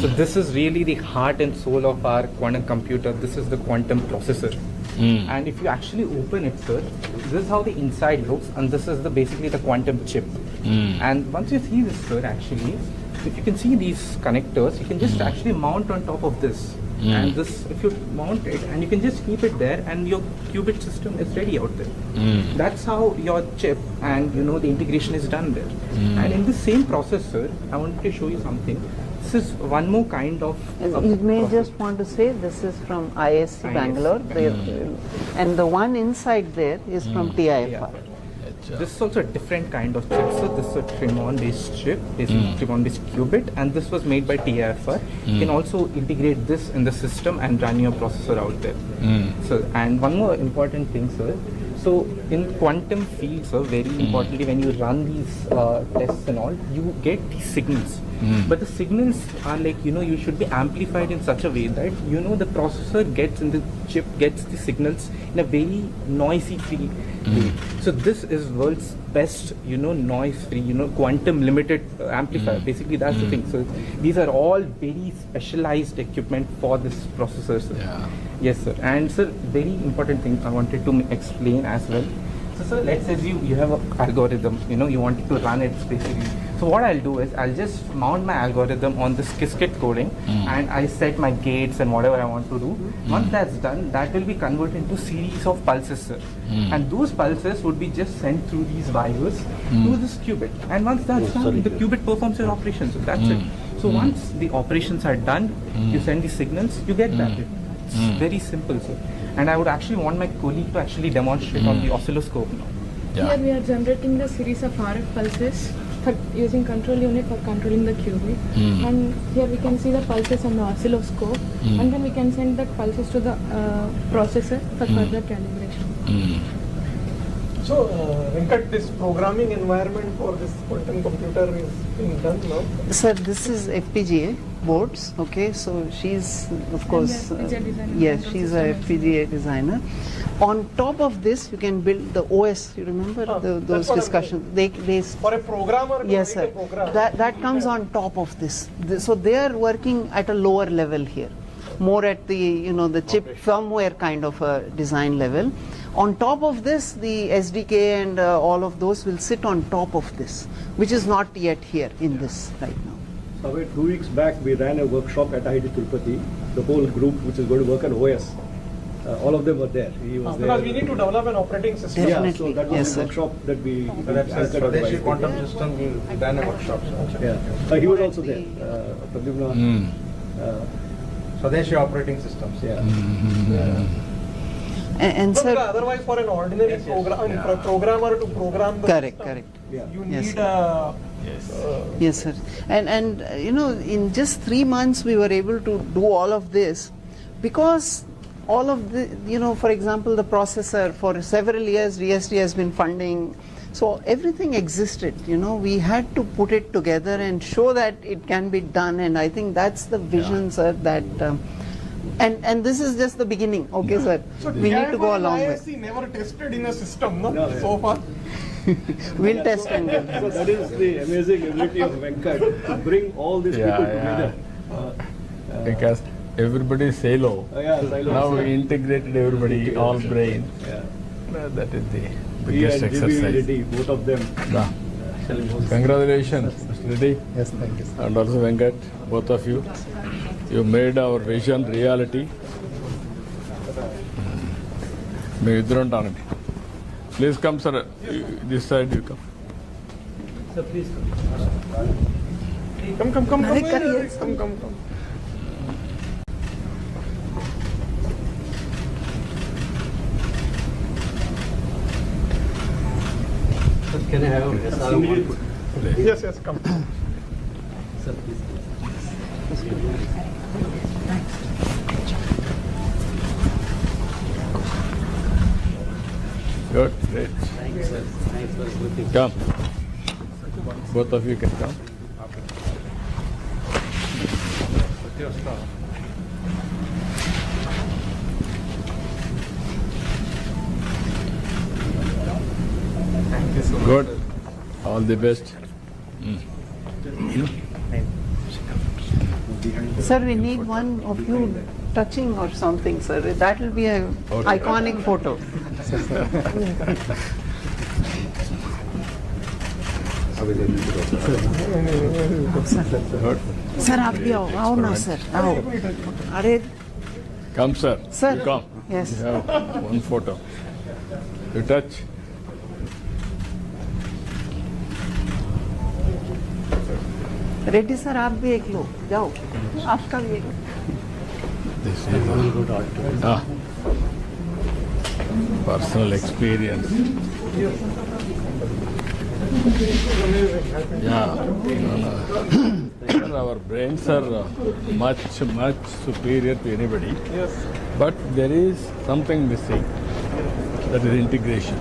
So this is really the heart and soul of our quantum computer. This is the quantum processor. And if you actually open it, sir, this is how the inside looks, and this is basically the quantum chip. And once you see this, sir, actually, if you can see these connectors, you can just actually mount on top of this. And this, if you mount it, and you can just keep it there, and your qubit system is ready out there. That's how your chip and the integration is done there. And in the same processor, I wanted to show you something. This is one more kind of. You may just want to say this is from ISC Bangalore, and the one inside there is from TIFR. Yeah. This is also a different kind of chip. So this is a Tremon-based chip, Tremon-based qubit, and this was made by TIFR. You can also integrate this in the system and run your processor out there. So, and one more important thing, sir. So in quantum fields, sir, very importantly, when you run these tests and all, you get these signals. But the signals are like, you should be amplified in such a way that, the processor gets in the chip, gets the signals in a very noisy-free way. So this is world's best, noise-free, quantum limited amplifier. Basically, that's the thing. So these are all very specialized equipment for this processor, sir. Yeah. Yes, sir. And sir, very important thing I wanted to explain as well. So sir, let's say you have an algorithm, you wanted to run it basically. So what I'll do is I'll just mount my algorithm on this Qiskit coding and I set my gates and whatever I want to do. Once that's done, that will be converted into series of pulses, sir. And those pulses would be just sent through these wires to this qubit. And once that's done, the qubit performs your operations. So that's it. So once the operations are done, you send the signals, you get that. It's very simple, sir. And I would actually want my colleague to actually demonstrate on the oscilloscope now. Here we are generating the series of RF pulses for using control unit for controlling the qubit. And here we can see the pulses on the oscilloscope, and then we can send that pulses to the processor for further calibration. So, Venkat, this programming environment for this quantum computer is being done now? Sir, this is FPGA boards, okay, so she's, of course, yes, she's a FPGA designer. On top of this, you can build the OS, you remember those discussions? They for a programmer to yes, make sir. a program. That comes on top of this. So they are working at a lower level here, more at the, the chip firmware kind of a design level. On top of this, the SDK and all of those will sit on top of this, which is not yet here in this right now. So 2 weeks back, we ran a workshop at IIT Tirupati. The whole group, which is going to work on OS, all of them were there. He was there. Because we need to develop an operating system. Definitely. Yeah, so that was a workshop that we Swadeshi quantum system, we ran a workshop. Yeah, he was also there. Swadeshi operating systems. Yeah. And No, sir, otherwise for an ordinary programmer to program the correct, system, correct. you Yes, need sir. Yes, sir. And in just 3 months we were able to do all of this because all of the, for example, the processor for several years DST has been funding. So everything existed, we had to put it together and show that it can be done, and I think that's the vision, sir, that and this is just the beginning, okay, sir. So we need to go along with. ISC never tested in a system, so far. We'll test and go. So that is the amazing ability of Venkat to bring all these people together. Because everybody is silo. Silos. Now we integrated everybody, all brain. That is the biggest exercise. Both of them. Congratulations, Mr. Reddy. Yes, thank you. And also Venkat, both of you. You made our vision reality. Please come, sir. This side you come. Sir, please Come. Come. Can I have a SR1? Yes, come. Sir, please. Good, great. Thanks, sir. Thanks for everything. Come. Both of you can come. Thank you so much. Good. All the best. Sir, we need one of you touching or something, sir. That will be a iconic photo. Sir, आप भी आओ, आओ ना sir, आओ. अरे, Come, sir. Sir. You come. Yes. You have one photo. You touch. Reddy sir आप भी एक लो, जाओ. आपका भी एक. This is personal experience. Yeah. Our brains are much superior to anybody. Yes. But there is something missing. That is integration.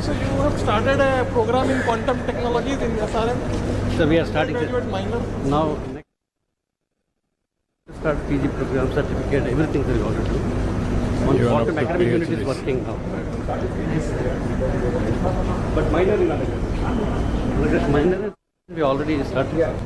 So you have started a program in quantum technologies in SRM? So we are starting Graduate minor? now. Next start PG program, certificate, everything we are going to do. One You are quantum up to academic unit is PhDs. working now. But minor in undergrad. Minor we already started.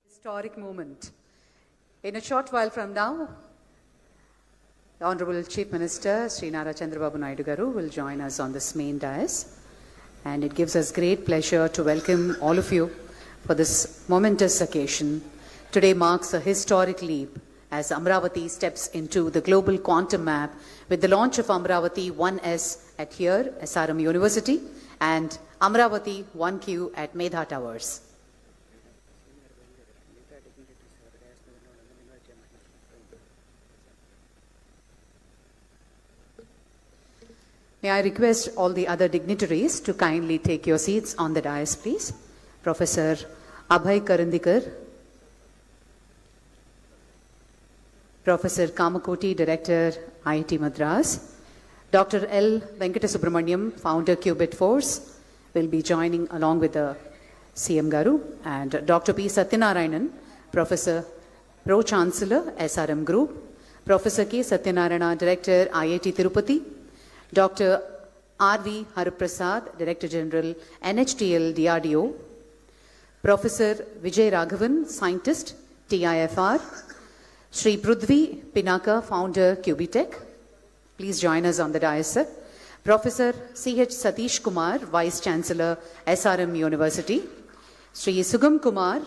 Historic moment. In a short while from now, the Honorable Chief Minister, Sri Chandrababu Naidu Garu, will join us on this main dais. And it gives us great pleasure to welcome all of you for this momentous occasion. Today marks a historic leap as Amaravati steps into the global quantum map with the launch of Amaravati 1S at here, SRM University, and Amaravati 1Q at Medha Towers. May I request all the other dignitaries to kindly take your seats on the dais, please. Professor Abhay Karandikar, Professor Kamakoti, Director, IIT Madras, Dr. L. Venkatasubramaniam, Founder Qubit Force, will be joining along with the CM Garu, and Dr. P. Satyanarayanan, Professor Pro Chancellor, SRM Group, Professor K. Satyanarayana, Director, IIT Tirupati, Dr. R.V. Hariprasad, Director General, NHTL DRDO, Professor Vijay Raghavan, Scientist, TIFR, Sri Prudvi Pinaka, Founder QBTech. Please join us on the dais, sir. Professor C.H. Satish Kumar, Vice Chancellor, SRM University, Sri Sugam Kumar,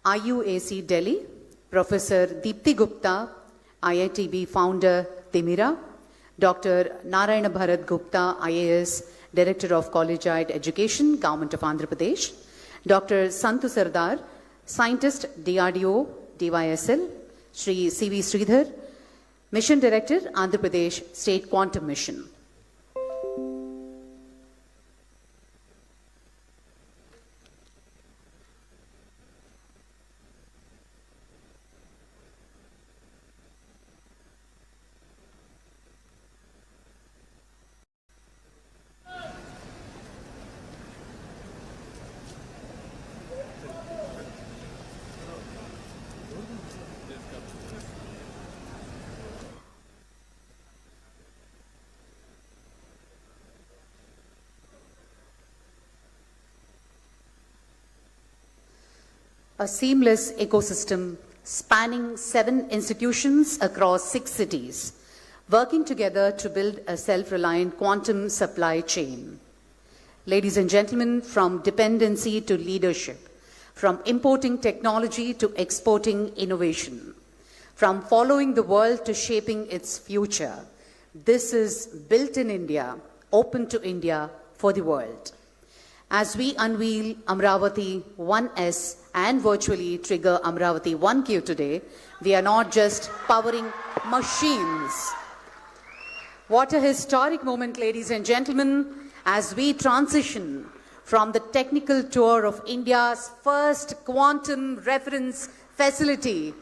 IUAC Delhi, Professor Deepthi Gupta, IITB Founder, Timira, Dr. Narayana Bharat Gupta, IAS, Director of Collegiate Education, Government of Andhra Pradesh, Dr. Santu Sardar, Scientist, DRDO, DYSL, Sri C.V. Sridhar, Mission Director, Andhra Pradesh State Quantum Mission. A seamless ecosystem spanning 7 institutions across 6 cities, working together to build a self-reliant quantum supply chain. Ladies and gentlemen, from dependency to leadership, from importing technology to exporting innovation, from following the world to shaping its future, this is built in India, open to India for the world. As we unveil Amaravati 1S and virtually trigger Amaravati 1Q today, we are not just powering machines. What a historic moment, ladies and gentlemen, as we transition from the technical tour of India's first quantum reference facility.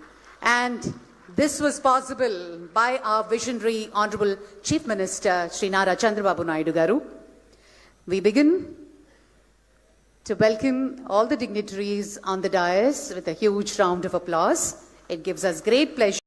And this was possible by our visionary Honorable Chief Minister, Shri Nara Chandrababu Naidu Garu. We begin to welcome all the dignitaries on the dais with a huge round of applause. It gives us great pleasure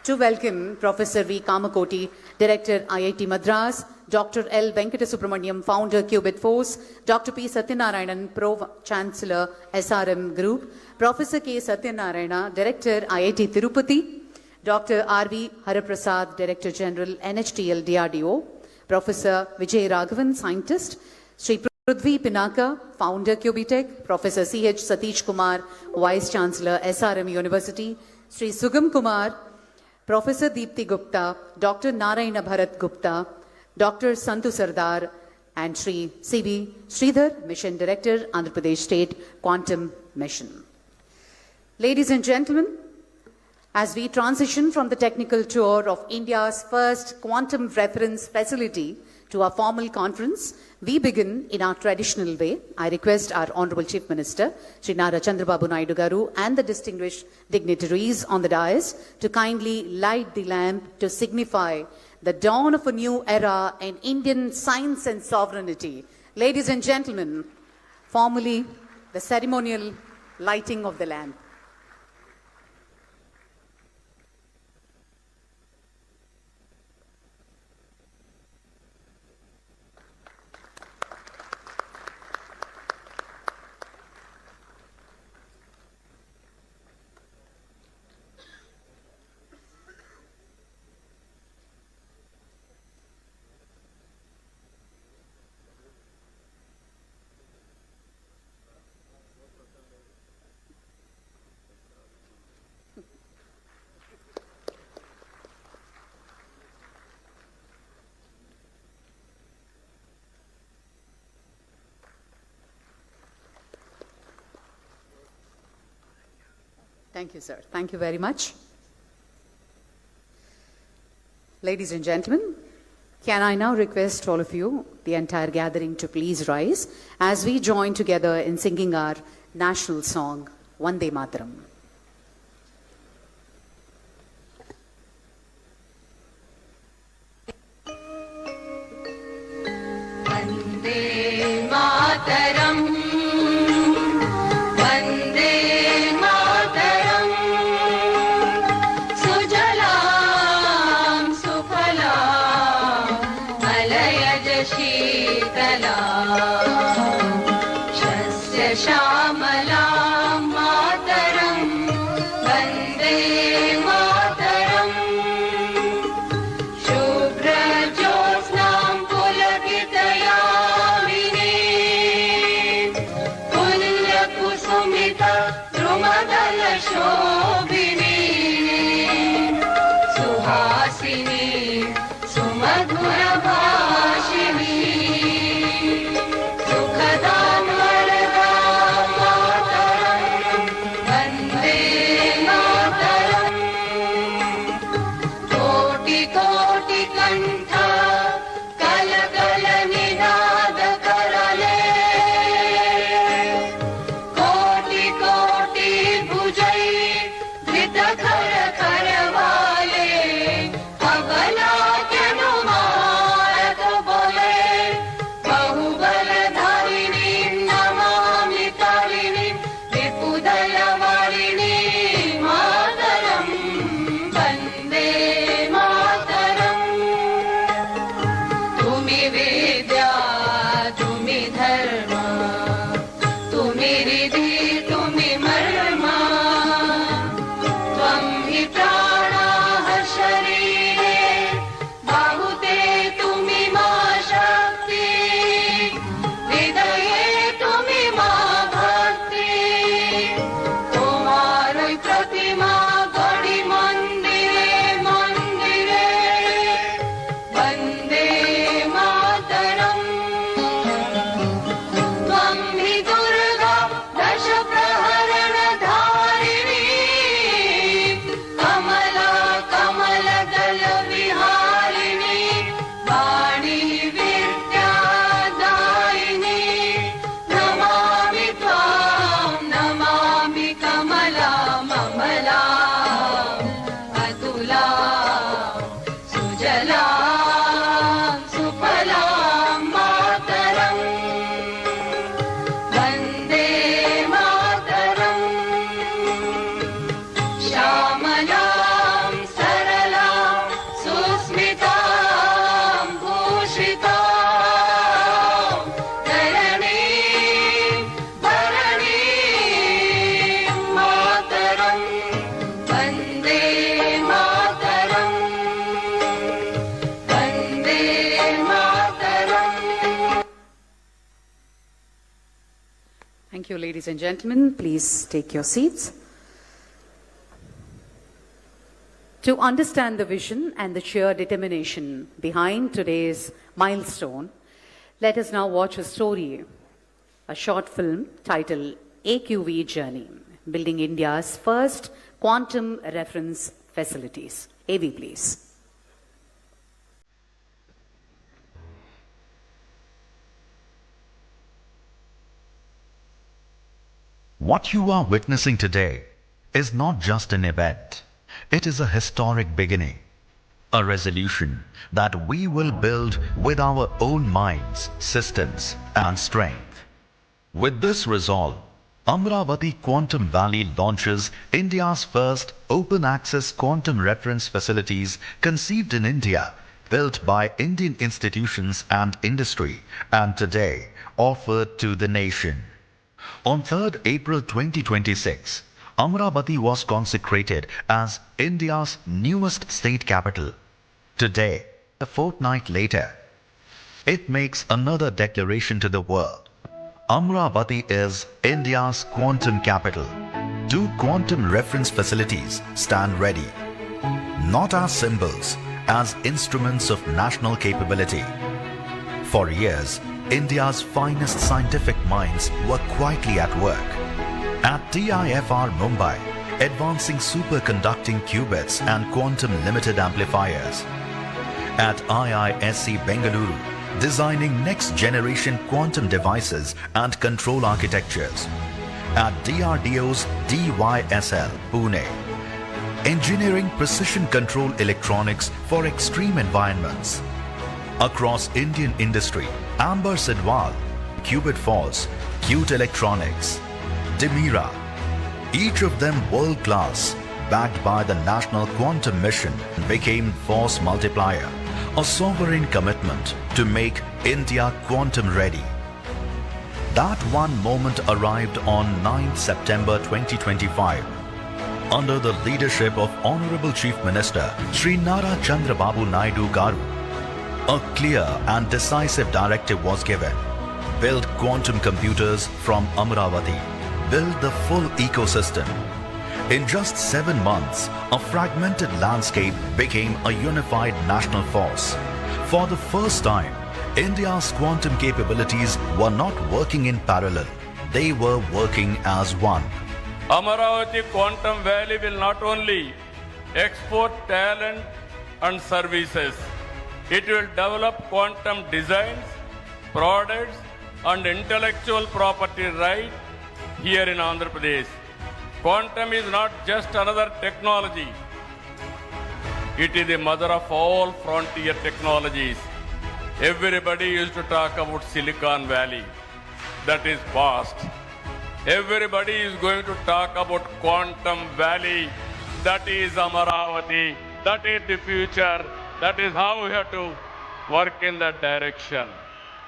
to welcome Professor V. Kamakoti, Director, IIT Madras, Dr. L. Venkata Subramaniam, Founder, Qubit Force, Dr. P. Satyanarayanan, Pro-Chancellor, SRM Group, Professor K. Satyanarayana, Director, IIT Tirupati, Dr. R.V. Haraprasad, Director General, NHTL DRDO, Professor Vijay Raghavan, Scientist, Sri Prithvi Pinaka, Founder, Qubitech, Professor C.H. Satish Kumar, Vice Chancellor, SRM University, Sri Sugam Kumar, Professor Deepthi Gupta, Dr. Narayana Bharat Gupta, Dr. Santu Sardar, and Sri C.V. Sridhar, Mission Director, Andhra Pradesh State Quantum Mission. Ladies and gentlemen, as we transition from the technical tour of India's first quantum reference facility to our formal conference, we begin in our traditional way. I request our Honorable Chief Minister, Shri Nara Chandrababu Naidu Garu, and the distinguished dignitaries on the dais to kindly light the lamp to signify the dawn of a new era in Indian science and sovereignty. Ladies and gentlemen, formally, the ceremonial lighting of the lamp. Thank you, sir. Thank you very much. Ladies and gentlemen, can I now request all of you, the entire gathering, to please rise as we join together in singing our national song, Vande Mataram. Vande Mataram. Thank you, ladies and gentlemen. Please take your seats. To understand the vision and the sheer determination behind today's milestone, let us now watch a story, a short film titled AQV Journey, Building India's First Quantum Reference Facilities. AV, please. What you are witnessing today is not just an event. It is a historic beginning, a resolution that we will build with our own minds, systems, and strength. With this resolve, Amaravati Quantum Valley launches India's first open-access quantum reference facilities conceived in India, built by Indian institutions and industry, and today offered to the nation. On 3rd April 2026, Amaravati was consecrated as India's newest state capital. Today, a fortnight later, it makes another declaration to the world. Amaravati is India's quantum capital. 2 quantum reference facilities stand ready, not as symbols, as instruments of national capability. For years, India's finest scientific minds were quietly at work. At TIFR Mumbai, advancing superconducting qubits and quantum limited amplifiers. At IISc Bengaluru, designing next-generation quantum devices and control architectures. At DRDO's DYSL, Pune, engineering precision control electronics for extreme environments. Across Indian industry, Amber Sidwal, Qubit Falls, Qt Electronics, Demira, each of them world-class, backed by the National Quantum Mission, became force multiplier, a sovereign commitment to make India quantum ready. That one moment arrived on 9th September 2025. Under the leadership of Honorable Chief Minister Shri Nara Chandrababu Naidu Garu, a clear and decisive directive was given. Build quantum computers from Amaravati. Build the full ecosystem. In just 7 months, a fragmented landscape became a unified national force. For the first time, India's quantum capabilities were not working in parallel. They were working as one. Amaravati Quantum Valley will not only export talent and services, it will develop quantum designs, products, and intellectual property right here in Andhra Pradesh. Quantum is not just another technology. It is the mother of all frontier technologies. Everybody used to talk about Silicon Valley. That is past. Everybody is going to talk about Quantum Valley. That is Amaravati. That is the future. That is how we have to work in that direction.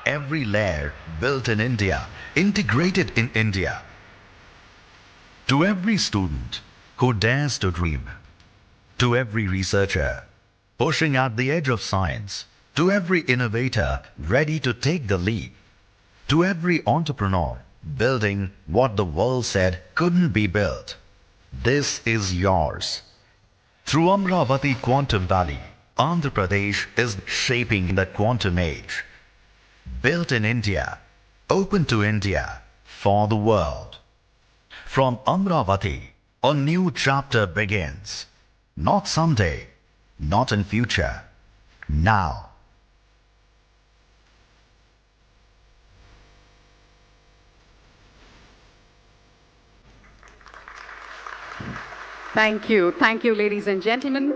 Every layer built in India, integrated in India. To every student who dares to dream, to every researcher pushing at the edge of science, to every innovator ready to take the lead, to every entrepreneur building what the world said couldn't be built, this is yours. Through Amaravati Quantum Valley, Andhra Pradesh is shaping the quantum age. Built in India, open to India, for the world. From Amaravati, a new chapter begins. Not someday, not in future, now. Thank you, ladies and gentlemen.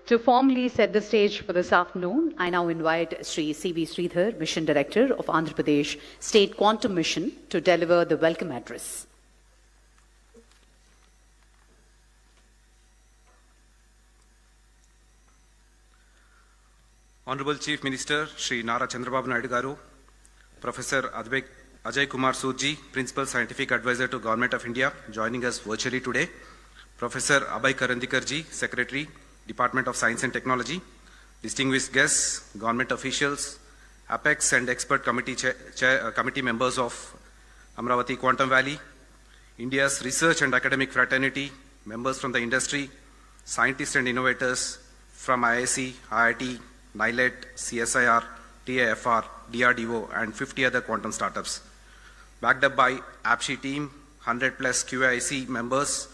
To formally set the stage for this afternoon, I now invite Sri C.V. Sridhar, Mission Director of Andhra Pradesh State Quantum Mission, to deliver the welcome address. Honorable Chief Minister Shri Nara Chandrababu Naidu Garu, Professor Ajay Kumar Soodji, Principal Scientific Advisor to Government of India, joining us virtually today, Professor Abhay Karandikarji, Secretary, Department of Science and Technology, distinguished guests, government officials, Apex and expert committee members of Amaravati Quantum Valley, India's research and academic fraternity, members from the industry, scientists and innovators from IIC, IIT, NILET, CSIR, TIFR, DRDO, and 50 other quantum startups. Backed up by APSHI team, 100 plus QIC members,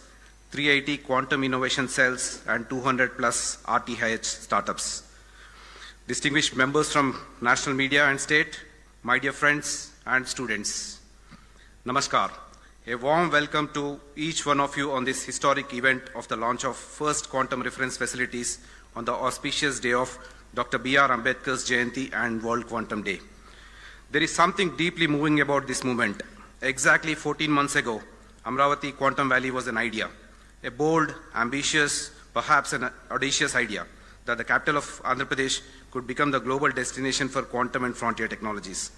380 quantum innovation cells, and 200 plus RTH startups. Distinguished members from national media and state, my dear friends and students, Namaskar. A warm welcome to each one of you on this historic event of the launch of first quantum reference facilities on the auspicious day of Dr. B.R. Ambedkar's Jayanti and World Quantum Day. There is something deeply moving about this movement. Exactly 14 months ago, Amaravati Quantum Valley was an idea, a bold, ambitious, perhaps an audacious idea that the capital of Andhra Pradesh could become the global destination for quantum and frontier technologies.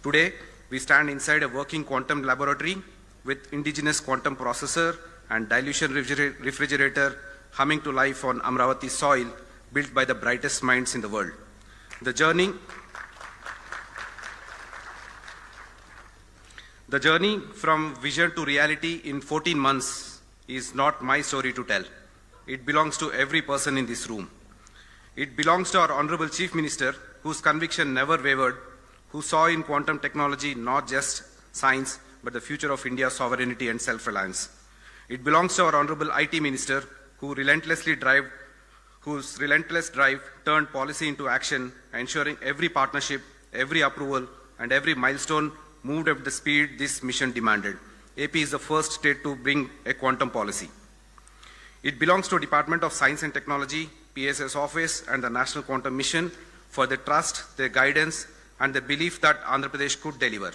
Today, we stand inside a working quantum laboratory with indigenous quantum processor and dilution refrigerator humming to life on Amaravati soil, built by the brightest minds in the world. The journey from vision to reality in 14 months is not my story to tell. It belongs to every person in this room. It belongs to our Honorable Chief Minister, whose conviction never wavered, who saw in quantum technology not just science, but the future of India's sovereignty and self-reliance. It belongs to our Honorable IT Minister, whose relentless drive turned policy into action, ensuring every partnership, every approval, and every milestone moved at the speed this mission demanded. AP is the first state to bring a quantum policy. It belongs to Department of Science and Technology, PSS Office, and the National Quantum Mission for their trust, their guidance, and the belief that Andhra Pradesh could deliver.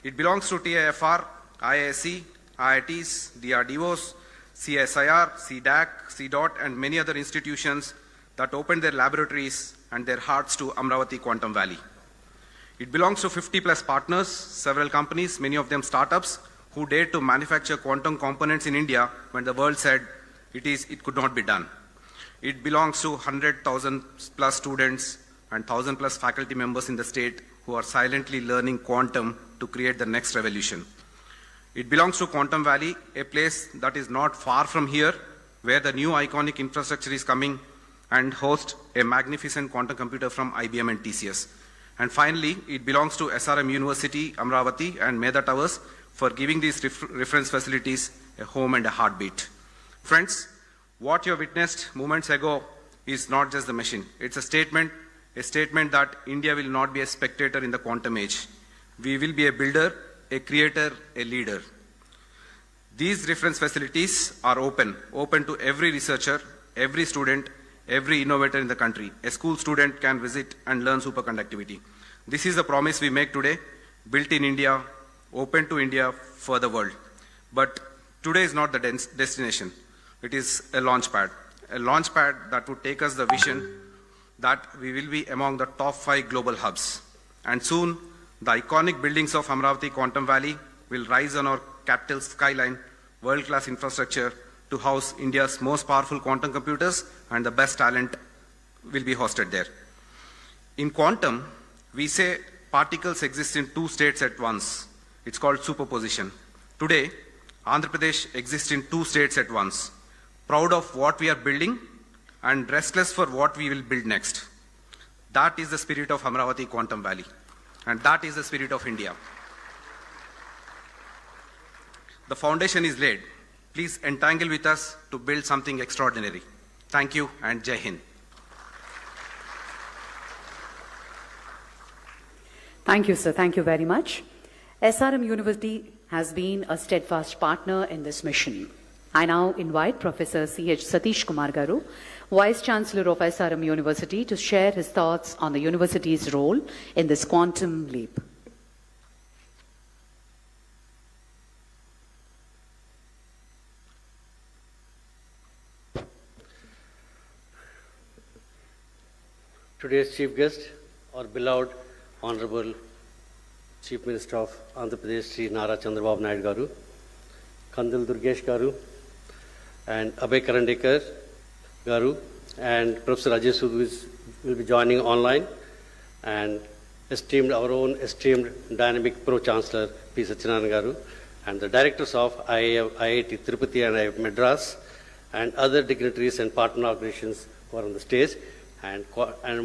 It belongs to TIFR, IISc, IITs, DRDOs, CSIR, CDAC, CDOT, and many other institutions that opened their laboratories and their hearts to Amaravati Quantum Valley. It belongs to 50 plus partners, several companies, many of them startups, who dared to manufacture quantum components in India when the world said it could not be done. It belongs to 100,000 plus students and 1,000 plus faculty members in the state who are silently learning quantum to create the next revolution. It belongs to Quantum Valley, a place that is not far from here, where the new iconic infrastructure is coming and hosts a magnificent quantum computer from IBM and TCS. And finally, it belongs to SRM University, Amaravati, and Meda Towers for giving these reference facilities a home and a heartbeat. Friends, what you witnessed moments ago is not just the machine. It's a statement that India will not be a spectator in the quantum age. We will be a builder, a creator, a leader. These reference facilities are open to every researcher, every student, every innovator in the country. A school student can visit and learn superconductivity. This is the promise we make today, built in India, open to India for the world. But today is not the destination. It is a launch pad that would take us the vision that we will be among the top 5 global hubs. And soon, the iconic buildings of Amaravati Quantum Valley will rise on our capital skyline, world-class infrastructure to house India's most powerful quantum computers, and the best talent will be hosted there. In quantum, we say particles exist in 2 states at once. It's called superposition. Today, Andhra Pradesh exists in 2 states at once. Proud of what we are building and restless for what we will build next. That is the spirit of Amaravati Quantum Valley. And that is the spirit of India. The foundation is laid. Please entangle with us to build something extraordinary. Thank you and Jai Hind. Thank you, sir. Thank you very much. SRM University has been a steadfast partner in this mission. I now invite Professor C.H. Satish Kumar Garu, Vice Chancellor of SRM University, to share his thoughts on the university's role in this quantum leap. Today's chief guest, our beloved Honorable Chief Minister of Andhra Pradesh, Sri Nara Chandrababu Naidu Garu, Kandil Durgesh Garu, and Abhay Karandikar Garu, and Professor Ajay Sood will be joining online, and our own esteemed dynamic Pro-Chancellor P. Satyanarayana Garu, and the directors of IIT Tirupati and IIT Madras, and other dignitaries and partner organizations who are on the stage, and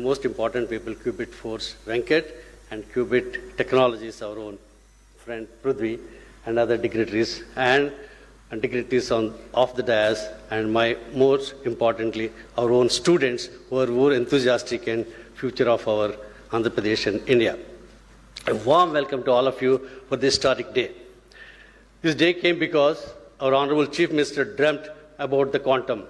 most important people, Qubit Force Venkat, and Qubit Technologies, our own friend Prithvi, and other dignitaries, and dignitaries off the dais, and most importantly, our own students who are more enthusiastic and future of our Andhra Pradesh and India. A warm welcome to all of you for this historic day. This day came because our Honorable Chief Minister dreamt about the quantum.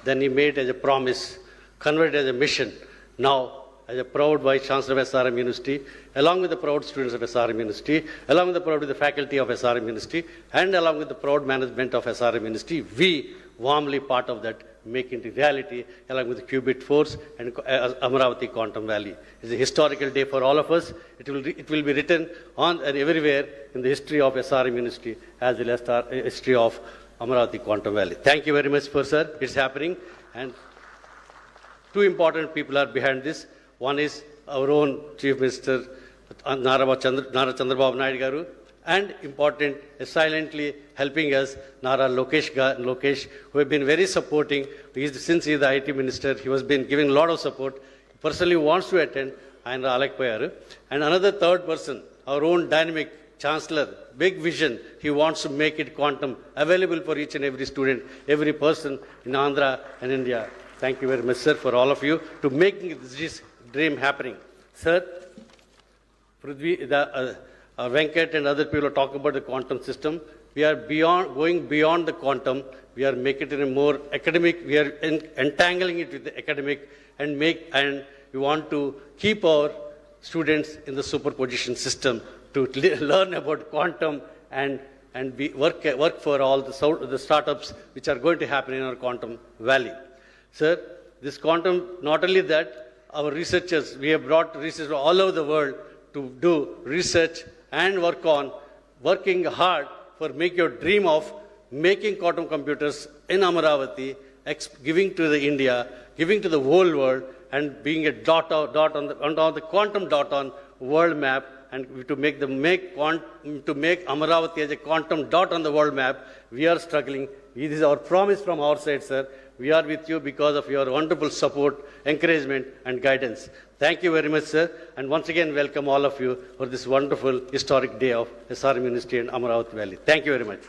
Then he made as a promise, converted as a mission. Now, as a proud Vice Chancellor of SRM University, along with the proud students of SRM University, along with the proud faculty of SRM University, and along with the proud management of SRM University, we warmly part of that, make it reality, along with the Qubit Force and Amaravati Quantum Valley. It's a historical day for all of us. It will be written on and everywhere in the history of SRM University, as well as the history of Amaravati Quantum Valley. Thank you very much, sir. It's happening. And two important people are behind this. One is our own Chief Minister, Nara Chandrababu Naidu Garu, and important, silently helping us, Nara Lokesh, who have been very supporting. Since he is the IT Minister, he has been giving a lot of support. He personally wants to attend, and Alak Payaru. And another third person, our own dynamic Chancellor, big vision. He wants to make it quantum available for each and every student, every person in Andhra and India. Thank you very much, sir, for all of you to making this dream happening. Sir, Prithvi, Venkat and other people are talking about the quantum system. We are going beyond the quantum. We are making it in a more academic. We are entangling it with the academic and we want to keep our students in the superposition system to learn about quantum and work for all the startups which are going to happen in our quantum valley. Sir, this quantum, not only that, our researchers, we have brought researchers all over the world to do research and working hard for make your dream of making quantum computers in Amaravati, giving to the India, giving to the whole world, and being a dot on the quantum dot on world map, and to make Amaravati as a quantum dot on the world map. We are struggling. This is our promise from our side, sir. We are with you because of your wonderful support, encouragement, and guidance. Thank you very much, sir. And once again, welcome all of you for this wonderful historic day of SRM University and Amaravati Valley. Thank you very much.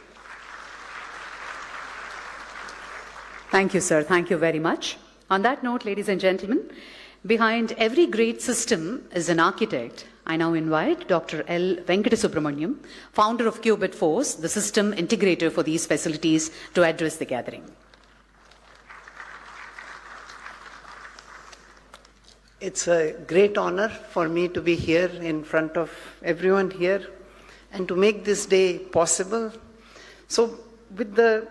Thank you, sir. Thank you very much. On that note, ladies and gentlemen, behind every great system is an architect. I now invite Dr. L. Venkata founder of Qubit Force, the system integrator for these facilities, to address the gathering. It's a great honor for me to be here in front of everyone here and to make this day possible. So with the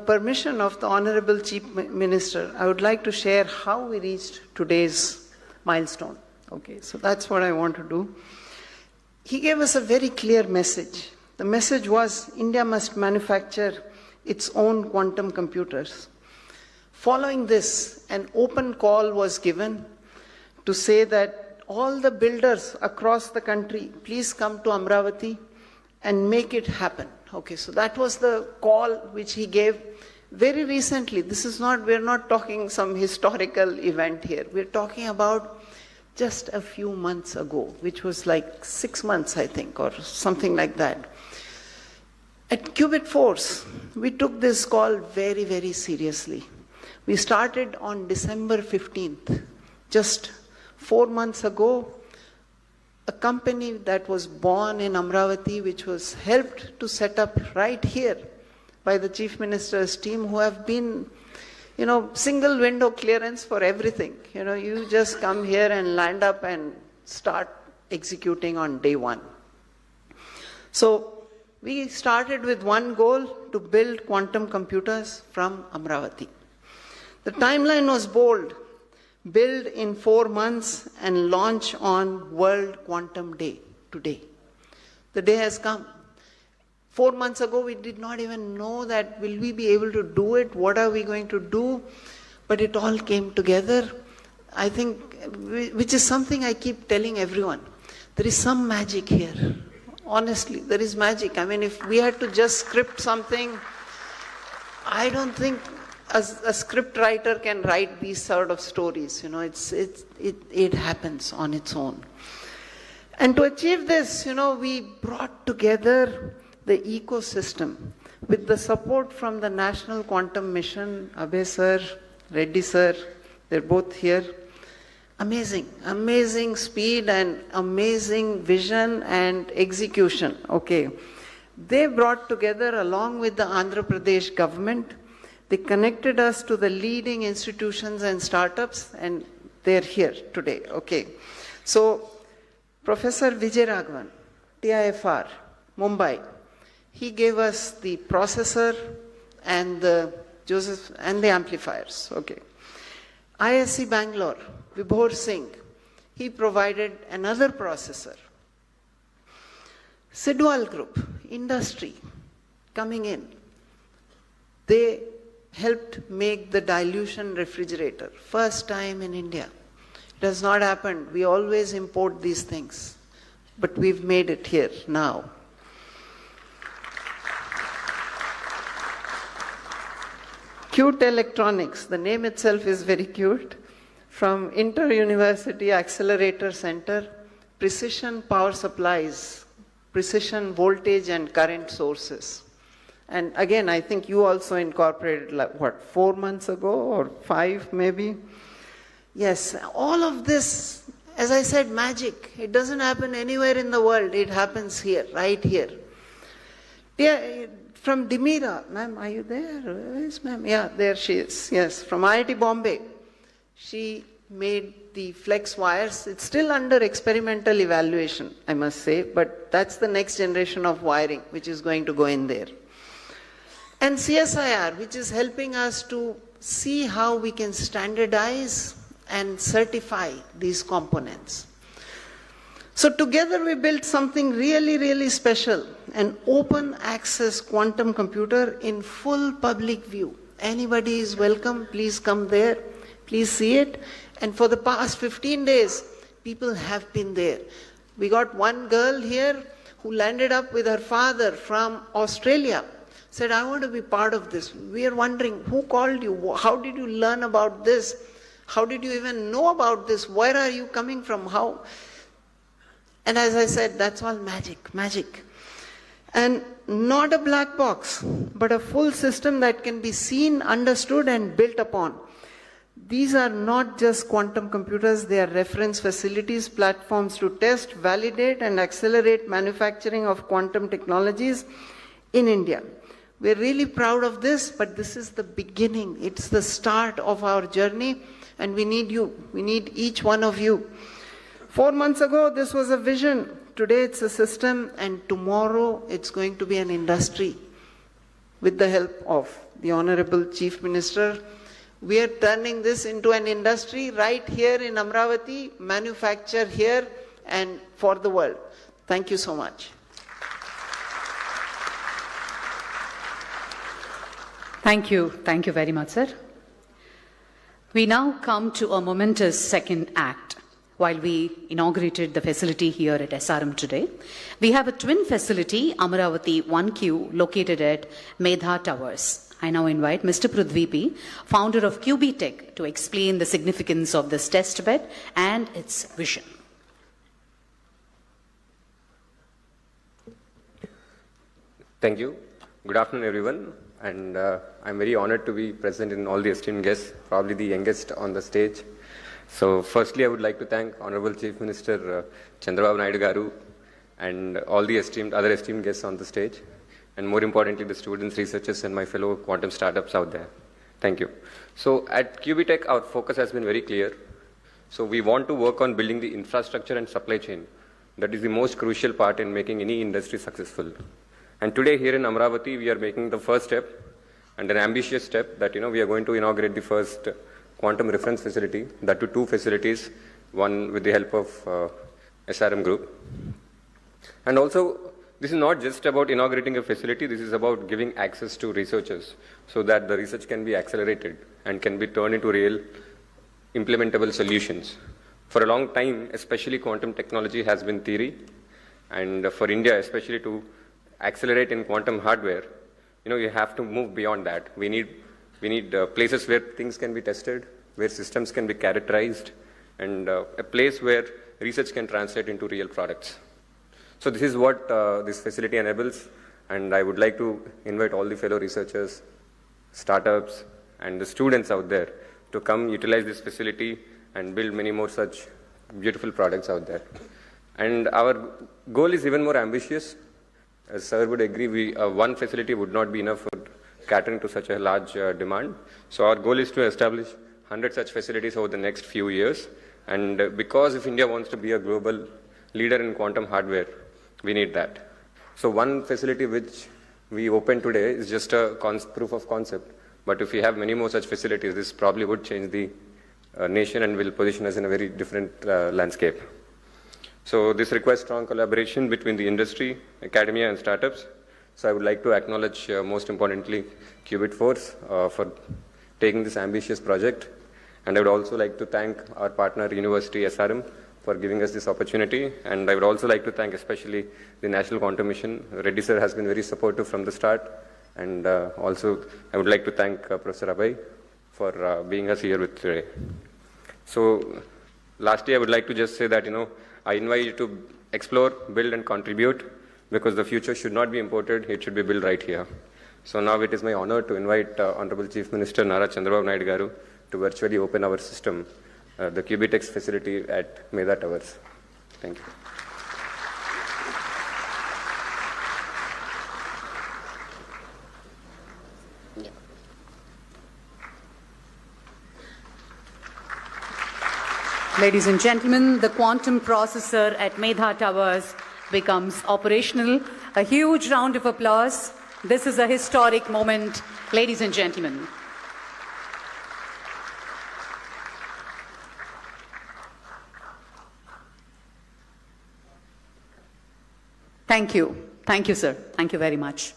permission of the Honorable Chief Minister, I would like to share how we reached today's milestone. Okay, so that's what I want to do. He gave us a very clear message. The message was India must manufacture its own quantum computers. Following this, an open call was given to say that all the builders across the country, please come to Amaravati and make it happen. Okay, so that was the call which he gave very recently. We're not talking some historical event here. We're talking about just a few months ago, which was like 6 months, I think, or something like that. At Qubit Force, we took this call very, very seriously. We started on December 15th, just 4 months ago. A company that was born in Amaravati, which was helped to set up right here by the Chief Minister's team, who have been, single window clearance for everything. You just come here and land up and start executing on day one. So we started with one goal, to build quantum computers from Amaravati. The timeline was bold. Build in 4 months and launch on World Quantum Day today. The day has come. 4 months ago, we did not even know that will we be able to do it, what are we going to do, but it all came together. I think, which is something I keep telling everyone, there is some magic here. Honestly, there is magic. I mean, if we had to just script something, I don't think a script writer can write these sort of stories. You know, it happens on its own. And to achieve this, you know, we brought together the ecosystem with the support from the National Quantum Mission, Abhay sir, Reddy sir, they're both here. Amazing, amazing speed and amazing vision and execution. Okay. They brought together, along with the Andhra Pradesh government, they connected us to the leading institutions and startups, and they're here today. Okay. So, Professor Vijay Raghavan, TIFR, Mumbai, he gave us the processor and the amplifiers. Okay. ISC Bangalore, Vibhor Singh, he provided another processor. Sidwal Group, industry, coming in, they helped make the dilution refrigerator. First time in India. It has not happened. We always import these things. But we've made it here now. Cute Electronics, the name itself is very cute. From Inter-University Accelerator Center, precision power supplies, precision voltage and current sources. And again, I think you also incorporated, like, what, 4 months ago or 5 maybe? Yes, all of this, as I said, magic. It doesn't happen anywhere in the world. It happens here, right here. Yeah, from Dimira, ma'am, are you there? Where is ma'am? Yeah, there she is. Yes, from IIT Bombay. She made the flex wires. It's still under experimental evaluation, I must say, but that's the next generation of wiring which is going to go in there. And CSIR, which is helping us to see how we can standardize and certify these components. So together we built something really, really special, an open access quantum computer in full public view. Anybody is welcome, please come there, please see it. And for the past 15 days, people have been there. We got one girl here who landed up with her father from Australia. Said, I want to be part of this. We are wondering, who called you? How did you learn about this? How did you even know about this? Where are you coming from? How? And as I said, that's all magic, magic. And not a black box, but a full system that can be seen, understood, and built upon. These are not just quantum computers, they are reference facilities, platforms to test, validate, and accelerate manufacturing of quantum technologies in India. We're really proud of this, but this is the beginning. It's the start of our journey, and we need you. We need each one of you. 4 months ago, this was a vision. Today, it's a system, and tomorrow, it's going to be an industry. With the help of the Honorable Chief Minister, we are turning this into an industry right here in Amaravati, manufacture here, and for the world. Thank you so much. Thank you. Thank you very much, sir. We now come to a momentous second act. While we inaugurated the facility here at SRM today, we have a twin facility, Amaravati 1Q, located at Medha Towers. I now invite Mr. Prudvipi, founder of QBTech, to explain the significance of this test bed and its vision. Thank you. Good afternoon, everyone. And I'm very honored to be present in all the esteemed guests, probably the youngest on the stage. So firstly, I would like to thank Honorable Chief Minister Chandrababu Naidu Garu and all the other esteemed guests on the stage, and more importantly, the students, researchers, and my fellow quantum startups out there. Thank you. So at QBTech, our focus has been very clear. So we want to work on building the infrastructure and supply chain. That is the most crucial part in making any industry successful. And today here in Amaravati, we are making the first step and an ambitious step that, we are going to inaugurate the first quantum reference facility, that to 2 facilities, one with the help of SRM Group. And also, this is not just about inaugurating a facility, this is about giving access to researchers so that the research can be accelerated and can be turned into real implementable solutions. For a long time, especially quantum technology has been theory, and for India, especially to accelerate in quantum hardware, you have to move beyond that. We need places where things can be tested, where systems can be characterized, and a place where research can translate into real products. So this is what this facility enables, and I would like to invite all the fellow researchers, startups, and the students out there to come utilize this facility and build many more such beautiful products out there. And our goal is even more ambitious. As Sir would agree, one facility would not be enough for catering to such a large demand. So our goal is to establish 100 such facilities over the next few years. And because if India wants to be a global leader in quantum hardware, we need that. So one facility which we opened today is just a proof of concept. But if we have many more such facilities, this probably would change the nation and will position us in a very different landscape. So this requires strong collaboration between the industry, academia, and startups. So I would like to acknowledge, most importantly, Qubit Force for taking this ambitious project. And I would also like to thank our partner, University SRM, for giving us this opportunity. And I would also like to thank especially the National Quantum Mission. Reddy sir has been very supportive from the start. And also, I would like to thank Professor Abhay for being us here with today. So lastly, I would like to just say that, I invite you to explore, build, and contribute, because the future should not be imported, it should be built right here. So now it is my honor to invite Honorable Chief Minister Nara Chandrababu Naidu Garu to virtually open our system, the Qubitex facility at Medha Towers. Thank you. Ladies and gentlemen, the quantum processor at Medha Towers becomes operational. A huge round of applause. This is a historic moment, ladies and gentlemen. Thank you. Thank you, sir. Thank you very much.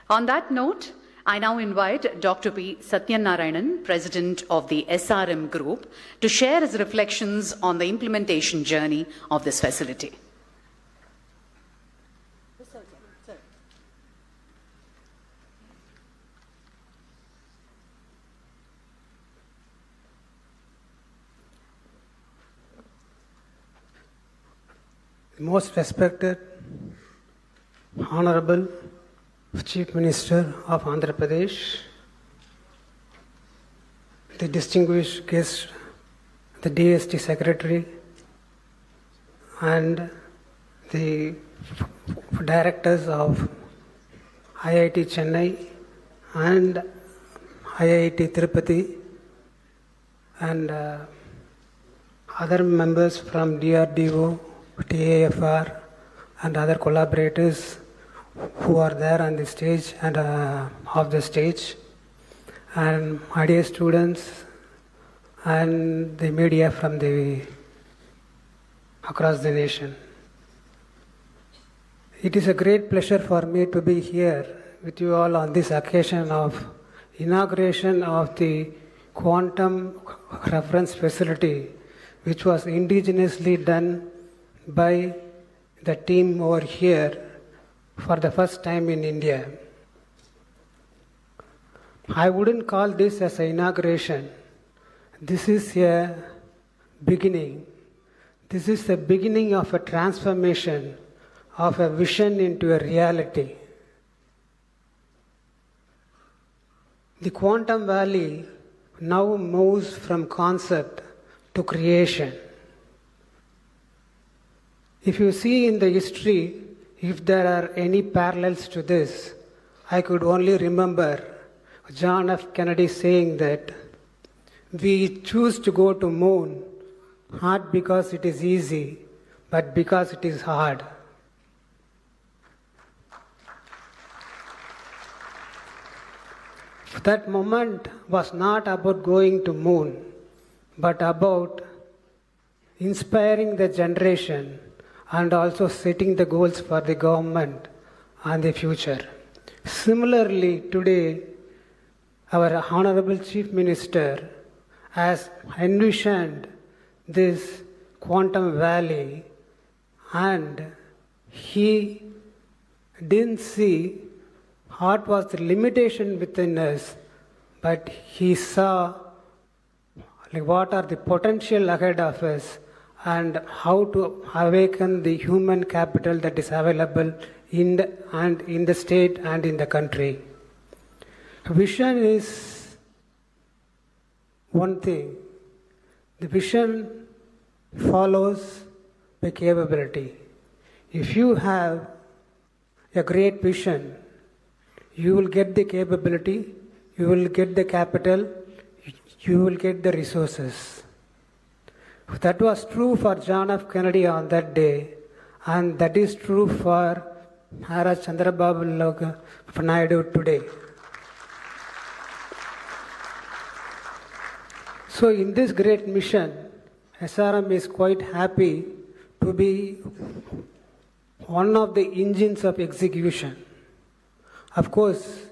On that note, I now invite Dr. P. Satyanarayanan, President of the SRM Group, to share his reflections on the implementation journey of this facility. Most respected, Honorable Chief Minister of Andhra Pradesh, the distinguished guest, the DST Secretary, and the directors of IIT Chennai and IIT Tirupati, and other members from DRDO, TAFR, and other collaborators who are there on the stage and off the stage, and my dear students and the media from across the nation. It is a great pleasure for me to be here with you all on this occasion of inauguration of the quantum reference facility, which was indigenously done by the team over here for the first time in India. I wouldn't call this as an inauguration. This is a beginning. This is the beginning of a transformation of a vision into a reality. The Quantum Valley now moves from concept to creation. If you see in the history, if there are any parallels to this, I could only remember John F. Kennedy saying that we choose to go to moon not because it is easy, but because it is hard. That moment was not about going to moon, but about inspiring the generation and also setting the goals for the government and the future. Similarly, today, our Honorable Chief Minister has envisioned this quantum valley, and he didn't see what was the limitation within us, but he saw what are the potential ahead of us and how to awaken the human capital that is available in the state and in the country. Vision is one thing. The vision follows the capability. If you have a great vision, you will get the capability, you will get the capital, you will get the resources. That was true for John F. Kennedy on that day, and that is true for Maharaj Chandrababu Naidu today. So in this great mission, SRM is quite happy to be one of the engines of execution. Of course,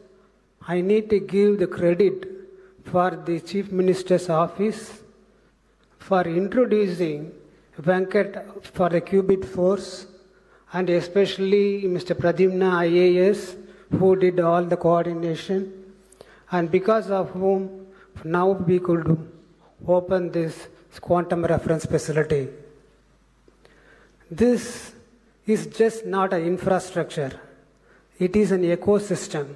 I need to give the credit for the Chief Minister's office for introducing Venkat for the Qubit Force, and especially Mr. Pradyumna IAS, who did all the coordination, and because of whom now we could open this quantum reference facility. This is just not an infrastructure, it is an ecosystem.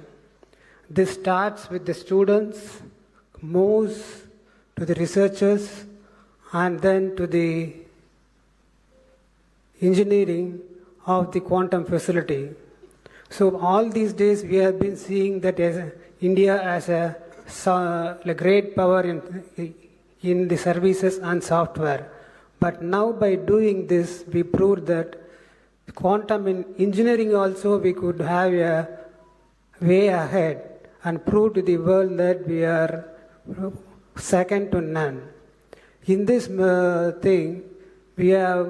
This starts with the students, moves to the researchers, and then to the engineering of the quantum facility. So all these days we have been seeing that as India as a great power in the services and software. But now by doing this, we proved that quantum in engineering also we could have a way ahead and prove to the world that we are second to none. In this thing, we have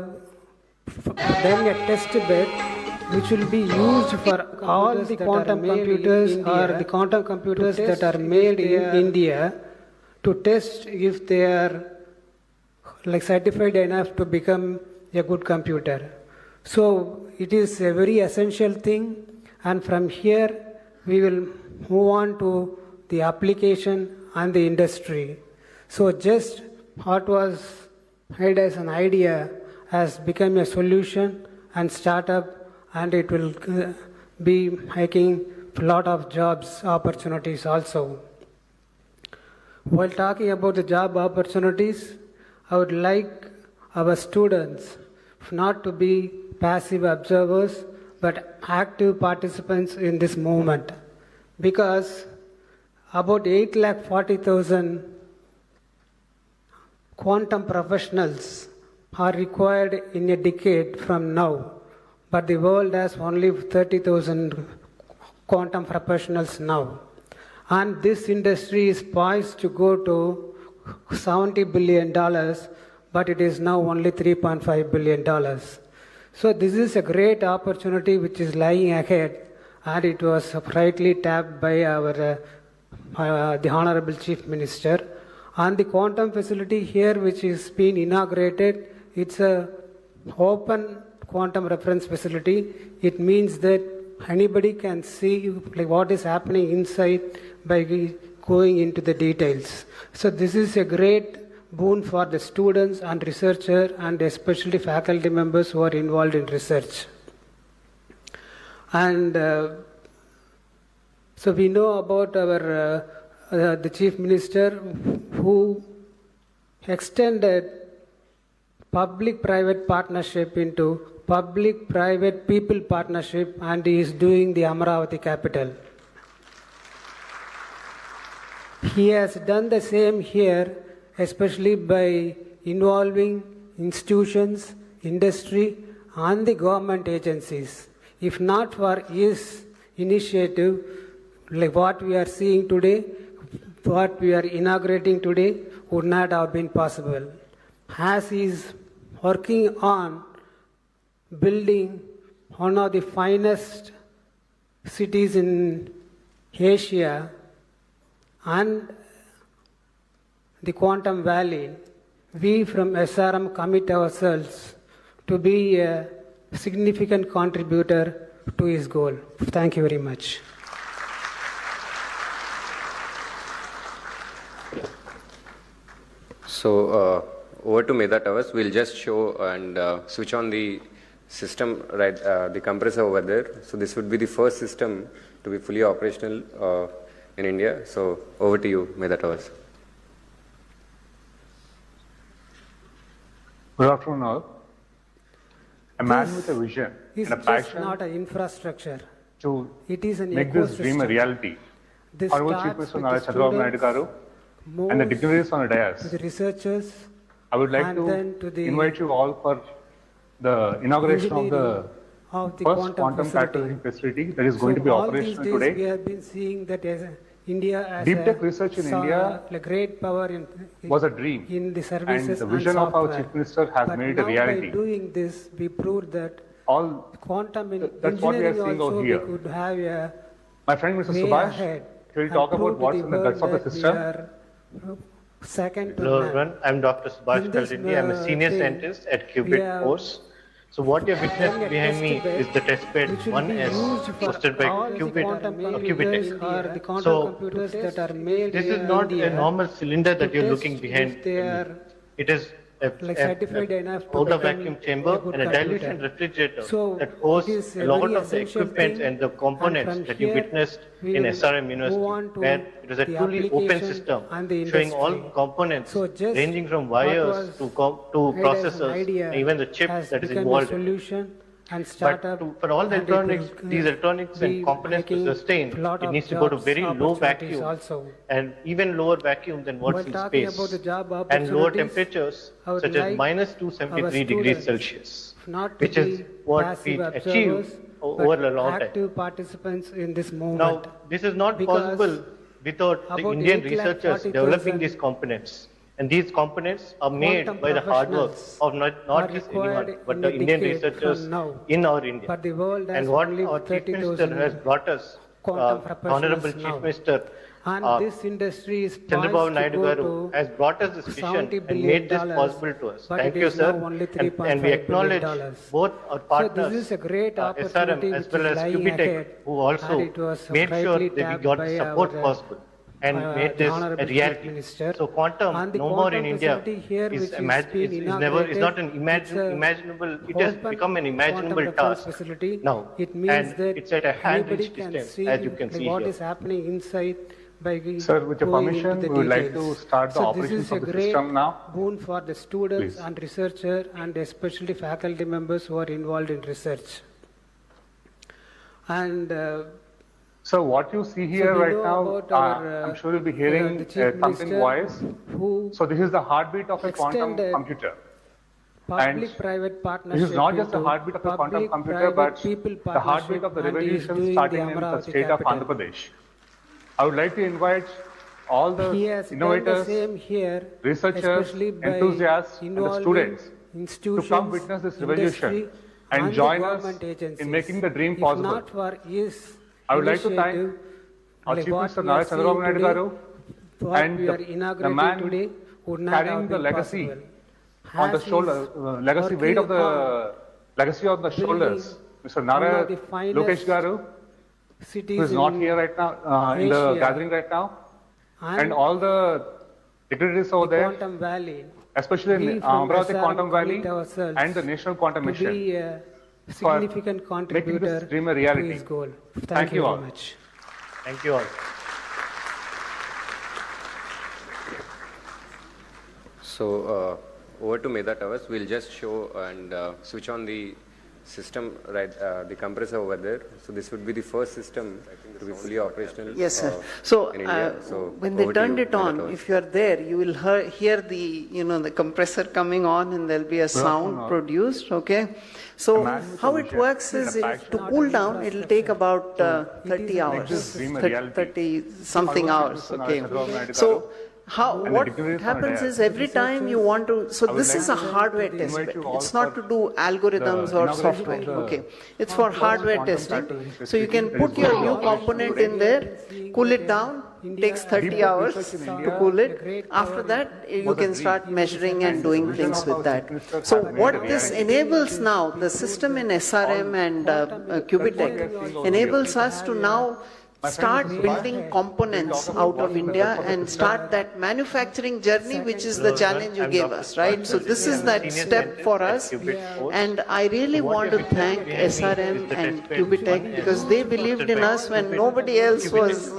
done a test bed which will be used for all the quantum computers or the quantum computers that are made in India to test if they are certified enough to become a good computer. So it is a very essential thing, and from here we will move on to the application and the industry. So just what was made as an idea has become a solution and startup, and it will be making a lot of jobs opportunities also. While talking about the job opportunities, I would like our students not to be passive observers but active participants in this movement, because about 840,000 quantum professionals are required in a decade from now, but the world has only 30,000 quantum professionals now. And this industry is poised to go to $70 billion, but it is now only $3.5 billion. So this is a great opportunity which is lying ahead, and it was rightly tapped by our the Honorable Chief Minister. And the quantum facility here, which is being inaugurated, it's a open quantum reference facility. It means that anybody can see what is happening inside by going into the details. So this is a great boon for the students and researchers, and especially faculty members who are involved in research. And so we know about our the Chief Minister, who extended public-private partnership into public-private-people partnership, and he is doing the Amaravati capital. He has done the same here, especially by involving institutions, industry, and the government agencies. If not for his initiative, like what we are seeing today, what we are inaugurating today, would not have been possible. As he is working on building one of the finest cities in Asia, and the Quantum Valley, we from SRM commit ourselves to be a significant contributor to his goal. Thank you very much. So over to Meda Towers. We'll just show and switch on the system, right, the compressor over there. So this would be the first system to be fully operational in India. So over to you, Meda Towers. Good afternoon all. A man with a vision and a passion It's not an infrastructure. to It is an make this dream a ecosystem. reality. This Honorable Chief starts Minister with Nara the Chandrababu Naidu students, Garu and the moves dignitaries on the to dais. the researchers, I would like and then to to the invite you all for the inauguration of the of the first quantum facility. characterizing facility that is going So to be all these operational days today. we have been seeing that as India as Deep a tech research in India a great power was a dream, in the and services the vision of our software. Chief Minister has But made it a now reality. by doing this, we proved that All quantum that's what we are engineering seeing also over we here. could have a My friend Mr. way Subhash, ahead can we and talk about prove to what's the in the world guts of the that we system? are second to Hello none. everyone, I'm Dr. Subhash In this, Kaltindi. I'm a senior thing, scientist at we Qubit have course. So what you have witnessed having a behind me test bed is the test bed which will be 1S used for hosted by all the Qubit, quantum Qubit computers Tech. or the quantum So computers that are made this here is in not India a normal cylinder that to you're test looking behind. if they are It is like certified enough to outer become vacuum a chamber good and a computer. dilution refrigerator So that hosts it is a a lot very of the essential equipment thing, and the components and from that you here witnessed we in will SRM move University, on to where it is a the truly open application system and the showing all industry. components So just ranging from what wires was to made as an processors, idea and even the chip has that is become involved a in it. solution and But startup. for all the and it electronics, will, these electronics and be components to making sustain, lot it of needs to go to jobs very low opportunities vacuum also. and even lower vacuum than what's While in talking space, about the job and lower opportunities, temperatures I would such as like minus our 273 degrees students Celsius, not to which is be what passive we observers, achieved but over a long time. active participants in this movement. Now, this is not Because possible without the about Indian 8,40,000 researchers developing these components. And these components are made quantum by the hard work professionals of not are just required anyone, but in the a Indian decade researchers from now. in our India. But the world has And what only our Chief Minister 30,000 has brought us, quantum professionals Honorable Chief now. Minister And this industry is Chandrababu poised to Naidu go Garu to has brought us this vision $70 and billion, made this possible to us. but Thank it you, is sir. now only And we $3.5 acknowledge billion. both our partners, So this is a great SRM opportunity as which well is as lying Qubit ahead, who also and it was made sure rightly that we tapped got by the support our, possible and made the this Honorable a Chief reality. Minister. So quantum, And the no more in quantum India, facility here, is, which is being is not an inaugurated, it's a imaginable, it has open become an imaginable quantum reference task facility. now. It means And that it's at a hand anybody reach can distance, see as you can see what here. is happening inside by Sir, with your going permission, into the we would like to details. start the So operations this is a of the great system now. boon for the students Please. and researchers and especially faculty members who are involved in research. And So what you see so here we right know now, about our, I'm sure you'll be hearing the Chief something Minister voice. who So this is the heartbeat of a quantum extended computer. public-private partnership. This is not just the into heartbeat of a quantum computer, public-private but people the heartbeat of the partnership, and he is revolution doing starting the in the Amaravati state of capital. Andhra Pradesh. I would like to invite all the He has done the innovators, same here, researchers, especially by enthusiasts, and the involving students to institutions, come witness this revolution industry, and the join us government agencies. in making the dream If possible. not for his I would like to thank initiative, our like Chief what Minister we Nara are seeing Chandrababu Naidu today, Garu what and we are the inaugurating man today would not carrying have the been legacy possible. on the As shoulder, he's legacy weight of working the legacy on the shoulders. Mr. one Nara of the finest Lokesh Garu, cities who is not in here right now in the Asia. gathering right now, and And all the dignitaries over the there, Quantum Valley, especially we in from Amaravati SRM Quantum Valley commit ourselves and the National Quantum to Mission, be a for significant making contributor this dream a to reality. his goal. Thank you very all. much. Thank you all. So over to Meda Towers. We'll just show and switch on the system, right, the compressor over there. So this would be the first system, I think, to be fully operational. Yes, sir. So, in India. So when they over to turned you, it Meda on, Towers. if you are there, you will hear the, the compressor coming on, and there'll be a sound produced, okay? So how it works is, to cool down, it'll take about 30 hours, 30 something hours, okay? So And what the degrees are happens there. is every time you want to, so I would this like is a to hardware test invite bed. you all It's not for to do algorithms the or inauguration software, of the okay. It's for hardware quantum testing. factoring So you can facility. put your new component in there, cool it down, takes 30 hours to cool it. After that, you can start measuring and doing things with that. So what this enables now, the system in SRM and Qubitech enables us to now start building components out of India and start that manufacturing journey, which is the challenge you gave us, right? So this is that step for us, and I really want to thank SRM and Qubitech because they believed in us when nobody else was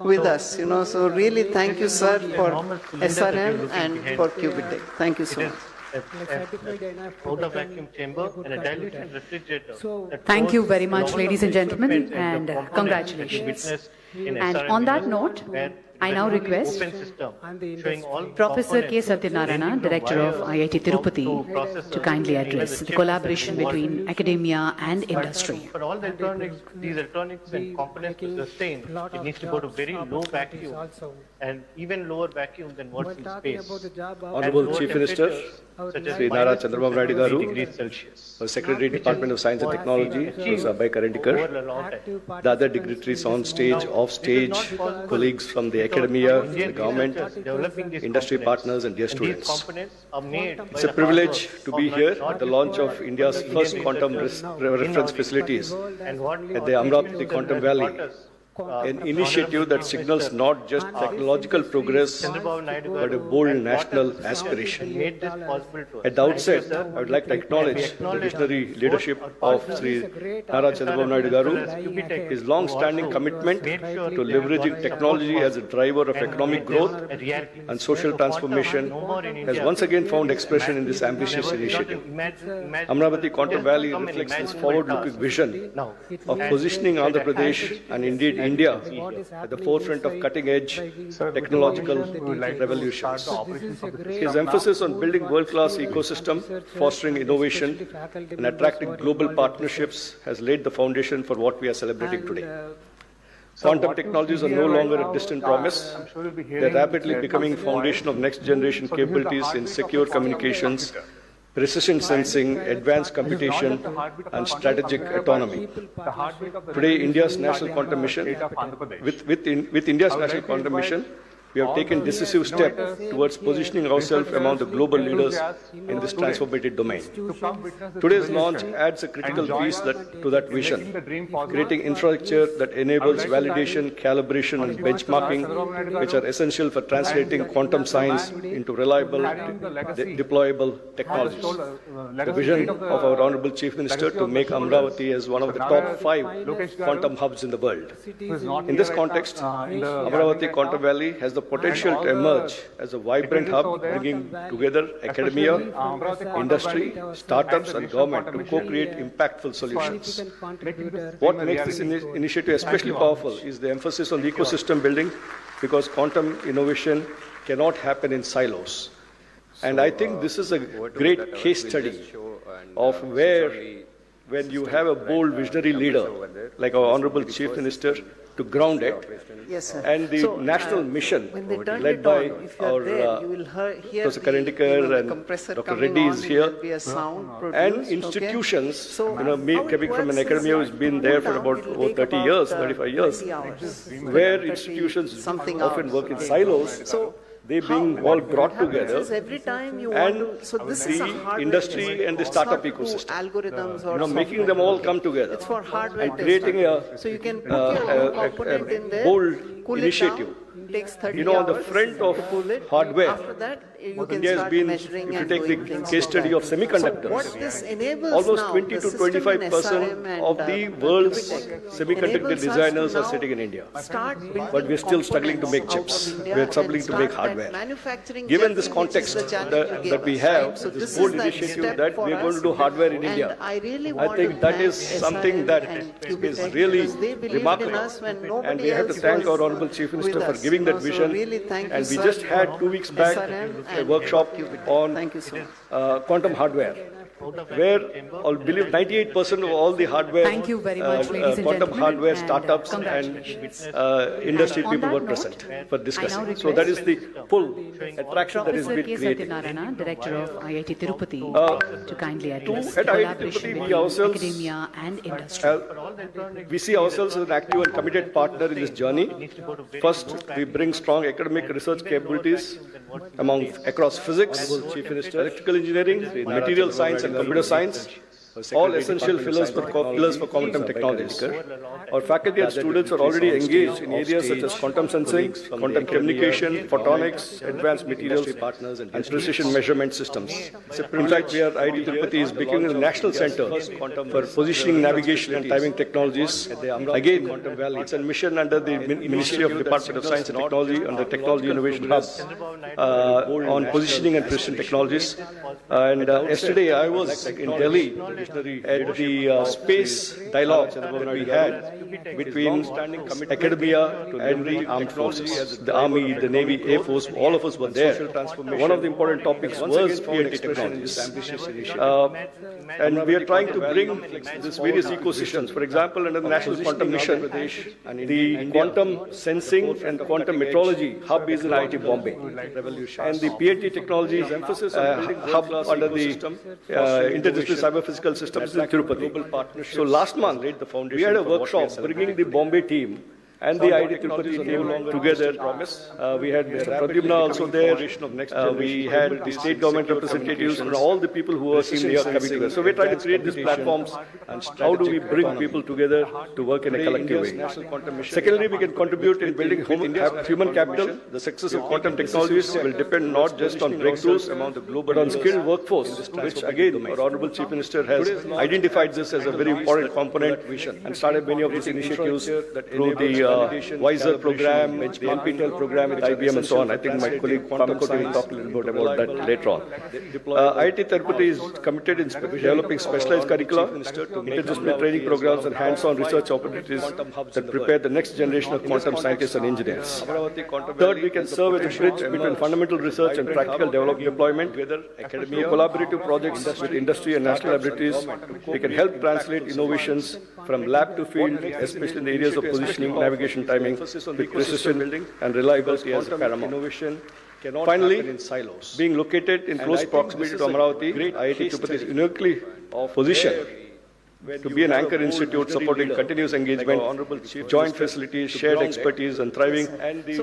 with us, you know. So really thank you, sir, for SRM and for Qubitech. Thank you so much. Outer vacuum chamber and a dilution refrigerator. Thank you very much, ladies and gentlemen, and congratulations. And on that note, I now request Professor K. Satyanarayana, Director of IIT Tirupati, to kindly address the collaboration between academia and industry. For all the electronics, these electronics and components to sustain, it needs to go to very low vacuum and even lower vacuum than what's in space. Honorable Chief Minister, Sri Nara Chandrababu Naidu Garu, Secretary, Department of Science and Technology, Professor Abhay, the other dignitaries on stage, off stage, colleagues from the academia, the government, industry partners and dear students. It's a privilege to be here at the launch of India's first quantum reference facilities at the Amaravati Quantum Valley. An initiative that signals not just technological progress, but a bold national aspiration. At the outset, I would like to acknowledge the visionary leadership of Sri Nara Chandrababu Naidu Garu, his long-standing commitment to leveraging technology as a driver of economic growth and social transformation has once again found expression in this ambitious initiative. Amaravati Quantum Valley reflects this forward-looking vision of positioning Andhra Pradesh and indeed India at the forefront of cutting-edge technological revolutions. His emphasis on building world-class ecosystem, fostering innovation, and attracting global partnerships has laid the foundation for what we are celebrating today. Quantum technologies are no longer a distant promise. They are rapidly becoming foundation of next-generation capabilities in secure communications, precision sensing, advanced computation, and strategic autonomy. Today, India's National Quantum Mission, with India's National Quantum Mission, we have taken decisive steps towards positioning ourselves among the global leaders in this transformative domain. Today's launch adds a critical piece to that vision, creating infrastructure that enables validation, calibration, and benchmarking, which are essential for translating quantum science into reliable, deployable technologies. The vision of our Honorable Chief Minister to make Amaravati as one of the top 5 quantum hubs in the world. In this context, Amaravati Quantum Valley has the potential to emerge as a vibrant hub, bringing together academia, industry, startups, and government to co-create impactful solutions. What makes this initiative especially powerful is the emphasis on ecosystem building, because quantum innovation cannot happen in silos. And I think this is a great case study of where, when you have a bold visionary leader like our Honorable Chief Minister to ground it, yes, sir. And the national mission led by our Professor Karendikar and Dr. Reddy is here, and institutions, me coming from an academia who's been there for about 30 years, 35 years, where institutions often work in silos. They being all brought together, and the industry and the startup ecosystem, making them all come together and creating a bold initiative. On the front of hardware, India has been, if you take the case study of semiconductors, almost 20 to 25% of the world's semiconductor designers are sitting in India. But we're still struggling to make chips. We're struggling to make hardware. Given this context that we have, this bold initiative that we're going to do hardware in India, I think that is something that is really remarkable. And we have to thank our Honorable Chief Minister for giving that vision. And we just had 2 weeks back a workshop on quantum hardware. where I believe 98% of all the hardware, Thank you very much, ladies and quantum gentlemen, hardware and, startups and industry And on people that were note, present for I now discussing. So that is the pull, attraction that is Professor being K. created. Satyanarayana, Director of IIT Tirupati, to kindly address At IIT collaboration Tirupati, we between ourselves, academia and industry. we see ourselves as an active and committed partner in this journey. First, we bring strong academic research capabilities across physics, Chief Minister, electrical engineering, material science and computer science, all essential pillars for quantum technologies. Our faculty and students are already engaged in areas such as quantum sensing, quantum communication, photonics, advanced materials, and precision measurement systems. In fact, IIT Tirupati is becoming a national center for positioning, navigation, and timing technologies. Again, it's a mission under the Ministry of Department of Science and Technology and the Technology Innovation Hub on positioning and precision technologies. And yesterday, I was in Delhi at the space dialogue that we had between academia and the armed forces, the Army, the Navy, Air Force, all of us were there. One of the important topics was PNT technologies. And we are trying to bring these various ecosystems. For example, under the National Quantum Mission, the quantum sensing and quantum metrology hub is in IIT Bombay. And the PNT technologies hub under the Interdisciplinary Cyber-Physical Systems in Tirupati. So last month, we had a workshop bringing the Bombay team and the IIT Tirupati team together. We had Mr. Pradyumna also there. We had the state government representatives and all the people who are here coming together. So we're trying to create these platforms and how do we bring people together to work in a collective way. Secondly, we can contribute in building human capital. The success of quantum technologies will depend not just on breakthroughs, but on skilled workforce, which again, our Honorable Chief Minister has identified this as a very important component and started many of these initiatives through the Wiser program, the NPTEL program with IBM and so on. I think my colleague Kamakoti will talk a little bit about that later on. IIT Tirupati is committed in developing specialized curricula, interdisciplinary training programs and hands-on research opportunities that prepare the next generation of quantum scientists and engineers. Third, we can serve as a bridge between fundamental research and practical deployment. Through collaborative projects with industry and national laboratories, we can help translate innovations from lab to field, especially in the areas of positioning, navigation, timing, with precision and reliability as paramount. Finally, being located in close proximity to Amaravati, IIT Tirupati is uniquely positioned to be an anchor institute supporting continuous engagement, joint facilities, shared expertise, and thriving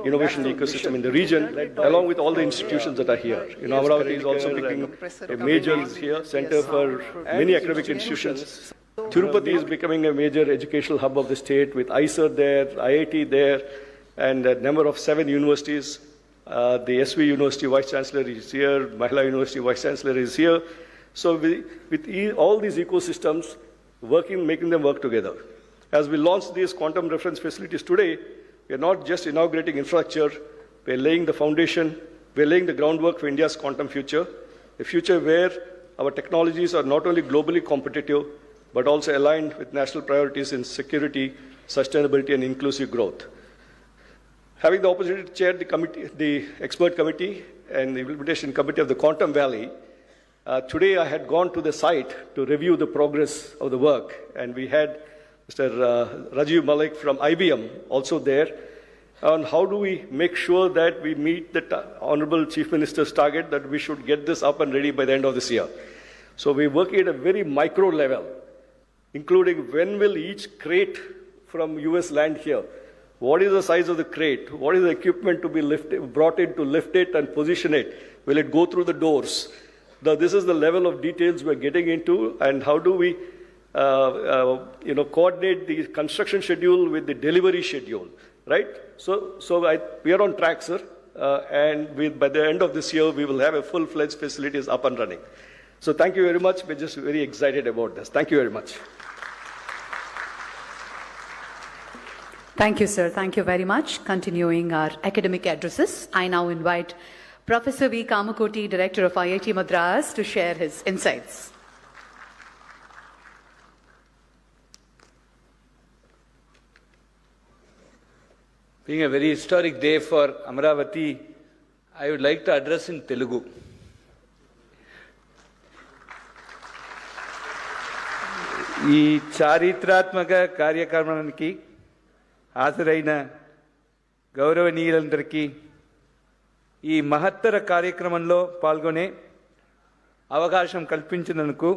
innovation ecosystem in the region, along with all the institutions that are here. Amaravati is also becoming a major center for many academic institutions. Tirupati is becoming a major educational hub of the state with ISER there, IIT there, and a number of 7 universities. The SV University Vice Chancellor is here, Mahila University Vice Chancellor is here. So with all these ecosystems, making them work together. As we launch these quantum reference facilities today, we are not just inaugurating infrastructure, we are laying the foundation, we are laying the groundwork for India's quantum future, a future where our technologies are not only globally competitive, but also aligned with national priorities in security, sustainability, and inclusive growth. Having the opportunity to chair the expert committee and the implementation committee of the Quantum Valley, today I had gone to the site to review the progress of the work, and we had Mr. Rajiv Malik from IBM also there on how do we make sure that we meet the Honorable Chief Minister's target that we should get this up and ready by the end of this year. So we're working at a very micro level, including when will each crate from US land here? What is the size of the crate? What is the equipment to be brought in to lift it and position it? Will it go through the doors? This is the level of details we're getting into, and how do we coordinate the construction schedule with the delivery schedule, right? So we are on track, sir, and by the end of this year, we will have a full-fledged facilities up and running. So thank you very much. We're just very excited about this. Thank you very much. Thank you, sir. Thank you very much. Continuing our academic addresses, I now invite Professor V. Kamakoti, Director of IIT Madras, to share his insights. Being a very historic day for Amaravati, I would like to address in Telugu. ఈ చారిత్రాత్మక కార్యక్రమానికి హాజరైన గౌరవనీయులందరికీ ఈ మహత్తర కార్యక్రమంలో పాల్గొనే అవకాశం కల్పించినందుకు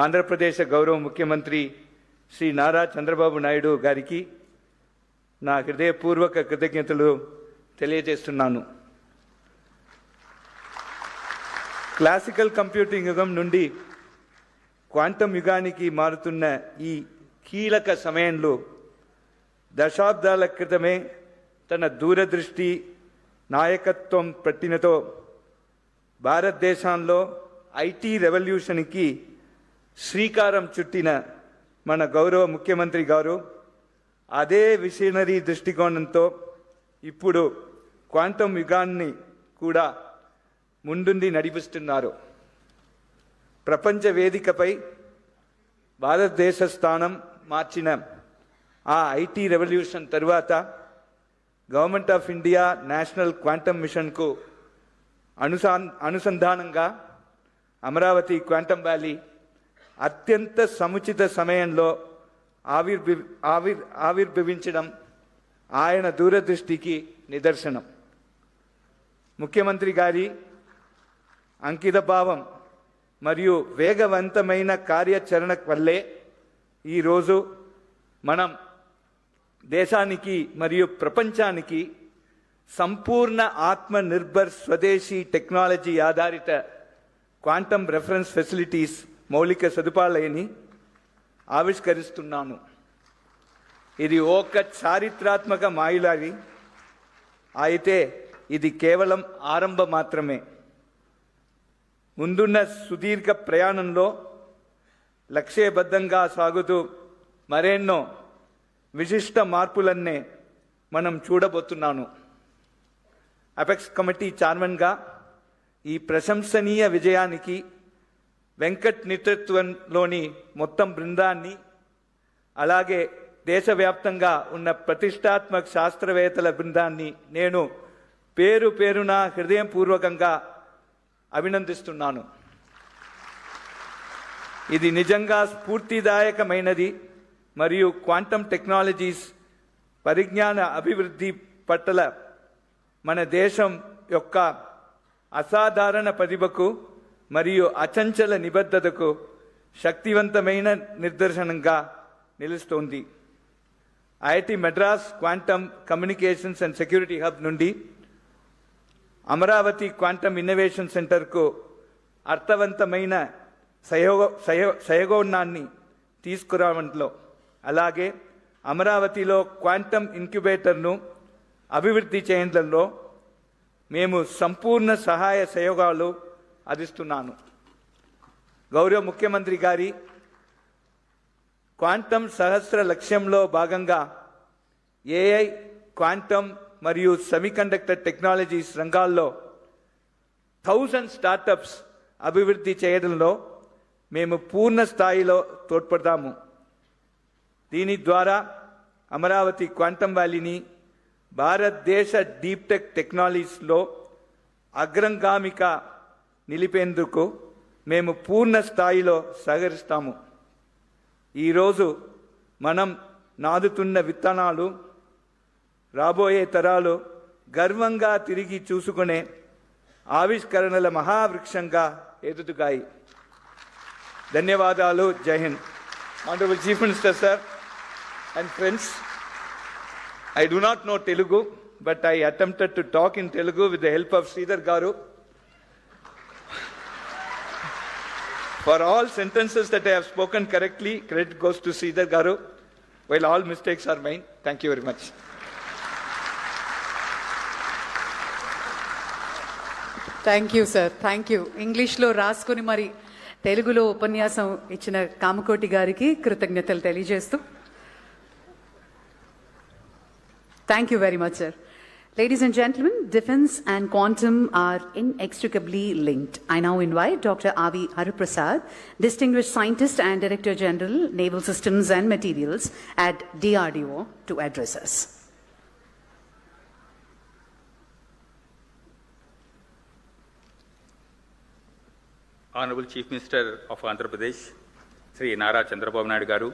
ఆంధ్రప్రదేశ్ గౌరవ ముఖ్యమంత్రి శ్రీ నారా చంద్రబాబు నాయుడు గారికి నా హృదయపూర్వక కృతజ్ఞతలు తెలియజేస్తున్నాను. క్లాసికల్ కంప్యూటింగ్ యుగం నుండి క్వాంటమ్ యుగానికి మారుతున్న ఈ కీలక సమయంలో దశాబ్దాల క్రితమే తన దూరదృష్టి నాయకత్వం పట్టినతో భారతదేశంలో ఐటీ రెవల్యూషన్కి శ్రీకారం చుట్టిన మన గౌరవ ముఖ్యమంత్రి గారు అదే విషనరీ దృష్టికోణంతో ఇప్పుడు క్వాంటమ్ యుగాన్ని కూడా ముందుండి నడిపిస్తున్నారు. ప్రపంచ వేదికపై భారతదేశ స్థానం మార్చిన ఆ ఐటీ రెవల్యూషన్ తరువాత government of India national quantum మిషన్కు అనుసంధానంగా అమరావతి క్వాంటమ్ వ్యాలీ అత్యంత సముచిత సమయంలో ఆవిర్భవించడం ఆయన దూరదృష్టికి నిదర్శనం. ముఖ్యమంత్రి గారి అంకితభావం మరియు వేగవంతమైన కార్యాచరణ వల్లే ఈరోజు మనం దేశానికి మరియు ప్రపంచానికి సంపూర్ణ ఆత్మనిర్భర్ స్వదేశీ టెక్నాలజీ ఆధారిత క్వాంటమ్ రెఫరెన్స్ ఫెసిలిటీస్ మౌలిక సదుపాయాలని ఆవిష్కరిస్తున్నాను. ఇది ఒక చారిత్రాత్మక మైలురాయి అయితే ఇది కేవలం ఆరంభం మాత్రమే. ముందున్న సుదీర్ఘ ప్రయాణంలో లక్ష్యబద్ధంగా సాగుతూ మరెన్నో విశిష్ట మార్పులన్నే మనం చూడబోతున్నాను. అపెక్స్ కమిటీ చైర్మన్గా ఈ ప్రశంసనీయ విజయానికి వెంకట్ నేతృత్వంలోని మొత్తం బృందాన్ని, అలాగే దేశవ్యాప్తంగా ఉన్న ప్రతిష్టాత్మక శాస్త్రవేత్తల బృందాన్ని నేను పేరు పేరున హృదయపూర్వకంగా అభినందిస్తున్నాను. ఇది నిజంగా స్ఫూర్తిదాయకమైనది మరియు క్వాంటమ్ టెక్నాలజీస్ పరిజ్ఞాన అభివృద్ధి పట్ల మన దేశం యొక్క అసాధారణ ప్రతిభకు మరియు అచంచల నిబద్ధతకు శక్తివంతమైన నిదర్శనంగా నిలుస్తోంది. IIT Madras quantum communications and security hub నుండి అమరావతి క్వాంటమ్ ఇన్నోవేషన్ సెంటర్కు అర్థవంతమైన సహయోగాన్ని తీసుకురావడంలో, అలాగే అమరావతిలో క్వాంటమ్ ఇంక్యుబేటర్ను అభివృద్ధి చేయడంలో మేము సంపూర్ణ సహాయ సహయోగాలు అందిస్తున్నాను. గౌరవ ముఖ్యమంత్రి గారి క్వాంటమ్ సహస్ర లక్ష్యంలో భాగంగా ఏఐ, క్వాంటమ్ మరియు సెమీకండక్టర్ టెక్నాలజీస్ రంగాల్లో 1000 స్టార్టప్స్ అభివృద్ధి చేయడంలో మేము పూర్ణ స్థాయిలో తోడ్పడతాము. దీని ద్వారా అమరావతి క్వాంటమ్ వ్యాలీని భారతదేశ డీప్ టెక్ టెక్నాలజీస్లో అగ్రగామిగా నిలిపేందుకు మేము పూర్ణ స్థాయిలో సహకరిస్తాము. ఈరోజు మనం నాదుతున్న విత్తనాలు రాబోయే తరాలు గర్వంగా తిరిగి చూసుకునే ఆవిష్కరణల మహావృక్షంగా ఎదుగుతాయి. ధన్యవాదాలు. జై Hind. Honorable Chief Minister, sir, and friends, I do not know Telugu, but I attempted to talk in Telugu with the help of Sridhar Garu. For all sentences that I have spoken correctly, credit goes to Sridhar Garu, while all mistakes are mine. Thank you very much. Thank you sir, thank you. ఇంగ్లీష్లో రాసుకుని మరి తెలుగులో ఉపన్యాసం ఇచ్చిన కామకోటి గారికి కృతజ్ఞతలు తెలియజేస్తూ thank you very much sir. Ladies and gentlemen, defense and quantum are inextricably linked. I now invite Dr. Avi Hariprasad, Distinguished Scientist and Director General, Naval Systems and Materials at DRDO, to address us. Honorable Chief Minister of Andhra Pradesh, Sri Nara Chandrababu Naidu Garu,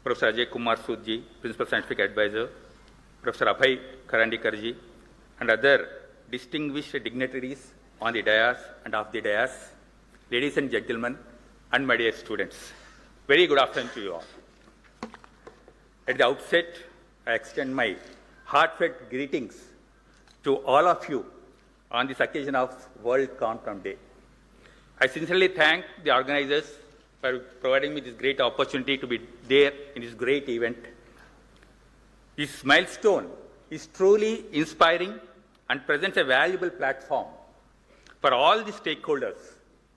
Professor Ajay Kumar Sood, Principal Scientific Advisor, Professor Abhay Karandikarji, and other distinguished dignitaries on the dais and off the dais, ladies and gentlemen, and my dear students. Very good afternoon to you all. At the outset, I extend my heartfelt greetings to all of you on this occasion of World Quantum Day. I sincerely thank the organizers for providing me this great opportunity to be there in this great event. This milestone is truly inspiring and presents a valuable platform for all the stakeholders,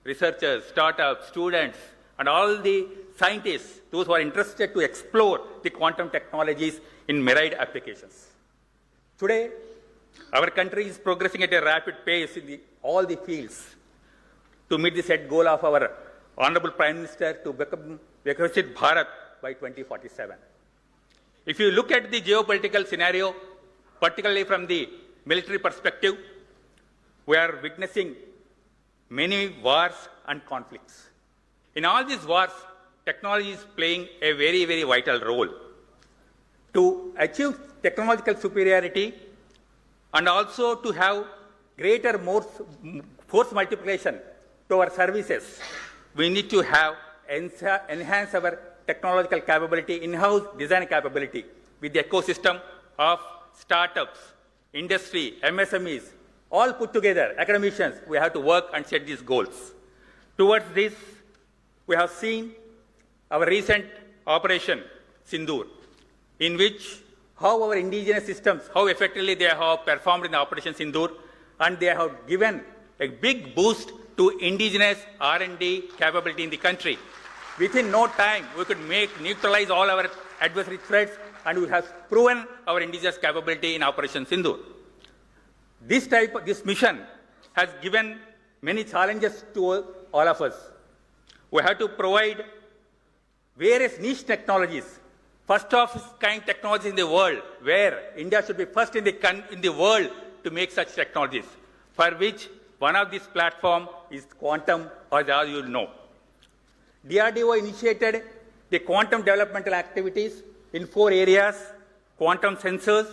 researchers, startups, students, and all the scientists, those who are interested to explore the quantum technologies in myriad applications. Today, our country is progressing at a rapid pace in all the fields to meet the set goal of our Honorable Prime Minister to become Vikasit Bharat by 2047. If you look at the geopolitical scenario, particularly from the military perspective, we are witnessing many wars and conflicts. In all these wars, technology is playing a very, very vital role. To achieve technological superiority and also to have greater force multiplication to our services, we need to have enhance our technological capability, in-house design capability with the ecosystem of startups, industry, MSMEs, all put together, academicians, we have to work and set these goals. Towards this, we have seen our recent Operation Sindoor, in which how our indigenous systems, how effectively they have performed in the Operation Sindoor, and they have given a big boost to indigenous R&D capability in the country. Within no time, we could neutralize all our adversary threats, and we have proven our indigenous capability in Operation Sindoor. This mission has given many challenges to all of us. We have to provide various niche technologies, first of its kind technologies in the world, where India should be first in the world to make such technologies, for which one of these platforms is quantum, as all you know. DRDO initiated the quantum developmental activities in 4 areas: quantum sensors,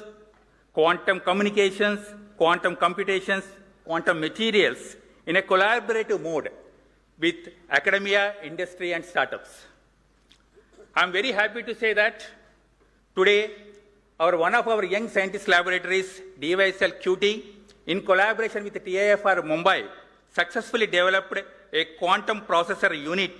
quantum communications, quantum computations, quantum materials, in a collaborative mode with academia, industry, and startups. I'm very happy to say that today, one of our young scientist laboratories, DYSL QT, in collaboration with the TIFR Mumbai, successfully developed a quantum processor unit,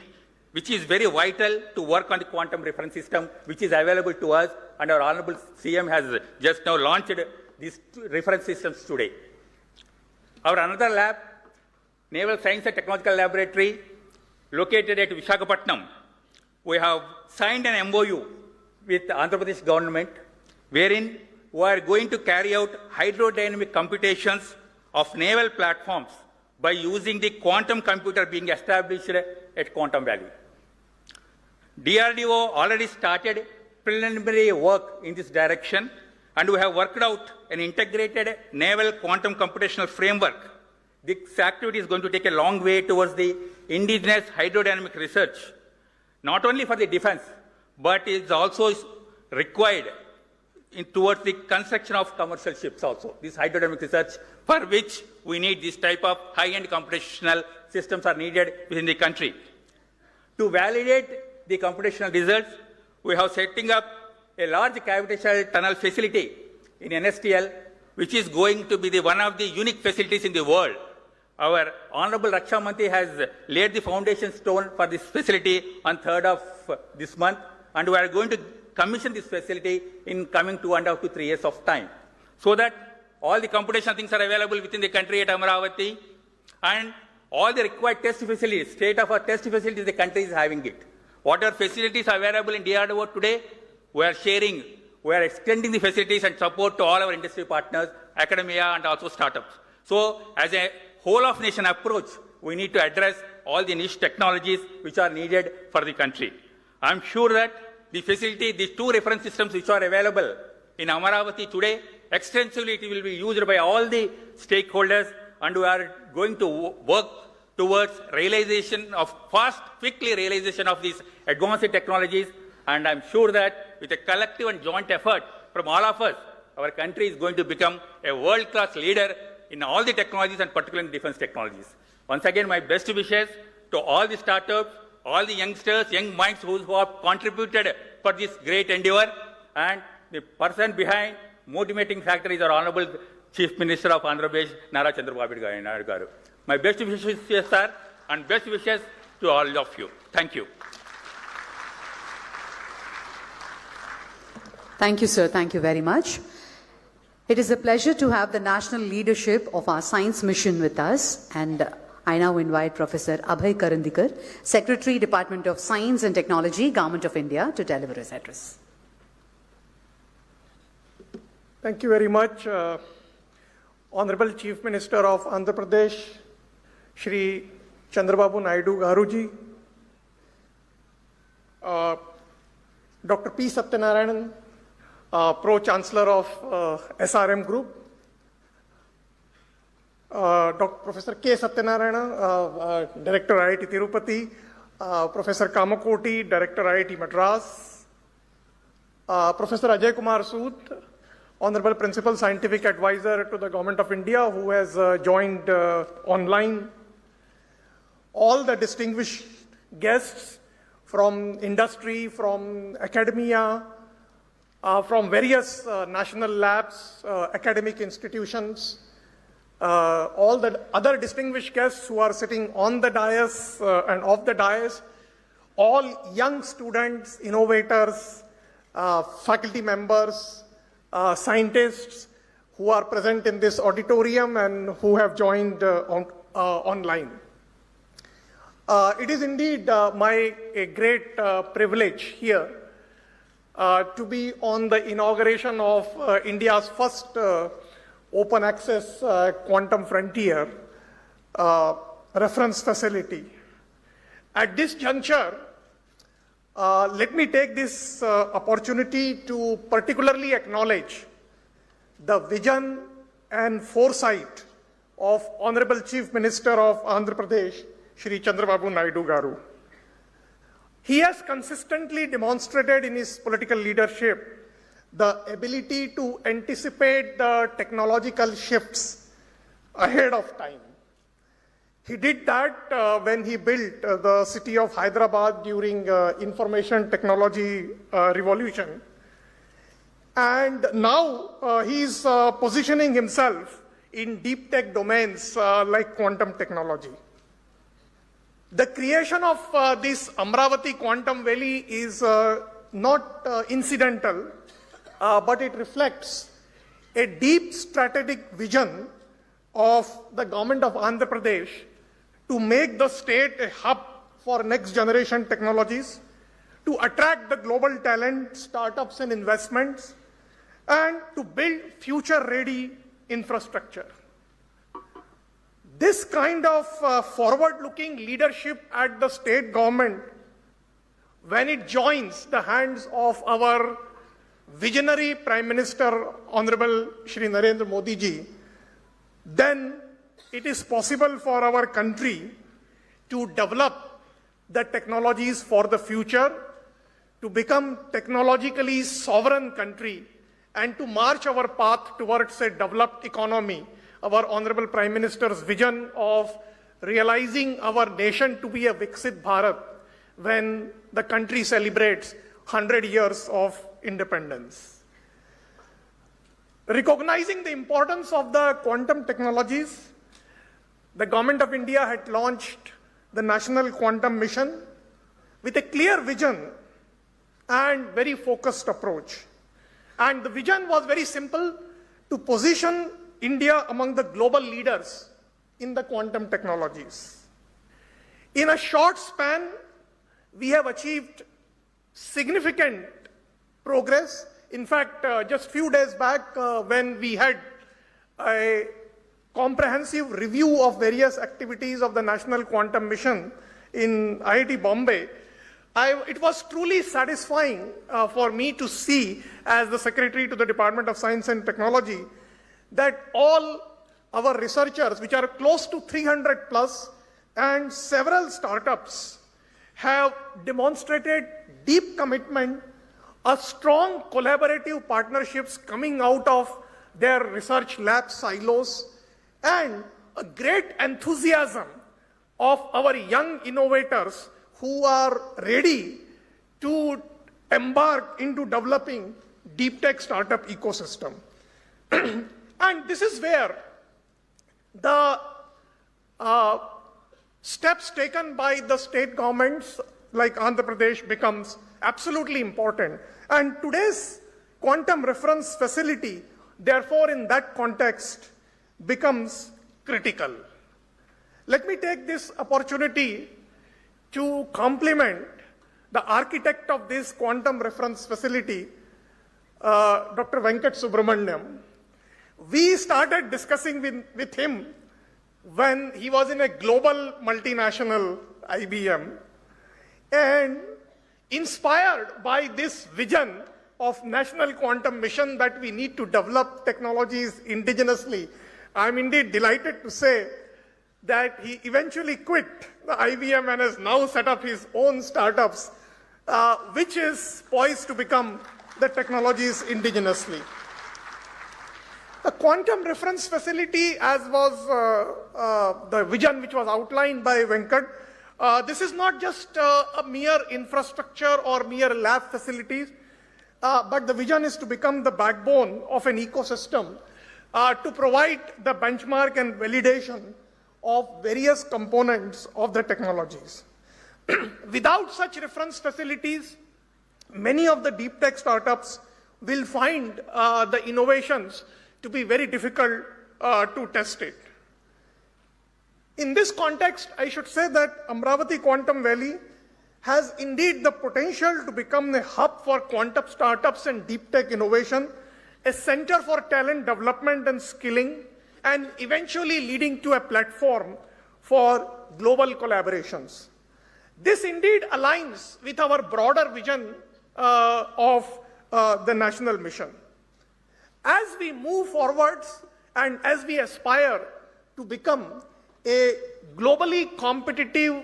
which is very vital to work on the quantum reference system, which is available to us, and our Honorable CM has just now launched these reference systems today. Our another lab, Naval Science and Technological Laboratory, located at Visakhapatnam, we have signed an MOU with the Andhra Pradesh government, wherein we are going to carry out hydrodynamic computations of naval platforms by using the quantum computer being established at Quantum Valley. DRDO already started preliminary work in this direction, and we have worked out an integrated naval quantum computational framework. This activity is going to take a long way towards the indigenous hydrodynamic research, not only for the defense, but is also required towards the construction of commercial ships also. This hydrodynamic research, for which we need this type of high-end computational systems are needed within the country. To validate the computational results, we have setting up a large gravitational tunnel facility in NSTL, which is going to be one of the unique facilities in the world. Our Honorable Raksha Mantri has laid the foundation stone for this facility on 3rd of this month, and we are going to commission this facility in coming 2.5 to 3 years of time, so that all the computational things are available within the country at Amaravati, and all the required test facilities, state-of-art test facilities, the country is having it. Whatever facilities are available in DRDO today, we are sharing, we are extending the facilities and support to all our industry partners, academia, and also startups. So, as a whole of nation approach, we need to address all the niche technologies which are needed for the country. I'm sure that the facility, these 2 reference systems which are available in Amaravati today, extensively it will be used by all the stakeholders, and we are going to work towards realization of quickly realization of these advanced technologies. And I'm sure that with a collective and joint effort from all of us, our country is going to become a world-class leader in all the technologies and particularly in defense technologies. Once again, my best wishes to all the startups, all the youngsters, young minds who have contributed for this great endeavor. And the person behind motivating factor is our Honorable Chief Minister of Andhra Pradesh, Nara Chandrababu Naidu Garu. My best wishes, sir, and best wishes to all of you. Thank you. Thank you, sir. Thank you very much. It is a pleasure to have the national leadership of our science mission with us, and I now invite Professor Abhay Karandikar, Secretary, Department of Science and Technology, Government of India, to deliver his address. Thank you very much, Honorable Chief Minister of Andhra Pradesh, Shri Chandrababu Naidu Garuji, Dr. P. Satyanarayanan, Pro-Chancellor of SRM Group, Professor K. Satyanarayana, Director IIT Tirupati, Professor Kamakoti, Director IIT Madras, Professor Ajay Kumar Sood, Honorable Principal Scientific Advisor to the Government of India, who has joined online, all the distinguished guests from industry, from academia, from various national labs, academic institutions, all the other distinguished guests who are sitting on the dais and off the dais, all young students, innovators, faculty members, scientists who are present in this auditorium and who have joined online. It is indeed a great privilege here to be on the inauguration of India's first open access quantum frontier reference facility. At this juncture, let me take this opportunity to particularly acknowledge the vision and foresight of Honorable Chief Minister of Andhra Pradesh, Shri Chandrababu Naidu Garu. He has consistently demonstrated in his political leadership the ability to anticipate the technological shifts ahead of time. He did that when he built the city of Hyderabad during information technology revolution. And now he is positioning himself in deep tech domains like quantum technology. The creation of this Amaravati Quantum Valley is not incidental, but it reflects a deep strategic vision of the government of Andhra Pradesh to make the state a hub for next generation technologies, to attract the global talent, startups and investments, and to build future-ready infrastructure. This kind of forward-looking leadership at the state government, when it joins the hands of our visionary Prime Minister, Honorable Shri Narendra Modi ji, then it is possible for our country to develop the technologies for the future, to become technologically sovereign country, and to march our path towards a developed economy. Our Honorable Prime Minister's vision of realizing our nation to be a Viksit Bharat when the country celebrates 100 years of independence. Recognizing the importance of the quantum technologies, the Government of India had launched the National Quantum Mission with a clear vision and very focused approach. And the vision was very simple: to position India among the global leaders in the quantum technologies. In a short span, we have achieved significant progress. In fact, just few days back, when we had a comprehensive review of various activities of the National Quantum Mission in IIT Bombay, it was truly satisfying for me to see, as the Secretary to the Department of Science and Technology, that all our researchers, which are close to 300 plus, and several startups have demonstrated deep commitment, a strong collaborative partnerships coming out of their research lab silos, and a great enthusiasm of our young innovators who are ready to embark into developing deep tech startup ecosystem. And this is where the steps taken by the state governments like Andhra Pradesh becomes absolutely important. And today's quantum reference facility, therefore, in that context, becomes critical. Let me take this opportunity to compliment the architect of this quantum reference facility, Dr. Venkat Subramaniam. We started discussing with him when he was in a global multinational IBM, and inspired by this vision of national quantum mission that we need to develop technologies indigenously, I'm indeed delighted to say that he eventually quit the IBM and has now set up his own startups, which is poised to become the technologies indigenously. The quantum reference facility, as was the vision which was outlined by Venkat, this is not just a mere infrastructure or mere lab facilities, but the vision is to become the backbone of an ecosystem to provide the benchmark and validation of various components of the technologies. Without such reference facilities, many of the deep tech startups will find the innovations to be very difficult to test it. In this context, I should say that Amaravati Quantum Valley has indeed the potential to become a hub for quantum startups and deep tech innovation, a center for talent development and skilling, and eventually leading to a platform for global collaborations. This indeed aligns with our broader vision of the national mission. As we move forwards and as we aspire to become a globally competitive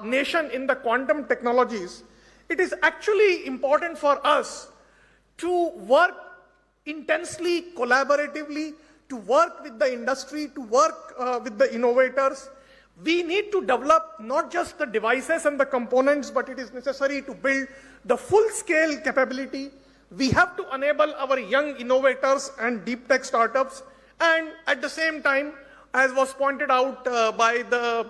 nation in the quantum technologies, it is actually important for us to work intensely, collaboratively, to work with the industry, to work with the innovators. We need to develop not just the devices and the components, but it is necessary to build the full-scale capability. We have to enable our young innovators and deep tech startups, and at the same time, as was pointed out by the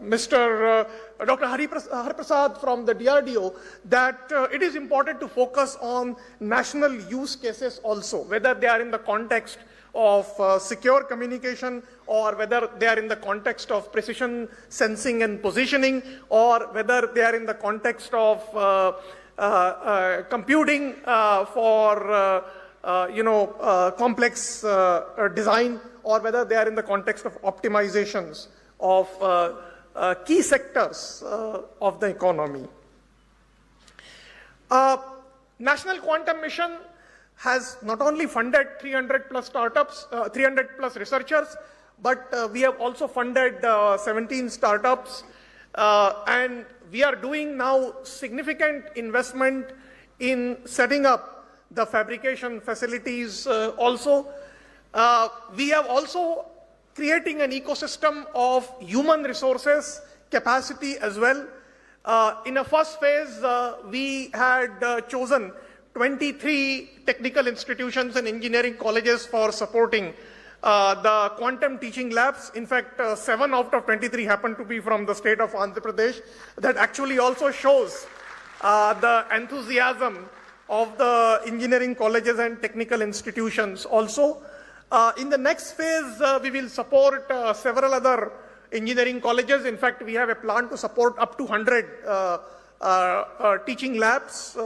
Mr. Dr. Hariprasad from the DRDO, that it is important to focus on national use cases also, whether they are in the context of secure communication, or whether they are in the context of precision sensing and positioning, or whether they are in the context of computing for complex design, or whether they are in the context of optimizations of key sectors of the economy. National Quantum Mission has not only funded 300 plus startups, 300 plus researchers, but we have also funded 17 startups, and we are doing now significant investment in setting up the fabrication facilities also. We have also creating an ecosystem of human resources capacity as well. In a first phase, we had chosen 23 technical institutions and engineering colleges for supporting the quantum teaching labs. In fact, 7 out of 23 happen to be from the state of Andhra Pradesh. That actually also shows the enthusiasm of the engineering colleges and technical institutions also. In the next phase, we will support several other engineering colleges. In fact, we have a plan to support up to 100 teaching labs.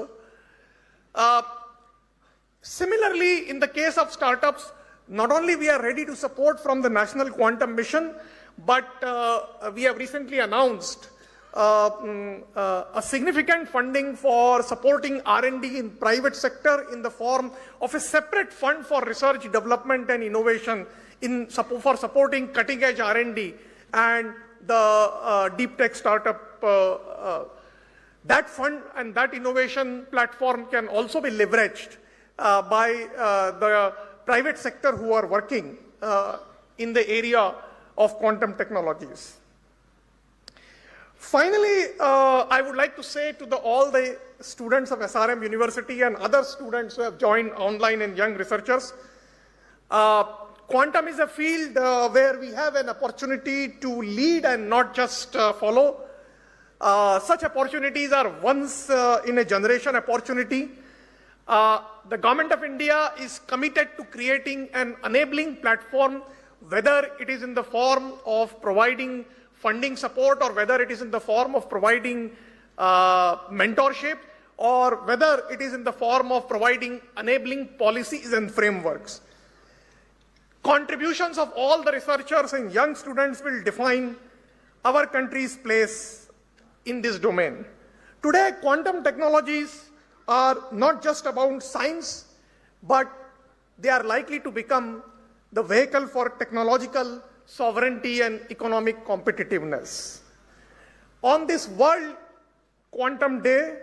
Similarly, in the case of startups, not only we are ready to support from the National Quantum Mission, but we have recently announced a significant funding for supporting R&D in private sector in the form of a separate fund for research, development and innovation for supporting cutting edge R&D and the deep tech startup. That fund and that innovation platform can also be leveraged by the private sector who are working in the area of quantum technologies. Finally, I would like to say to all the students of SRM University and other students who have joined online and young researchers, quantum is a field where we have an opportunity to lead and not just follow. Such opportunities are once in a generation opportunity. The Government of India is committed to creating an enabling platform, whether it is in the form of providing funding support or whether it is in the form of providing mentorship or whether it is in the form of providing enabling policies and frameworks. Contributions of all the researchers and young students will define our country's place in this domain. Today, quantum technologies are not just about science, but they are likely to become the vehicle for technological sovereignty and economic competitiveness. On this World Quantum Day,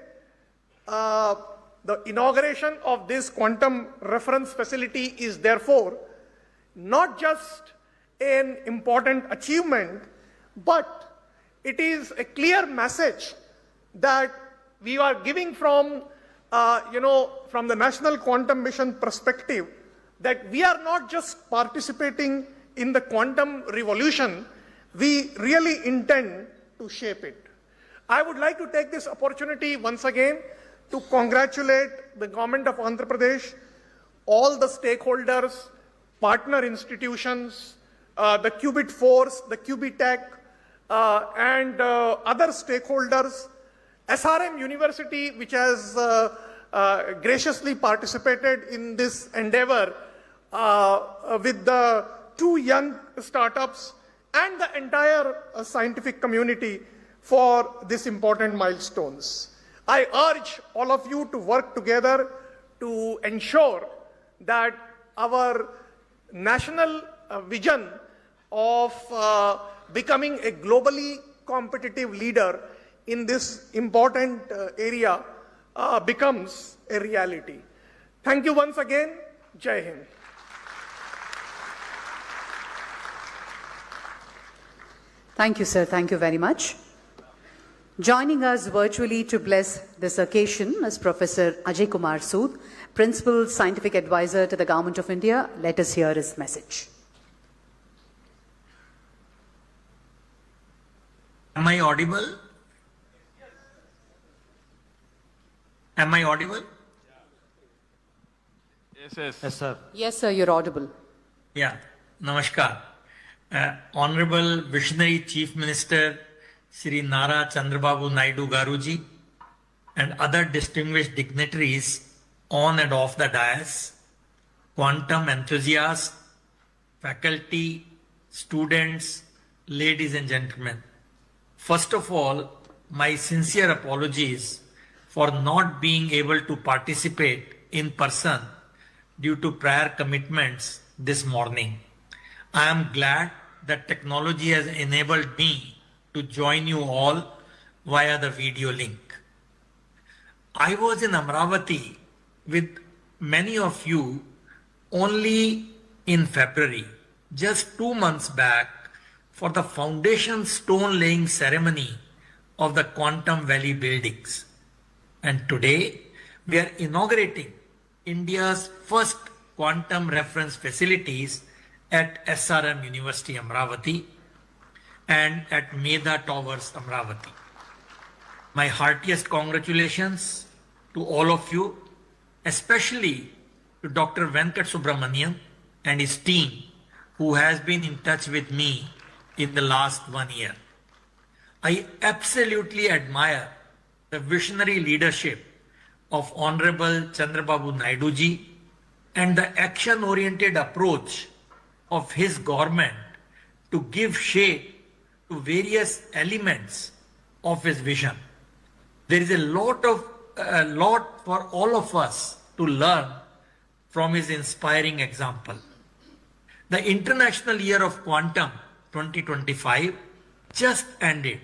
the inauguration of this quantum reference facility is therefore not just an important achievement, but it is a clear message that we are giving from the National Quantum Mission perspective, that we are not just participating in the quantum revolution, we really intend to shape it. I would like to take this opportunity once again to congratulate the government of Andhra Pradesh, all the stakeholders, partner institutions, the Qubit Force, the Qubitech, and other stakeholders, SRM University, which has graciously participated in this endeavor with the 2 young startups and the entire scientific community for these important milestones. I urge all of you to work together to ensure that our national vision of becoming a globally competitive leader in this important area becomes a reality. Thank you once again. Jai Hind. Thank you, sir. Thank you very much. Joining us virtually to bless this occasion is Professor Ajay Kumar Sood, Principal Scientific Advisor to the Government of India. Let us hear his message. Am I audible? Am I audible? Yes, sir. Yes, sir, you're audible. Yeah, namaskar. Honorable Visionary Chief Minister Shri Nara Chandrababu Naidu Garu ji and other distinguished dignitaries on and off the dais, quantum enthusiasts, faculty, students, ladies and gentlemen. First of all, my sincere apologies for not being able to participate in person due to prior commitments this morning. I am glad that technology has enabled me to join you all via the video link. I was in Amaravati with many of you only in February, just 2 months back, for the foundation stone laying ceremony of the Quantum Valley buildings. And today we are inaugurating India's first quantum reference facilities at SRM University Amaravati and at Medha Towers Amaravati. My heartiest congratulations to all of you, especially to Dr. Venkat Subramaniam and his team, who has been in touch with me in the last 1 year. I absolutely admire the visionary leadership of Honorable Chandrababu Naidu ji and the action-oriented approach of his government to give shape to various elements of his vision. There is a lot for all of us to learn from his inspiring example. The International Year of Quantum 2025 just ended,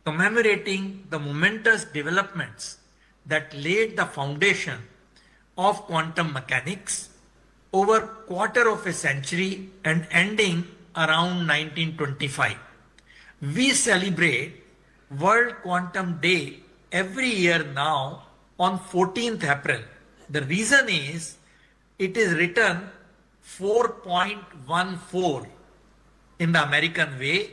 commemorating the momentous developments that laid the foundation of quantum mechanics over quarter of a century and ending around 1925. We celebrate World Quantum Day every year now on 14th April. The reason is it is written 4.14 in the American way,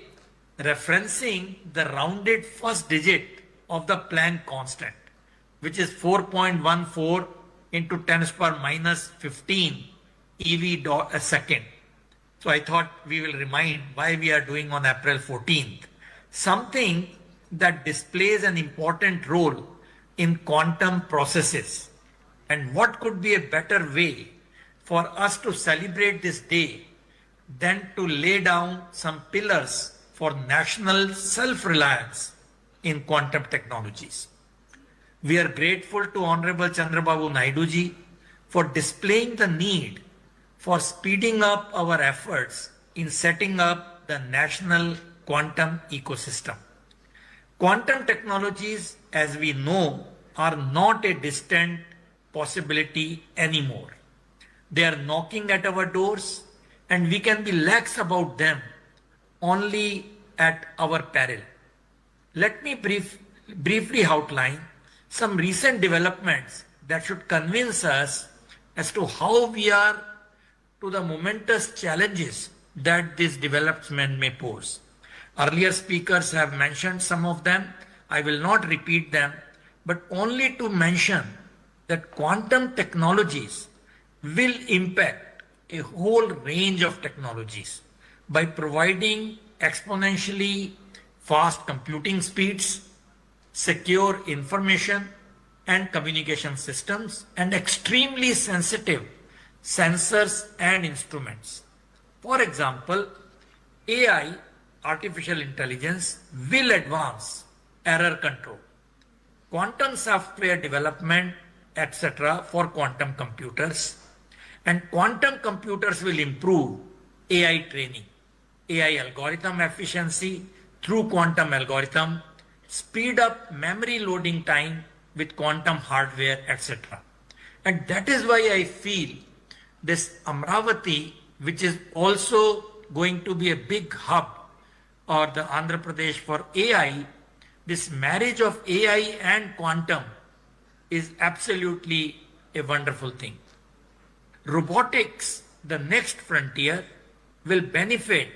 referencing the rounded first digit of the Planck constant, which is 4.14 into 10 to the power minus 15 EV a second. So I thought we will remind why we are doing on April 14th. Something that displays an important role in quantum processes. And what could be a better way for us to celebrate this day than to lay down some pillars for national self-reliance in quantum technologies. We are grateful to Honorable Chandrababu Naidu ji for displaying the need for speeding up our efforts in setting up the national quantum ecosystem. Quantum technologies, as we know, are not a distant possibility anymore. They are knocking at our doors, and we can be lax about them only at our peril. Let me briefly outline some recent developments that should convince us as to how we are to the momentous challenges that this development may pose. Earlier speakers have mentioned some of them. I will not repeat them, but only to mention that quantum technologies will impact a whole range of technologies by providing exponentially fast computing speeds, secure information and communication systems, and extremely sensitive sensors and instruments. For example, AI, artificial intelligence, will advance error control, quantum software development, etc. for quantum computers, and quantum computers will improve AI training, AI algorithm efficiency through quantum algorithm, speed up memory loading time with quantum hardware, etc. And that is why I feel this Amaravati, which is also going to be a big hub, or the Andhra Pradesh for AI, this marriage of AI and quantum is absolutely a wonderful thing. Robotics, the next frontier, will benefit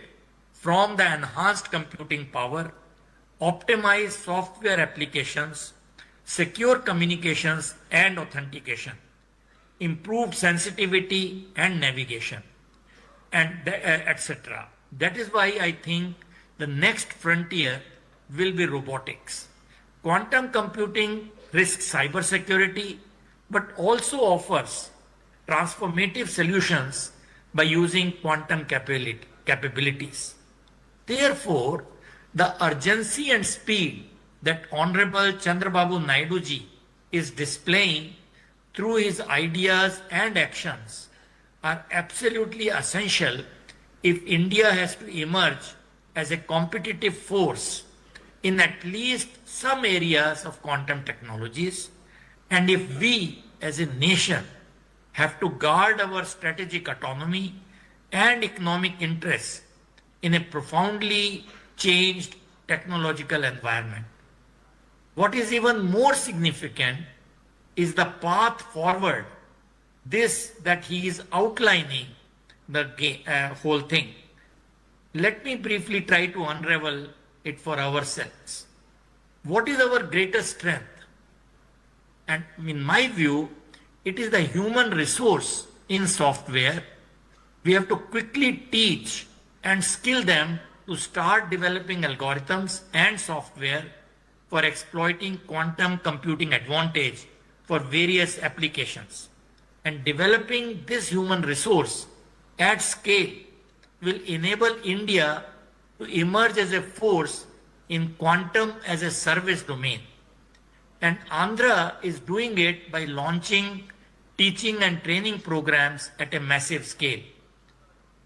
from the enhanced computing power, optimized software applications, secure communications and authentication, improved sensitivity and navigation, and etc. That is why I think the next frontier will be robotics. Quantum computing risks cybersecurity, but also offers transformative solutions by using quantum capabilities. Therefore, the urgency and speed that Honorable Chandrababu Naidu ji is displaying through his ideas and actions are absolutely essential if India has to emerge as a competitive force in at least some areas of quantum technologies, and if we as a nation have to guard our strategic autonomy and economic interests in a profoundly changed technological environment. What is even more significant is the path forward, this that he is outlining the whole thing. Let me briefly try to unravel it for ourselves. What is our greatest strength? And in my view, it is the human resource in software. We have to quickly teach and skill them to start developing algorithms and software for exploiting quantum computing advantage for various applications. And developing this human resource at scale will enable India to emerge as a force in quantum as a service domain. And Andhra is doing it by launching teaching and training programs at a massive scale.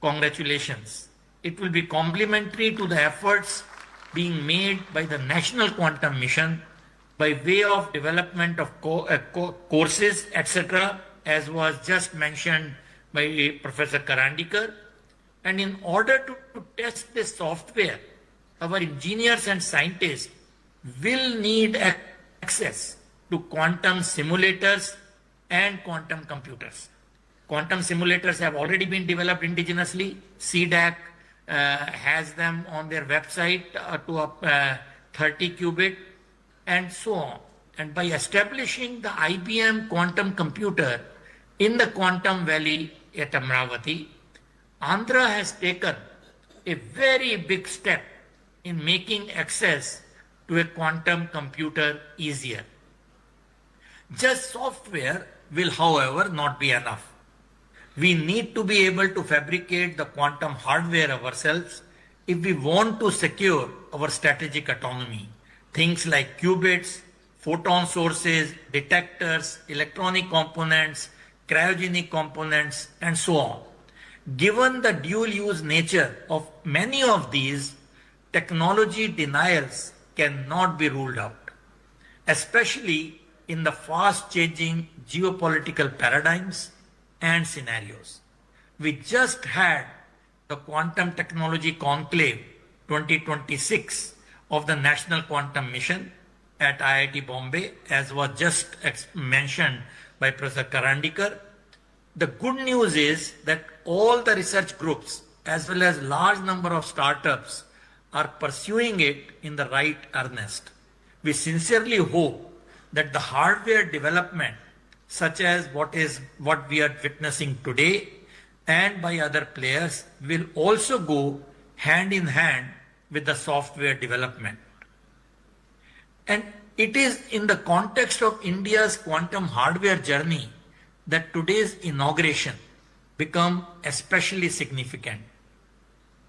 congratulations. It will be complementary to the efforts being made by the National Quantum Mission by way of development of courses, etc., as was just mentioned by Professor Karandikar. And in order to test this software, our engineers and scientists will need access to quantum simulators and quantum computers. Quantum simulators have already been developed indigenously. CDAC has them on their website to a 30 qubit and so on. And by establishing the IBM quantum computer in the Quantum Valley at Amaravati, Andhra has taken a very big step in making access to a quantum computer easier. Just software will, however, not be enough. We need to be able to fabricate the quantum hardware ourselves if we want to secure our strategic autonomy. Things like qubits, photon sources, detectors, electronic components, cryogenic components, and so on. Given the dual-use nature of many of these, technology denials cannot be ruled out, especially in the fast-changing geopolitical paradigms and scenarios. We just had the Quantum Technology Conclave 2026 of the National Quantum Mission at IIT Bombay, as was just mentioned by Professor Karandikar. The good news is that all the research groups as well as large number of startups are pursuing it in the right earnest. We sincerely hope that the hardware development, such as what we are witnessing today and by other players, will also go hand in hand with the software development. And it is in the context of India's quantum hardware journey that today's inauguration become especially significant.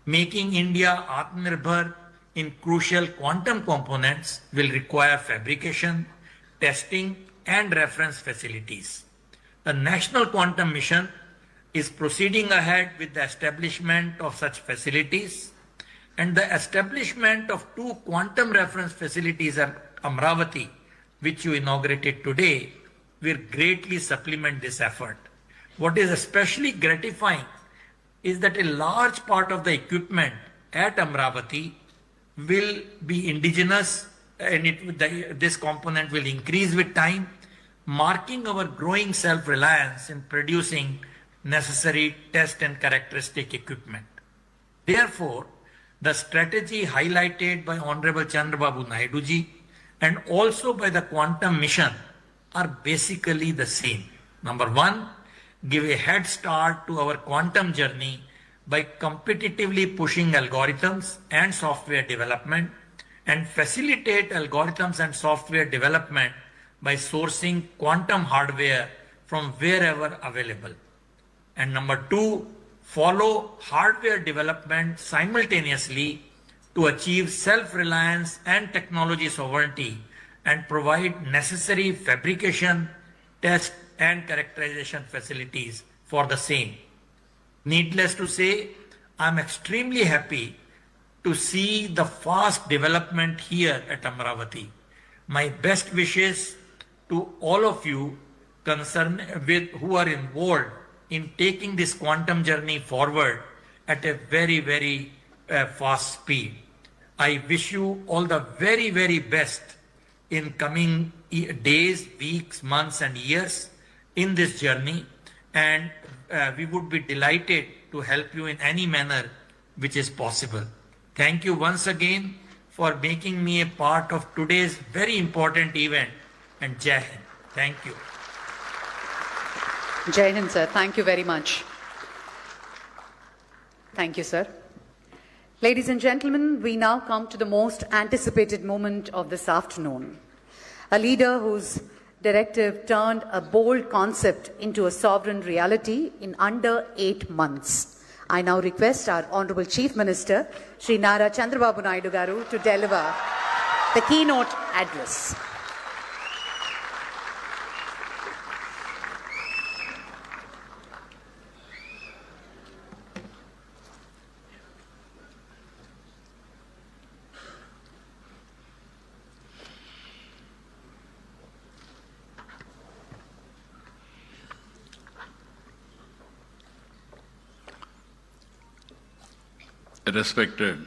Making India Atmanirbhar in crucial quantum components will require fabrication, testing, and reference facilities. The National Quantum Mission is proceeding ahead with the establishment of such facilities, and the establishment of 2 quantum reference facilities at Amaravati, which you inaugurated today, will greatly supplement this effort. What is especially gratifying is that a large part of the equipment at Amaravati will be indigenous, and this component will increase with time, marking our growing self-reliance in producing necessary test and characteristic equipment. Therefore, the strategy highlighted by Honorable Chandrababu Naidu ji and also by the Quantum Mission are basically the same. Number 1, give a head start to our quantum journey by competitively pushing algorithms and software development, and facilitate algorithms and software development by sourcing quantum hardware from wherever available. And number 2, follow hardware development simultaneously to achieve self-reliance and technology sovereignty and provide necessary fabrication, test, and characterization facilities for the same. Needless to say, I'm extremely happy to see the fast development here at Amaravati. My best wishes to all of you who are involved in taking this quantum journey forward at a very, very fast speed. I wish you all the very, very best in coming days, weeks, months, and years in this journey, and we would be delighted to help you in any manner which is possible. Thank you once again for making me a part of today's very important event, and Jai Hind. Thank you. Jai Hind, sir. Thank you very much. Thank you, sir. Ladies and gentlemen, we now come to the most anticipated moment of this afternoon. A leader whose directive turned a bold concept into a sovereign reality in under 8 months. I now request our Honorable Chief Minister, Sri Nara Chandrababu Naidu Garu, to deliver the keynote address. respected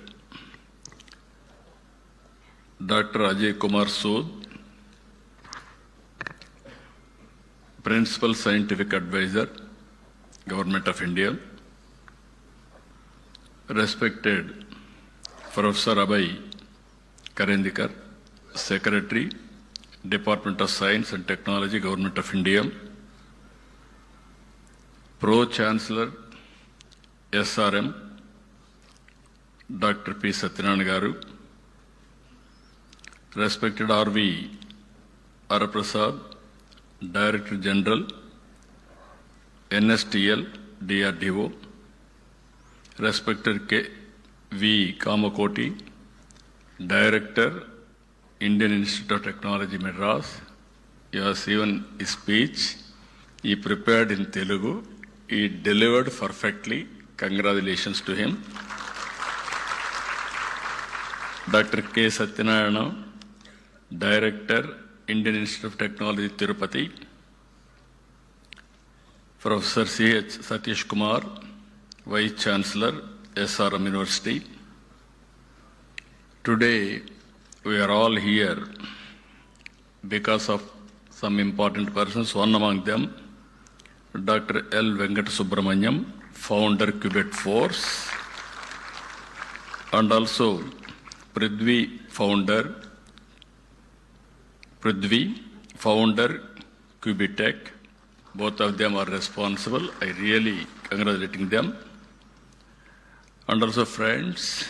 Dr. Ajay Kumar Sood, Principal Scientific Advisor, Government of India, respected Professor Abhay Karandikar, Secretary, Department of Science and Technology, Government of India, Pro-Chancellor, SRM, Dr. P. Satyanarayana Garu, respected R.V. Araprasad, Director General, NSTL, DRDO, respected K. V. Kamakoti, Director, Indian Institute of Technology, Madras. You have seen his speech. He prepared in Telugu. He delivered perfectly. Congratulations to him. Dr. K. Satyanarayana, Director, Indian Institute of Technology, Tirupati. Professor C.H. Satish Kumar, Vice Chancellor, SRM University. Today, we are all here because of some important persons. One among them, Dr. L. Venkatasubramaniam, founder Qubit Force, and also Prithvi, founder Qubitech. Both of them are responsible. I really congratulating them. And also friends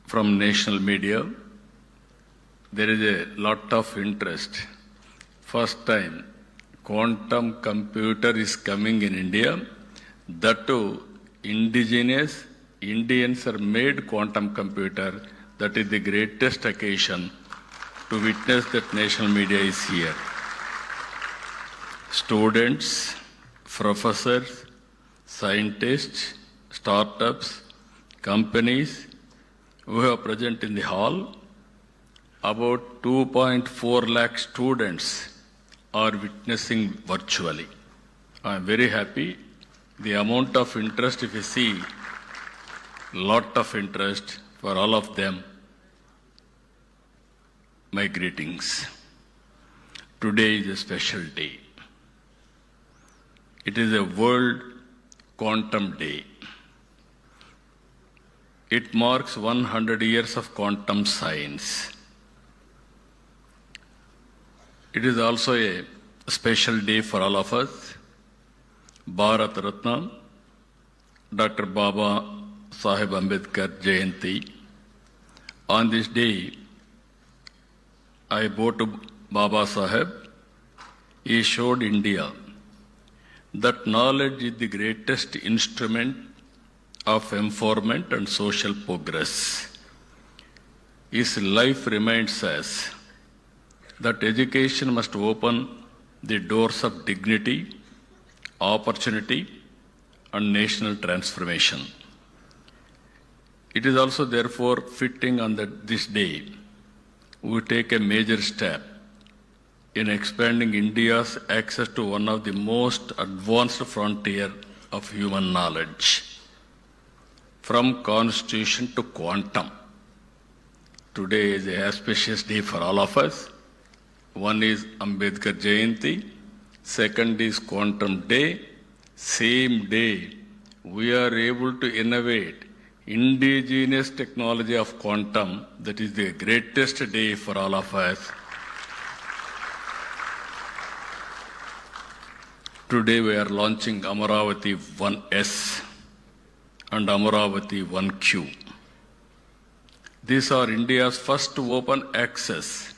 from national media. There is a lot of interest. First time quantum computer is coming in India. That too, indigenous Indians are made quantum computer. That is the greatest occasion to witness that national media is here. Students, professors, scientists, startups, companies who are present in the hall, about 2.4 lakh students are witnessing virtually. I am very happy. The amount of interest, if you see, lot of interest for all of them. My greetings. Today is a special day. It is a World Quantum Day. It marks 100 years of quantum science. It is also a special day for all of us. Bharat Ratna, Dr. Baba Sahib Ambedkar Jayanti. On this day, I bow to Baba Sahib. He showed India that knowledge is the greatest instrument of empowerment and social progress. His life reminds us that education must open the doors of dignity, opportunity, and national transformation. It is also therefore fitting on this day we take a major step in expanding India's access to one of the most advanced frontier of human knowledge, from constitution to quantum. Today is a auspicious day for all of us. One is Ambedkar Jayanti, second is Quantum Day. Same day, we are able to innovate indigenous technology of quantum. That is the greatest day for all of us. Today we are launching Amaravati 1S and Amaravati 1Q. These are India's first open access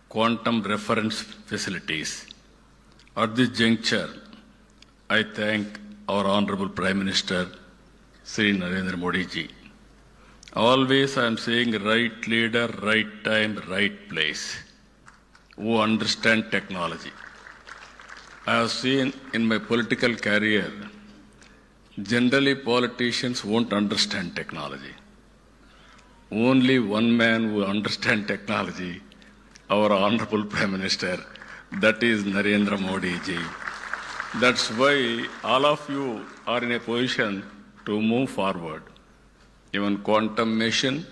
quantum reference facilities. At this juncture, I thank our Honorable Prime Minister, Sri Narendra Modi ji. Always I am saying right leader, right time, right place, who understand technology. I have seen in my political career, generally politicians won't understand technology. Only one man who understands technology, our Honorable Prime Minister, that is Narendra Modi ji. That's why all of you are in a position to move forward. Even quantum machine,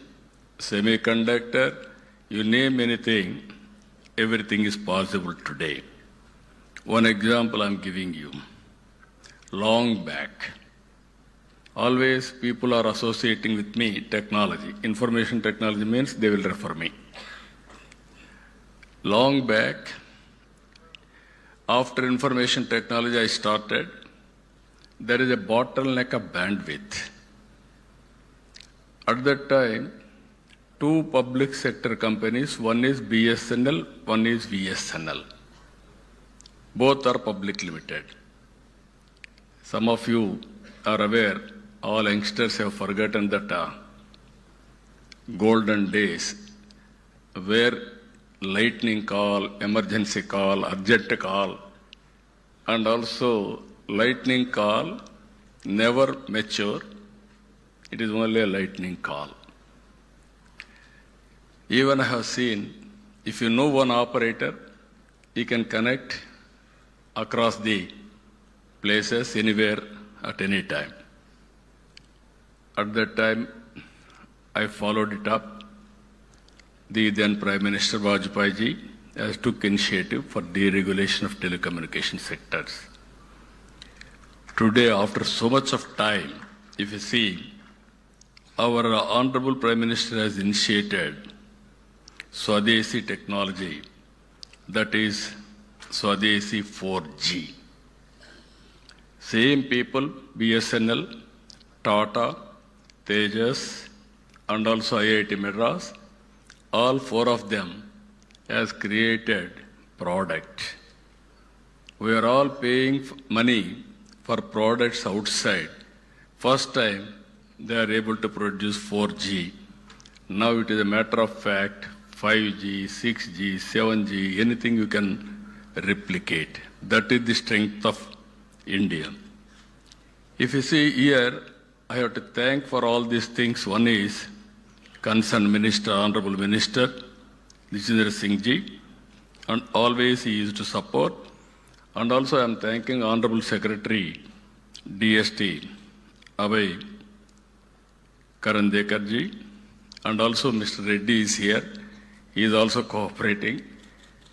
semiconductor, you name anything, everything is possible today. One example I'm giving you. Long back, always people are associating with me technology. Information technology means they will refer me. Long back, after information technology I started, there is a bottleneck of bandwidth. At that time, two public sector companies, one is BSNL, one is VSNL. Both are public limited. Some of you are aware, all youngsters have forgotten that golden days where lightning call, emergency call, urgent call, and also lightning call never mature. It is only a lightning call. Even I have seen, if you know one operator, he can connect across the places, anywhere, at any time. At that time, I followed it up. The then Prime Minister Vajpayee ji has took initiative for deregulation of telecommunication sectors. Today, after so much of time, if you see, our Honorable Prime Minister has initiated Swadeshi technology, that is Swadeshi 4G. Same people, BSNL, Tata, Tejas, and also IIT Madras, all four of them has created product. We are all paying money for products outside. First time they are able to produce 4G. Now it is a matter of fact, 5G, 6G, 7G, anything you can replicate. That is the strength of India. If you see here, I have to thank for all these things. One is concerned Minister, Honorable Minister, Jitendra Singh ji, and always he used to support. And also I am thanking Honorable Secretary, DST, Abhay Karandekar ji, and also Mr. Reddy is here. He is also cooperating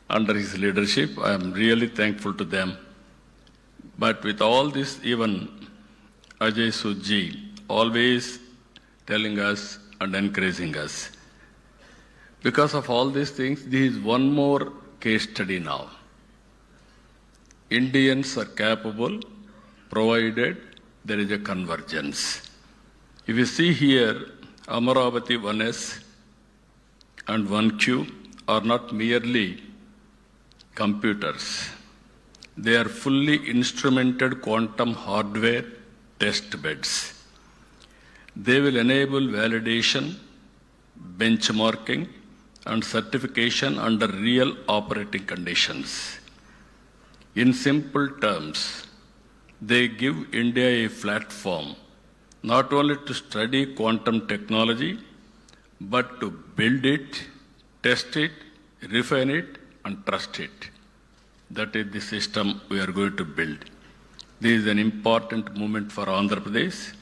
under his leadership. I am really thankful to them. But with all this, even Ajay Sujji always telling us and encouraging us. Because of all these things, there is one more case study now. Indians are capable, provided there is a convergence. If you see here, Amaravati 1S and 1Q are not merely computers. They are fully instrumented quantum hardware test beds. They will enable validation, benchmarking, and certification under real operating conditions. In simple terms, they give India a platform not only to study quantum technology, but to build it, test it, refine it, and trust it. That is the system we are going to build. This is an important moment for Andhra Pradesh.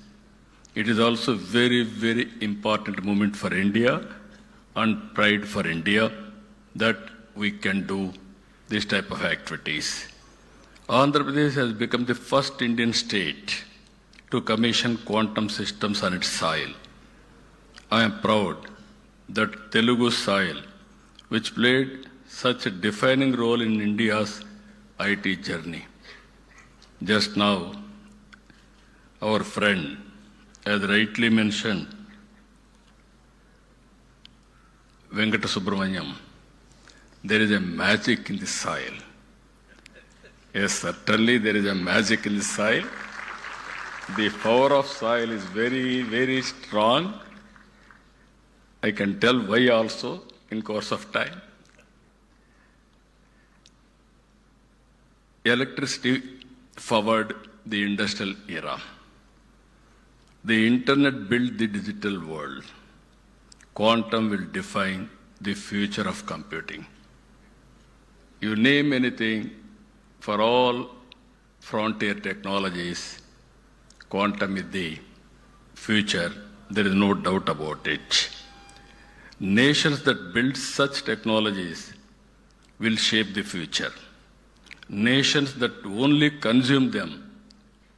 It is also very, very important moment for India and pride for India that we can do this type of activities. Andhra Pradesh has become the first Indian state to commission quantum systems on its soil. I am proud that Telugu soil, which played such a defining role in India's IT journey. Just now, our friend, as rightly mentioned, Venkata Subramaniam, there is a magic in the soil. Yes, certainly there is a magic in the soil. The power of soil is very, very strong. I can tell why also in course of time. Electricity forward the industrial era. The internet built the digital world. Quantum will define the future of computing. You name anything, for all frontier technologies, quantum is the future. There is no doubt about it. Nations that build such technologies will shape the future. Nations that only consume them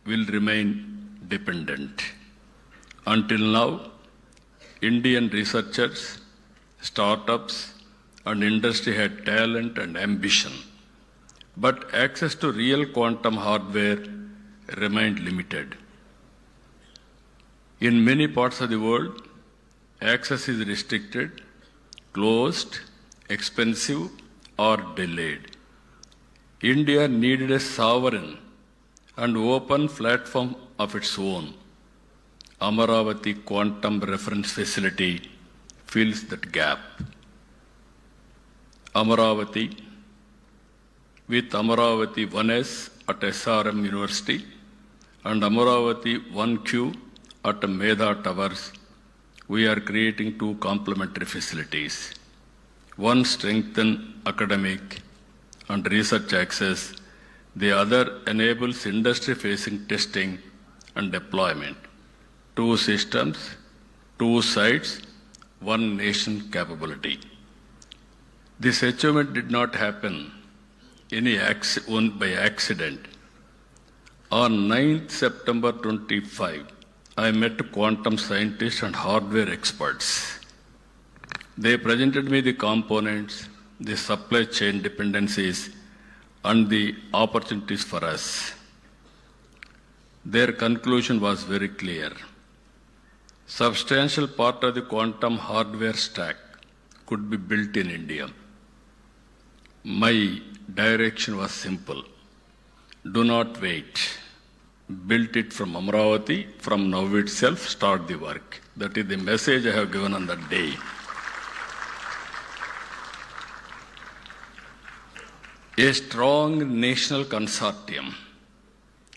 will remain dependent. Until now, Indian researchers, startups, and industry had talent and ambition, but access to real quantum hardware remained limited. In many parts of the world, access is restricted, closed, expensive, or delayed. India needed a sovereign and open platform of its own. Amaravati Quantum Reference Facility fills that gap. Amaravati, with Amaravati 1S at SRM University and Amaravati 1Q at Medha Towers, we are creating two complementary facilities. One strengthens academic and research access, the other enables industry-facing testing and deployment. Two systems, two sites, one nation capability. This achievement did not happen by accident. On 9th September 25, I met quantum scientists and hardware experts. They presented me the components, the supply chain dependencies, and the opportunities for us. Their conclusion was very clear. Substantial part of the quantum hardware stack could be built in India. My direction was simple. Do not wait. Build it from Amaravati, from now itself, start the work. That is the message I have given on that day. A strong national consortium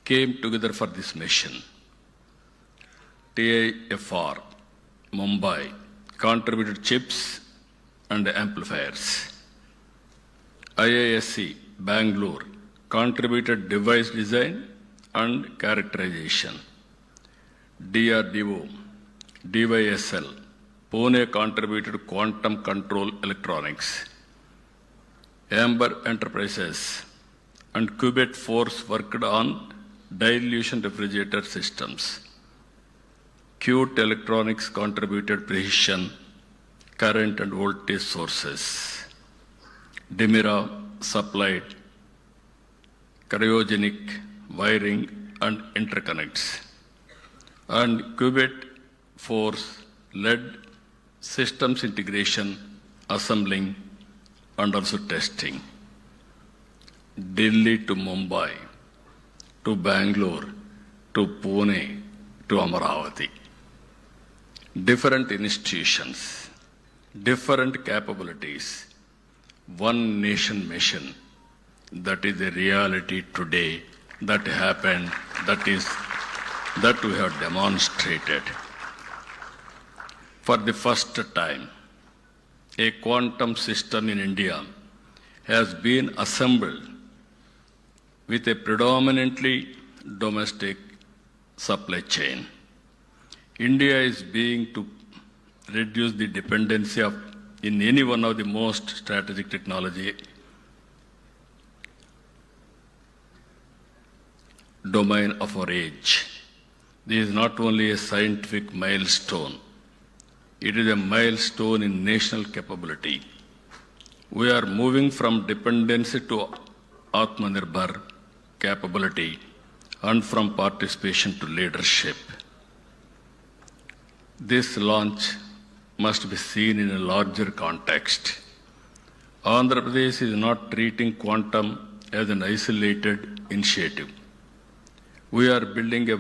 came together for this mission. TIFR, Mumbai, contributed chips and amplifiers. IISc, Bangalore, contributed device design and characterization. DRDO, DYSL, Pune contributed quantum control electronics. Amber Enterprises and Qubit Force worked on dilution refrigerator systems. Qt Electronics contributed precision, current and voltage sources. Dimira supplied cryogenic wiring and interconnects. And Qubit Force led systems integration, assembling, and also testing. Delhi to Mumbai, to Bangalore, to Pune, to Amaravati. Different institutions, different capabilities, one nation mission. That is the reality today. That happened. That we have demonstrated. For the first time, a quantum system in India has been assembled with a predominantly domestic supply chain. India is being to reduce the dependency in any one of the most strategic technology domain of our age. This is not only a scientific milestone, it is a milestone in national capability. We are moving from dependency to Atmanirbhar capability and from participation to leadership. This launch must be seen in a larger context. Andhra Pradesh is not treating quantum as an isolated initiative. We are building a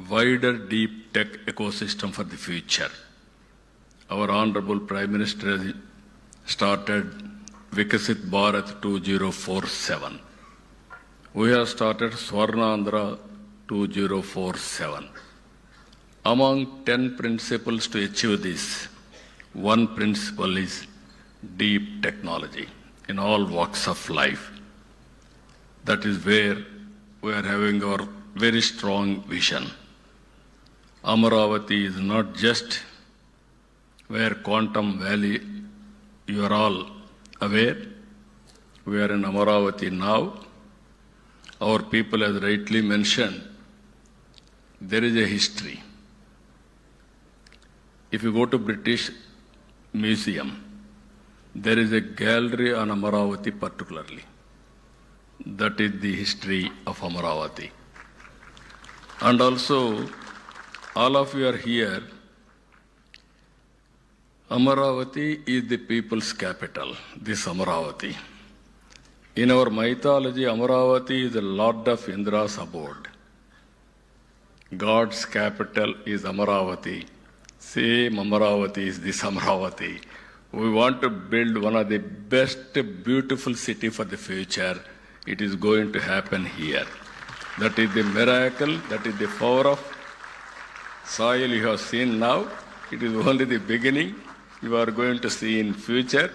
wider deep tech ecosystem for the future. Our Honorable Prime Minister has started Vikasit Bharat 2047. We have started Swarna Andhra 2047. Among 10 principles to achieve this, one principle is deep technology in all walks of life. That is where we are having our very strong vision. Amaravati is not just where Quantum Valley, you are all aware. We are in Amaravati now. Our people, as rightly mentioned, there is a history. If you go to British Museum, there is a gallery on Amaravati particularly. That is the history of Amaravati. And also, all of you are here. Amaravati is the people's capital, this Amaravati. In our mythology, Amaravati is the Lord of Indra's abode. God's capital is Amaravati. Same Amaravati is this Amaravati. We want to build one of the best, beautiful city for the future. It is going to happen here. That is the miracle, that is the power of soil you have seen now. It is only the beginning. You are going to see in future.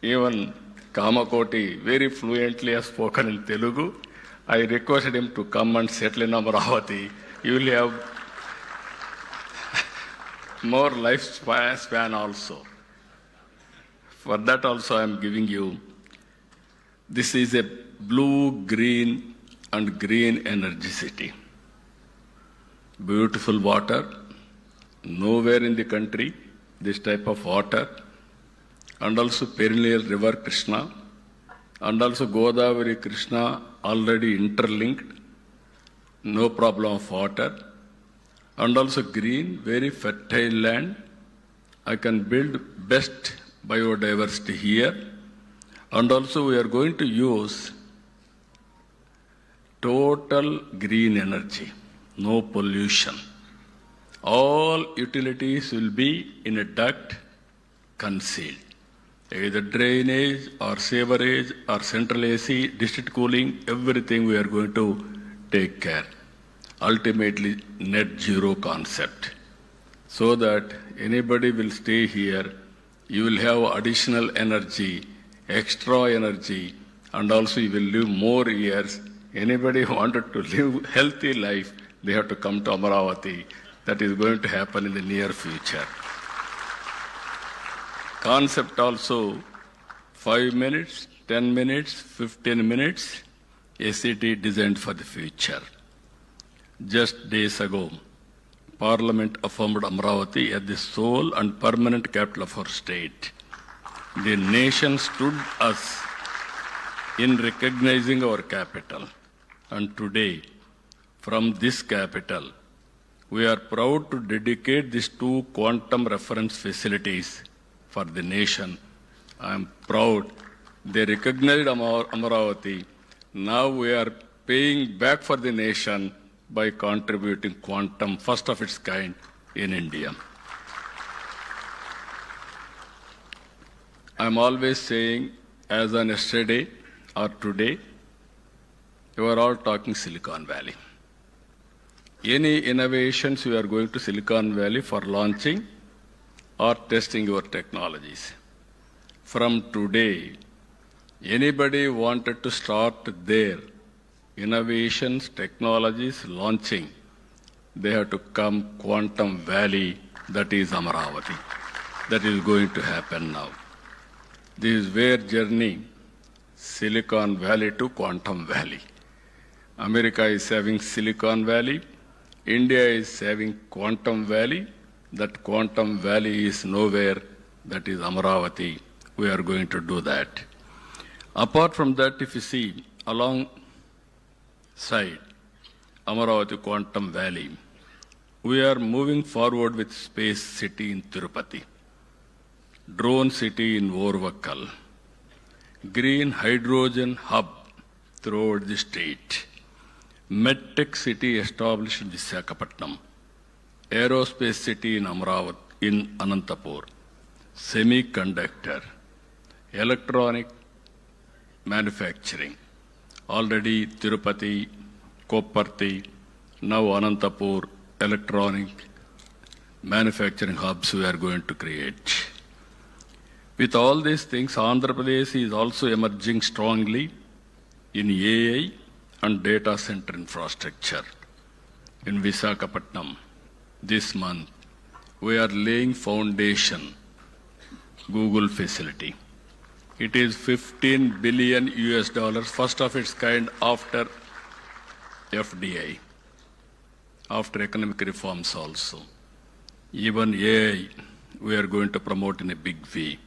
Even Kamakoti very fluently has spoken in Telugu. I requested him to come and settle in Amaravati. You will have more lifespan also. For that also I am giving you. This is a blue, green and green energy city. Beautiful water. Nowhere in the country this type of water. And also perennial river Krishna. And also Godavari Krishna already interlinked. No problem of water. And also green, very fertile land. I can build best biodiversity here. And also we are going to use total green energy, no pollution. All utilities will be in a duct concealed. Either drainage or sewerage or central AC, district cooling, everything we are going to take care. Ultimately, net zero concept. So that anybody will stay here, you will have additional energy, extra energy, and also you will live more years. Anybody who wanted to live healthy life, they have to come to Amaravati. That is going to happen in the near future. Concept also 5 minutes, 10 minutes, 15 minutes, a city designed for the future. Just days ago, Parliament affirmed Amaravati as the sole and permanent capital of our state. The nation stood us in recognizing our capital. And today, from this capital, we are proud to dedicate these 2 quantum reference facilities for the nation. I am proud they recognized Amaravati. Now we are paying back for the nation by contributing quantum, first of its kind in India. I am always saying, as on yesterday or today, you are all talking Silicon Valley. Any innovations you are going to Silicon Valley for launching or testing your technologies. From today, anybody wanted to start their innovations, technologies, launching, they have to come Quantum Valley, that is Amaravati. That is going to happen now. This is where journey, Silicon Valley to Quantum Valley. America is having Silicon Valley. India is having Quantum Valley. That Quantum Valley is nowhere. That is Amaravati. We are going to do that. Apart from that, if you see along side, Amaravati Quantum Valley, we are moving forward with Space City in Tirupati, Drone City in Orvakkal, Green Hydrogen Hub throughout the state, MedTech City established in Visakhapatnam, Aerospace City in Amaravati, in Anantapur, Semiconductor, Electronic Manufacturing, already Tirupati, Kopparthi, now Anantapur, electronic manufacturing hubs we are going to create. With all these things, Andhra Pradesh is also emerging strongly in AI and data center infrastructure. In Visakhapatnam, this month, we are laying foundation Google facility. It is $15 billion, first of its kind after FDI, after economic reforms also. Even AI, we are going to promote in a big way.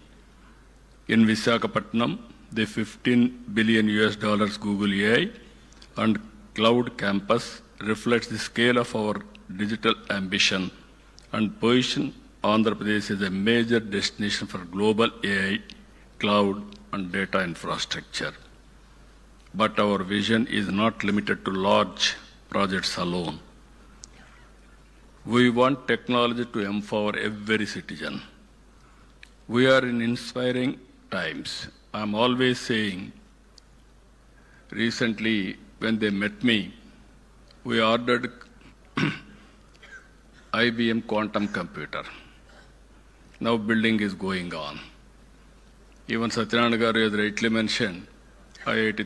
In Visakhapatnam, the $15 billion Google AI and Cloud Campus reflects the scale of our digital ambition and position Andhra Pradesh as a major destination for global AI, cloud and data infrastructure. But our vision is not limited to large projects alone. We want technology to empower every citizen. We are in inspiring times. I'm always saying, recently when they met me, we ordered IBM quantum computer. Now building is going on. Even Satyanarayana Garu has rightly mentioned, IIT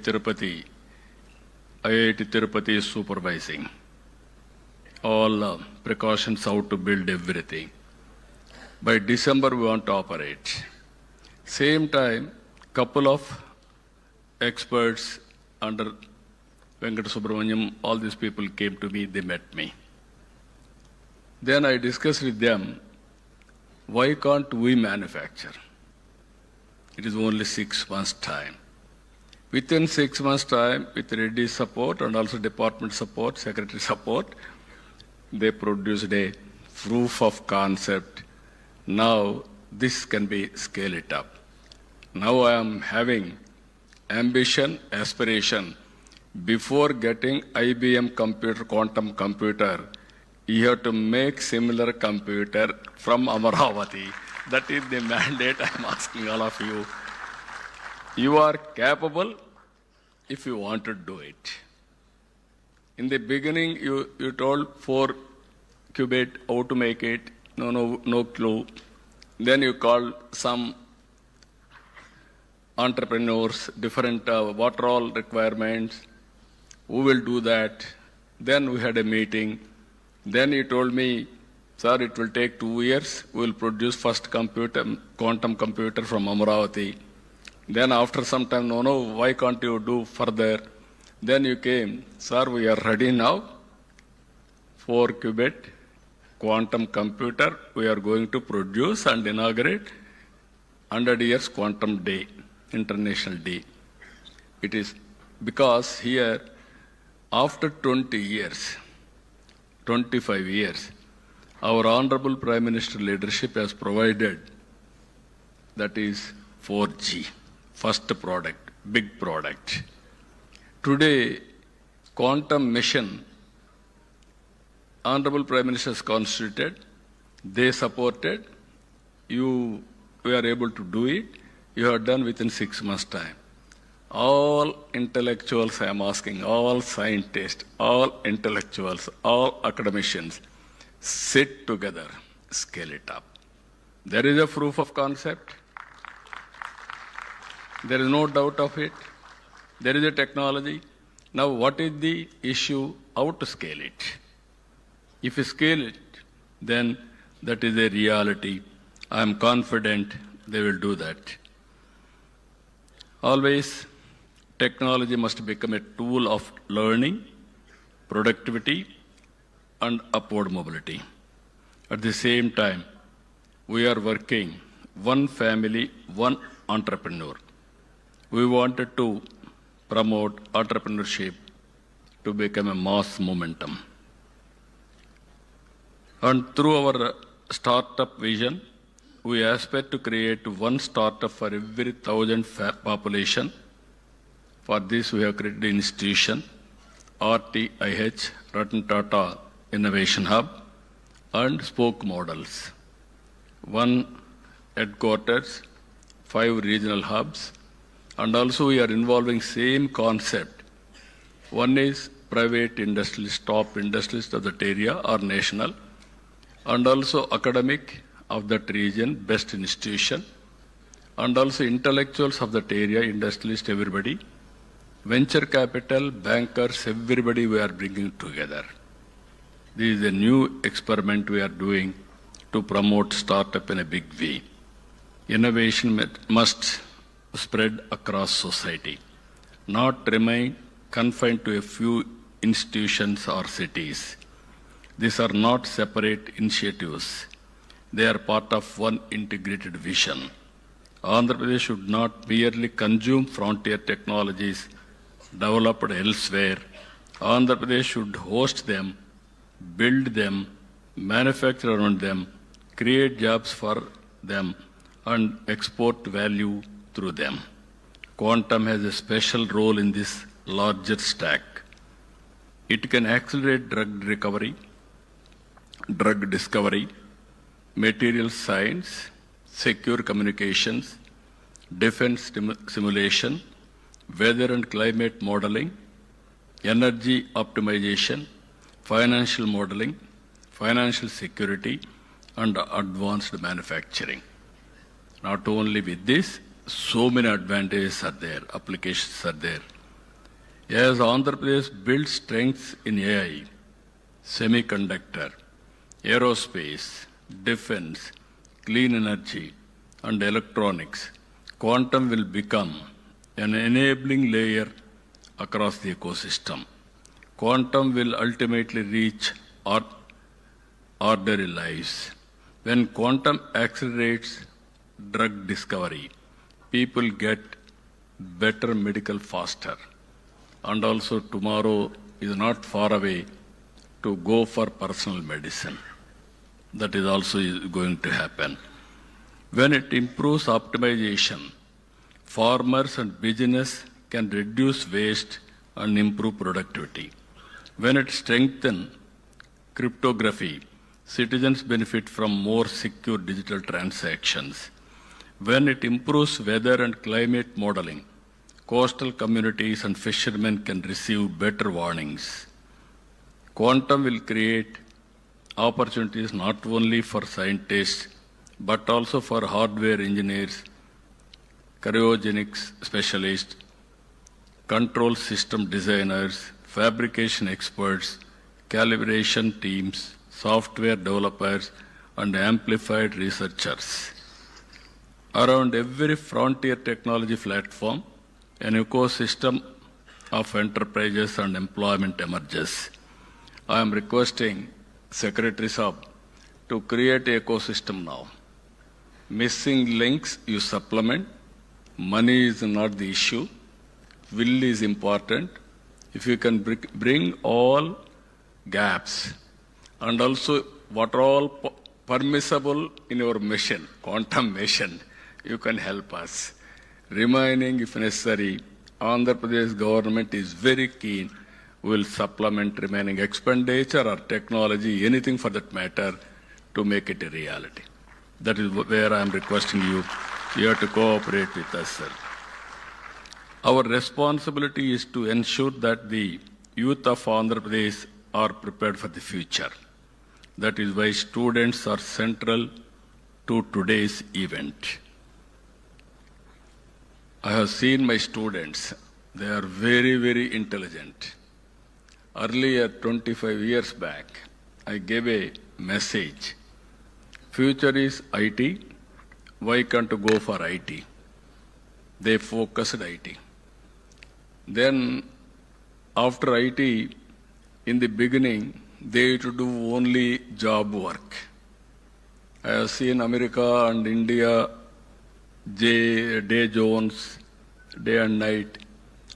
Tirupati is supervising all precautions how to build everything. By December we want to operate. Same time, couple of experts under Venkata Subramaniam, all these people came to me, they met me. Then I discussed with them, why can't we manufacture? It is only 6 months' time. Within 6 months' time, with Reddy's support and also department support, secretary support, they produced a proof of concept. Now this can be scale it up. Now I am having ambition, aspiration. Before getting IBM computer, quantum computer, you have to make similar computer from Amaravati. That is the mandate I'm asking all of you. You are capable if you want to do it. In the beginning, you told 4 qubit, how to make it, no clue. Then you called some entrepreneurs, different what are all requirements, who will do that. Then we had a meeting. Then you told me, sir, it will take 2 years. We will produce first quantum computer from Amaravati. Then after some time, no, why can't you do further? Then you came, sir, we are ready now. 4 qubit quantum computer we are going to produce and inaugurate 100 years quantum day, international day. It is because here, after 20 years, 25 years, our Honorable Prime Minister leadership has provided, that is 4G, first product, big product. Today, quantum mission, Honorable Prime Minister has constituted, they supported, we are able to do it, you have done within 6 months' time. All intellectuals, I am asking, all scientists, all intellectuals, all academicians, sit together, scale it up. There is a proof of concept. There is no doubt of it. There is a technology. Now what is the issue? How to scale it? If you scale it, then that is a reality. I am confident they will do that. Always, technology must become a tool of learning, productivity, and upward mobility. At the same time, we are working one family, one entrepreneur. We wanted to promote entrepreneurship to become a mass momentum. And through our startup vision, we aspire to create one startup for every 1,000 population. For this, we have created an institution, RTIH, Ratan Tata Innovation Hub, and spoke models. 1 headquarters, 5 regional hubs, and also we are involving same concept. One is private industrialist, top industrialist of that area or national, and also academic of that region, best institution, and also intellectuals of that area, industrialist, everybody, Venture capital, bankers, everybody we are bringing together. This is a new experiment we are doing to promote startup in a big way. Innovation must spread across society, not remain confined to a few institutions or cities. These are not separate initiatives. They are part of one integrated vision. Andhra Pradesh should not merely consume frontier technologies developed elsewhere. Andhra Pradesh should host them, build them, manufacture around them, create jobs for them, and export value through them. Quantum has a special role in this larger stack. It can accelerate drug recovery, drug discovery, material science, secure communications, defense simulation, weather and climate modeling, energy optimization, financial modeling, financial security, and advanced manufacturing. Not only with this, so many advantages are there, applications are there. As Andhra Pradesh builds strengths in AI, semiconductor, aerospace, defense, clean energy, and electronics, quantum will become an enabling layer across the ecosystem. Quantum will ultimately reach ordinary lives. When quantum accelerates drug discovery, people get better medical faster. And also tomorrow is not far away to go for personal medicine. That is also going to happen. When it improves optimization, farmers and business can reduce waste and improve productivity. When it strengthens cryptography, citizens benefit from more secure digital transactions. When it improves weather and climate modeling, coastal communities and fishermen can receive better warnings. Quantum will create opportunities not only for scientists, but also for hardware engineers, cryogenics specialists, control system designers, fabrication experts, calibration teams, software developers, and amplified researchers. Around every frontier technology platform, an ecosystem of enterprises and employment emerges. I am requesting Secretary Saab to create an ecosystem now. Missing links you supplement. Money is not the issue. Will is important. If you can bring all gaps and also what are all permissible in your mission, quantum mission, you can help us. Remaining, if necessary, Andhra Pradesh government is very keen. We will supplement remaining expenditure or technology, anything for that matter, to make it a reality. That is where I am requesting you. You have to cooperate with us, sir. Our responsibility is to ensure that the youth of Andhra Pradesh are prepared for the future. That is why students are central to today's event. I have seen my students. They are very, very intelligent. Earlier, 25 years back, I gave a message. Future is IT. Why can't you go for IT? They focused IT. Then, after IT, in the beginning, they used to do only job work. I have seen America and India, day zones, day and night.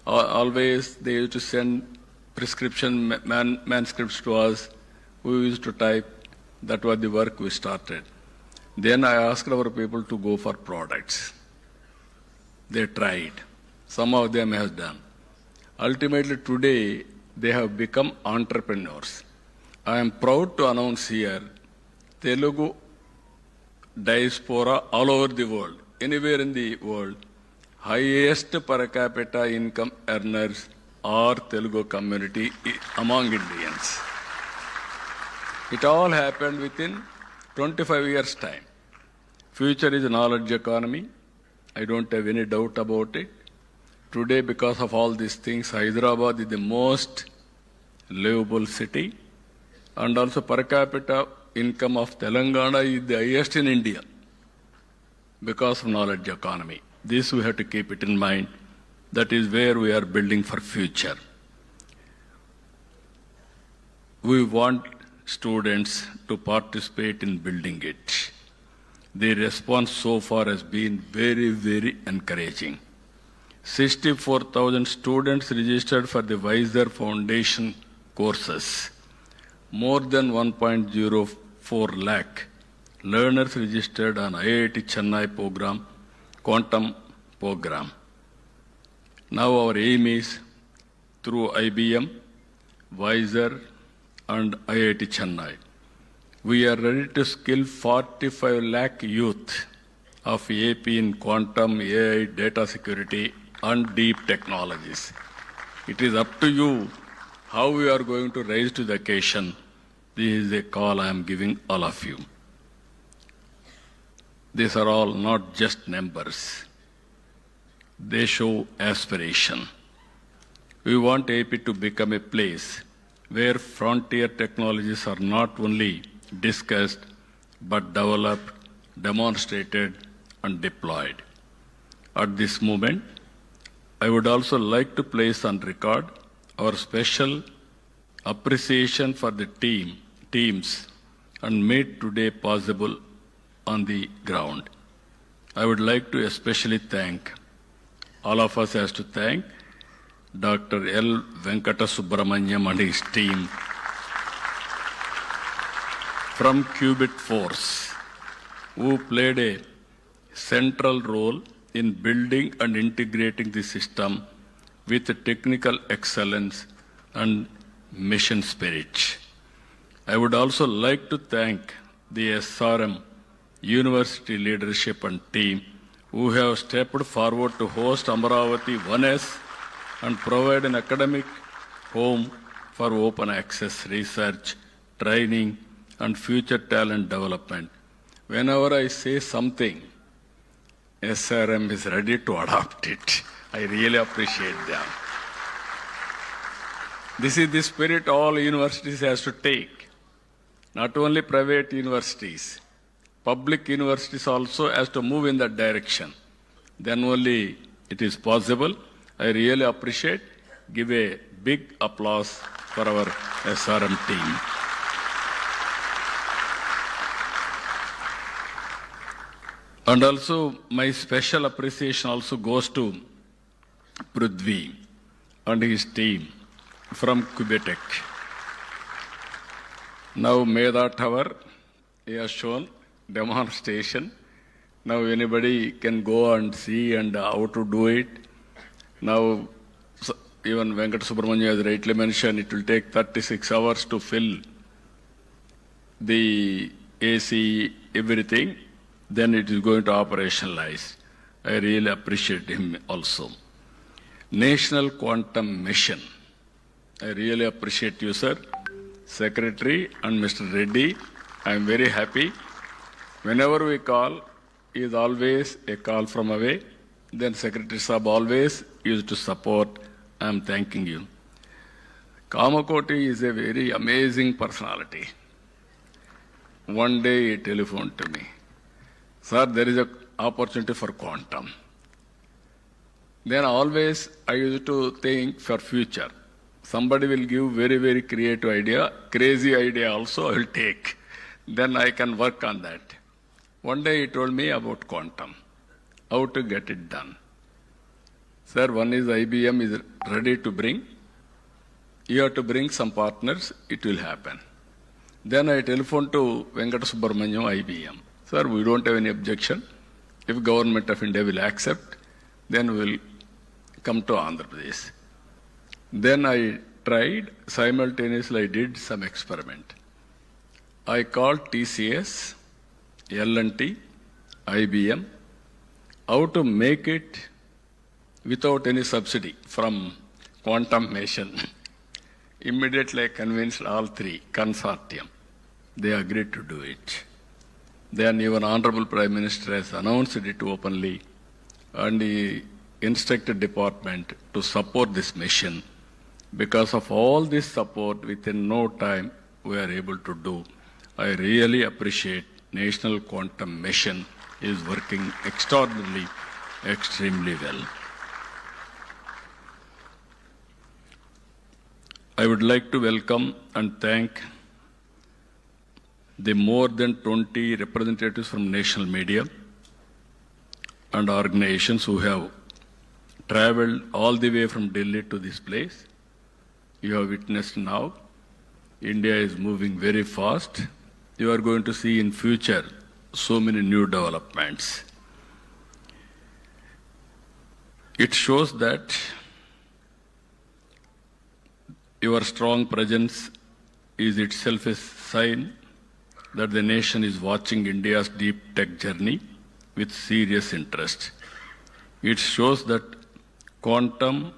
Always they used to send prescription manuscripts to us. We used to type. That was the work we started. Then I asked our people to go for products. They tried. Some of them have done. Ultimately today, they have become entrepreneurs. I am proud to announce here, Telugu diaspora all over the world, anywhere in the world, highest per capita income earners are Telugu community among Indians. It all happened within 25 years' time. Future is a knowledge economy. I don't have any doubt about it. Today, because of all these things, Hyderabad is the most livable city, and also per capita income of Telangana is the highest in India because of knowledge economy. This we have to keep it in mind. That is where we are building for future. We want students to participate in building it. The response so far has been very, very encouraging. 64,000 students registered for the Wiser Foundation courses. More than 1.04 lakh learners registered on IIT Chennai program, quantum program. Now our aim is through IBM, Wiser, and IIT Chennai. We are ready to skill 45 lakh youth of AP in quantum, AI, data security, and deep technologies. It is up to you how we are going to rise to the occasion. This is a call I am giving all of you. These are all not just numbers. They show aspiration. We want AP to become a place where frontier technologies are not only discussed, but developed, demonstrated, and deployed. At this moment, I would also like to place on record our special appreciation for the teams and made today possible on the ground. I would like to especially thank, all of us has to thank, Dr. L. Venkata Subramanyam and his team from Qubit Force, who played a central role in building and integrating the system with technical excellence and mission spirit. I would also like to thank the SRM University leadership and team who have stepped forward to host Amaravati 1S and provide an academic home for open access research, training, and future talent development. Whenever I say something, SRM is ready to adopt it. I really appreciate them. This is the spirit all universities has to take. Not only private universities, public universities also has to move in that direction. Then only it is possible. I really appreciate. Give a big applause for our SRM team. And also my special appreciation also goes to Prithvi and his team from Quebec. Now Meda Tower, he has shown demonstration. Now anybody can go and see and how to do it. Now even Venkata Subramanya has rightly mentioned, it will take 36 hours to fill the AC, everything. Then it is going to operationalize. I really appreciate him also. National Quantum Mission. I really appreciate you, sir. Secretary and Mr. Reddy, I am very happy. Whenever we call, he is always a call from away. Then Secretary Saab always used to support. I am thanking you. Kamakoti is a very amazing personality. One day he telephoned to me. Sir, there is an opportunity for quantum. Then always I used to think for future. Somebody will give very, very creative idea, crazy idea also I will take. Then I can work on that. One day he told me about quantum, how to get it done. Sir, one is IBM is ready to bring. You have to bring some partners, it will happen. Then I telephoned to Venkata Subramanyam, IBM. Sir, we don't have any objection. If Government of India will accept, then we will come to Andhra Pradesh. Then I tried, simultaneously I did some experiment. I called TCS, L&T, IBM, how to make it without any subsidy from quantum mission. Immediately I convinced all three, consortium. They agreed to do it. Then even Honorable Prime Minister has announced it openly, and he instructed department to support this mission. Because of all this support, within no time we are able to do. I really appreciate National Quantum Mission is working extraordinarily, extremely well. I would like to welcome and thank the more than 20 representatives from national media and organizations who have traveled all the way from Delhi to this place. You have witnessed now, India is moving very fast. You are going to see in future so many new developments. It shows that your strong presence is itself a sign that the nation is watching India's deep tech journey with serious interest. It shows that quantum,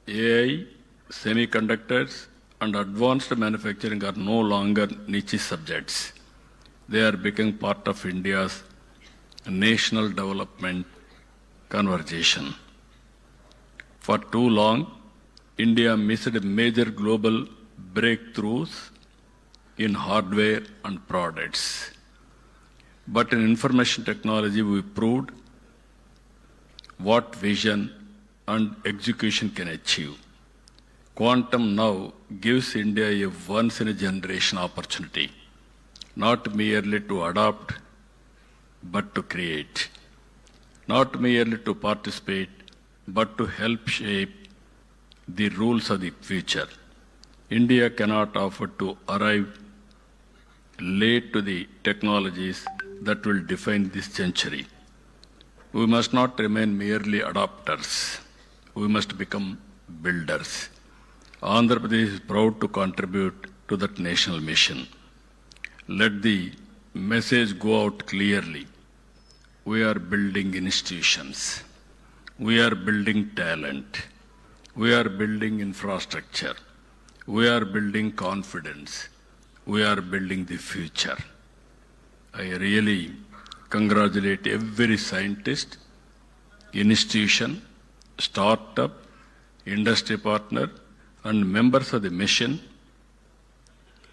AI, semiconductors, and advanced manufacturing are no longer niche subjects. They are becoming part of India's national development conversation. For too long, India missed major global breakthroughs in hardware and products. But in information technology, we proved what vision and execution can achieve. Quantum now gives India a once-in-a-generation opportunity, not merely to adopt, but to create. Not merely to participate, but to help shape the rules of the future. India cannot afford to arrive late to the technologies that will define this century. We must not remain merely adopters. We must become builders. Andhra Pradesh is proud to contribute to that national mission. Let the message go out clearly. We are building institutions. We are building talent. We are building infrastructure. We are building confidence. We are building the future. I really congratulate every scientist, institution, startup, industry partner, and members of the mission,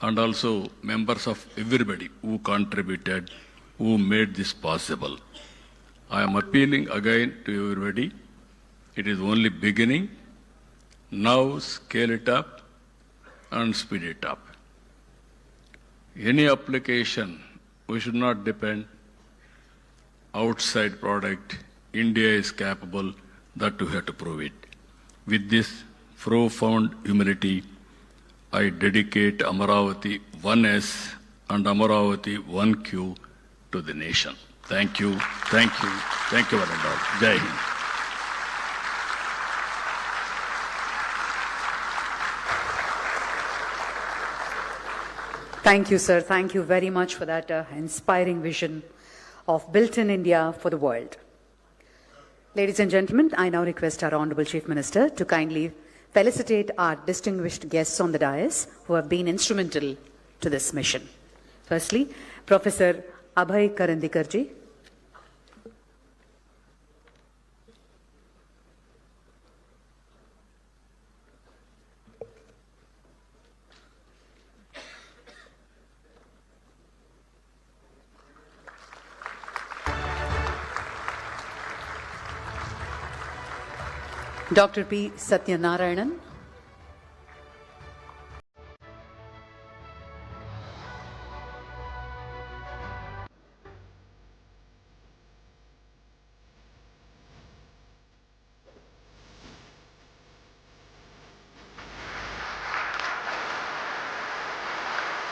and also members of everybody who contributed, who made this possible. I am appealing again to everybody. It is only beginning. Now scale it up and speed it up. Any application, we should not depend outside product. India is capable, that we have to prove it. With this profound humility, I dedicate Amaravati 1S and Amaravati 1Q to the nation. Thank you, thank you, thank you one and all. Jai Hind. Thank you, sir. Thank you very much for that inspiring vision of Built in India for the world. Ladies and gentlemen, I now request our Honorable Chief Minister to kindly felicitate our distinguished guests on the dais who have been instrumental to this mission. Firstly, Professor Abhay Karandikarji. Dr. P. Satyanarayanan.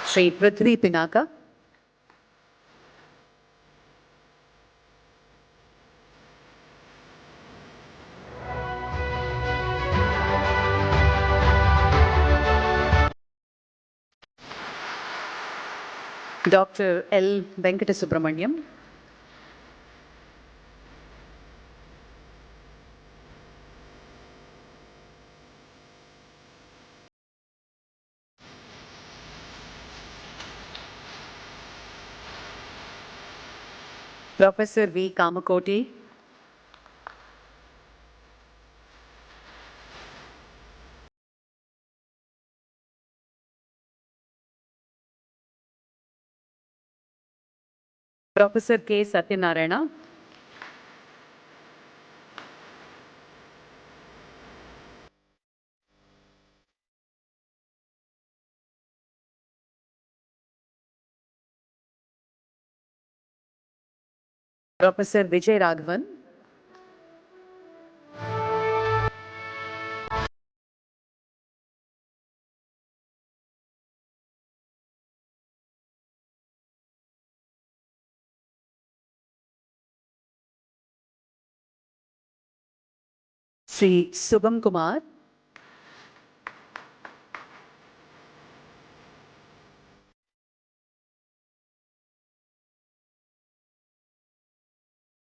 Shri Prithvi Pinaka. Dr. L. Venkata-Subramaniam. Professor V. Kamakoti. Professor K. Satyanarayana. Professor Vijay Raghavan. Sri Subham Kumar.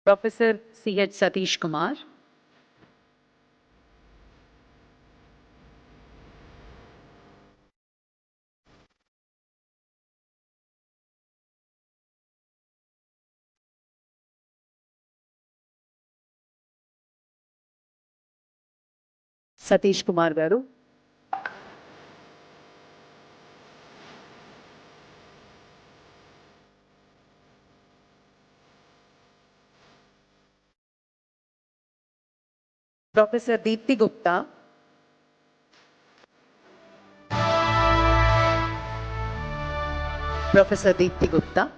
Professor C.H. Satish Kumar. Satish Kumar Garu. Professor Deepthi Gupta. Professor Deepthi Gupta.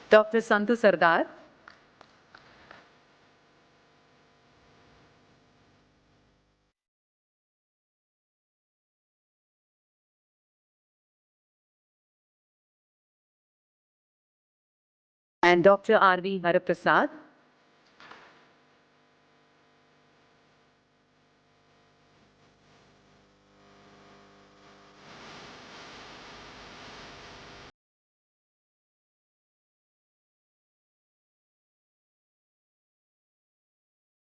Dr. Santhu Sardar. And Dr. R.V. Haraprasad.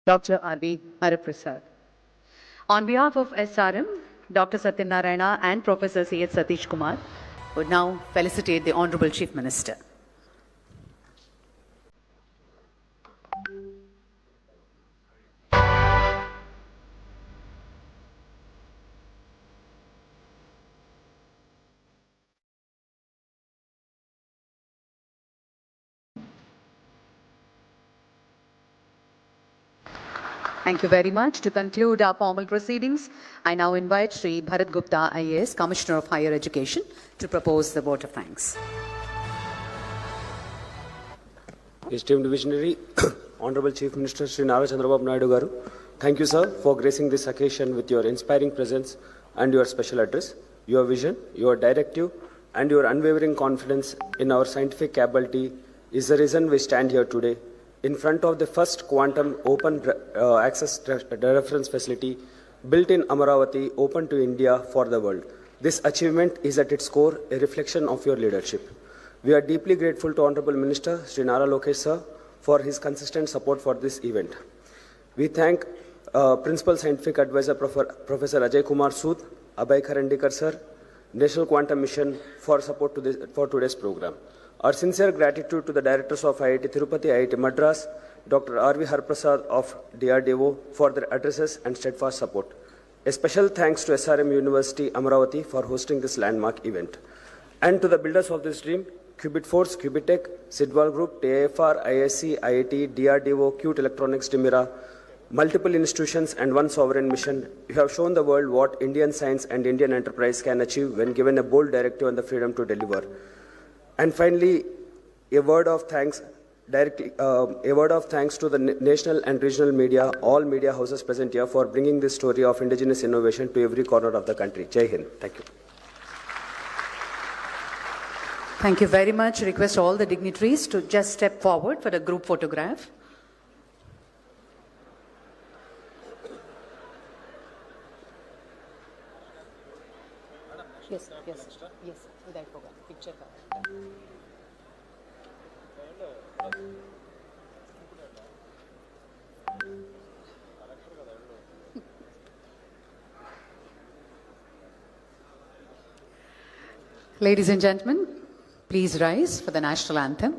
Dr. R.V. Haraprasad. On behalf of SRM, Dr. Satyanarayana and Professor C.H. Satish Kumar would now felicitate the Honorable Chief Minister. Thank you very much. To conclude our formal proceedings, I now invite Sri Bharat Gupta, IAS, Commissioner of Higher Education, to propose the vote of thanks. Esteemed visionary, Honorable Chief Minister Sri Nara Chandrababu Naidu Garu, thank you, sir, for gracing this occasion with your inspiring presence and your special address. Your vision, your directive, and your unwavering confidence in our scientific ability is the reason we stand here today, in front of the first quantum open access reference facility built in Amaravati, open to India for the world. This achievement is at its core a reflection of your leadership. We are deeply grateful to Honorable Minister Sri Nara Lokesh sir for his consistent support for this event. We thank Principal Scientific Advisor Professor Ajay Kumar Sood, Abhay Karandikar sir, National Quantum Mission for support for today's program. Our sincere gratitude to the directors of IIT Tirupati, IIT Madras, Dr. R.V. Haraprasad of DRDO for their addresses and steadfast support. A special thanks to SRM University, Amaravati for hosting this landmark event. And to the builders of this dream, Qubit Force, Qubitech, Sidwal Group, TIFR, ISC, IIT, DRDO, Qt Electronics, Dimira, multiple institutions and one sovereign mission, you have shown the world what Indian science and Indian enterprise can achieve when given a bold directive and the freedom to deliver. And finally, a word of thanks to the national and regional media, all media houses present here, for bringing this story of indigenous innovation to every corner of the country. Jai Hind. Thank you. Thank you very much. Request all the dignitaries to just step forward for a group photograph. Yes, yes, yes. I forgot. Picture. Ladies and gentlemen, please rise for the national anthem.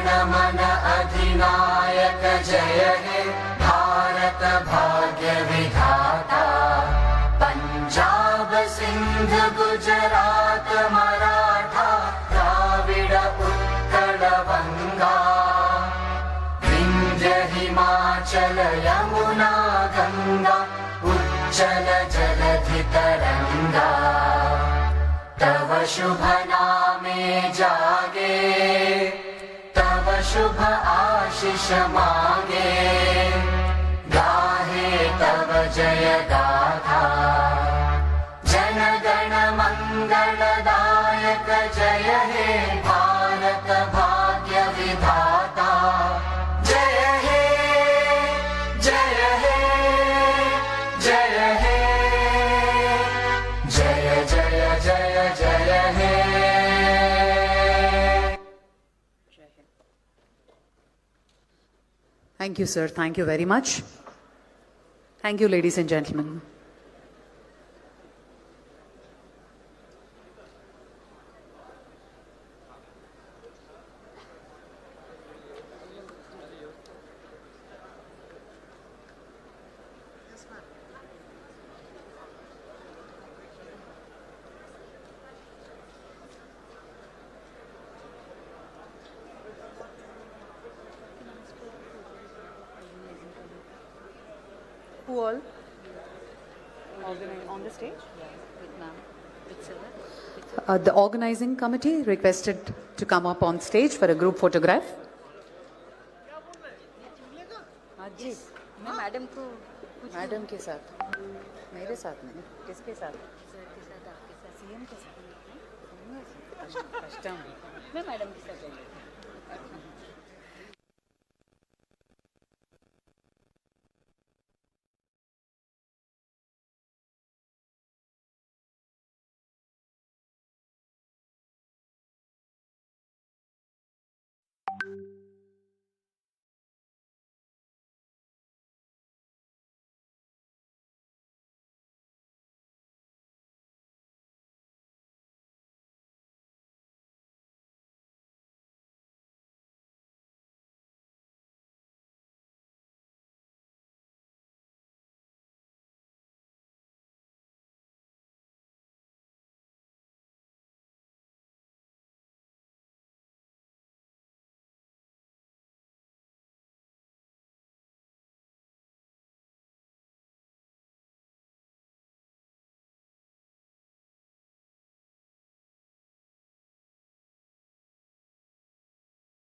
गण मन अधिनायक जय हे भारत भाग्य विधाता पंजाब सिंध गुजरात मराठा द्राविड उत्कल बंगा विंध्य हिमाचल यमुना गंगा उच्चल जलधि तरंगा तव शुभ नामे जागे तव शुभ आशीष मागे गाहे तव जय गाथा जन गण मंगलदायक जय हे भारत भाग्य विधाता जय हे जय हे जय हे जय जय जय जय हे Thank you, sir. Thank you very much. Thank you, ladies and gentlemen. Who all? On the stage? The organizing committee requested to come up on stage for a group photograph. मैं मैडम को madam के साथ मेरे साथ नहीं किसके साथ CM के साथ कष्टम मैं मैडम के साथ Thank you.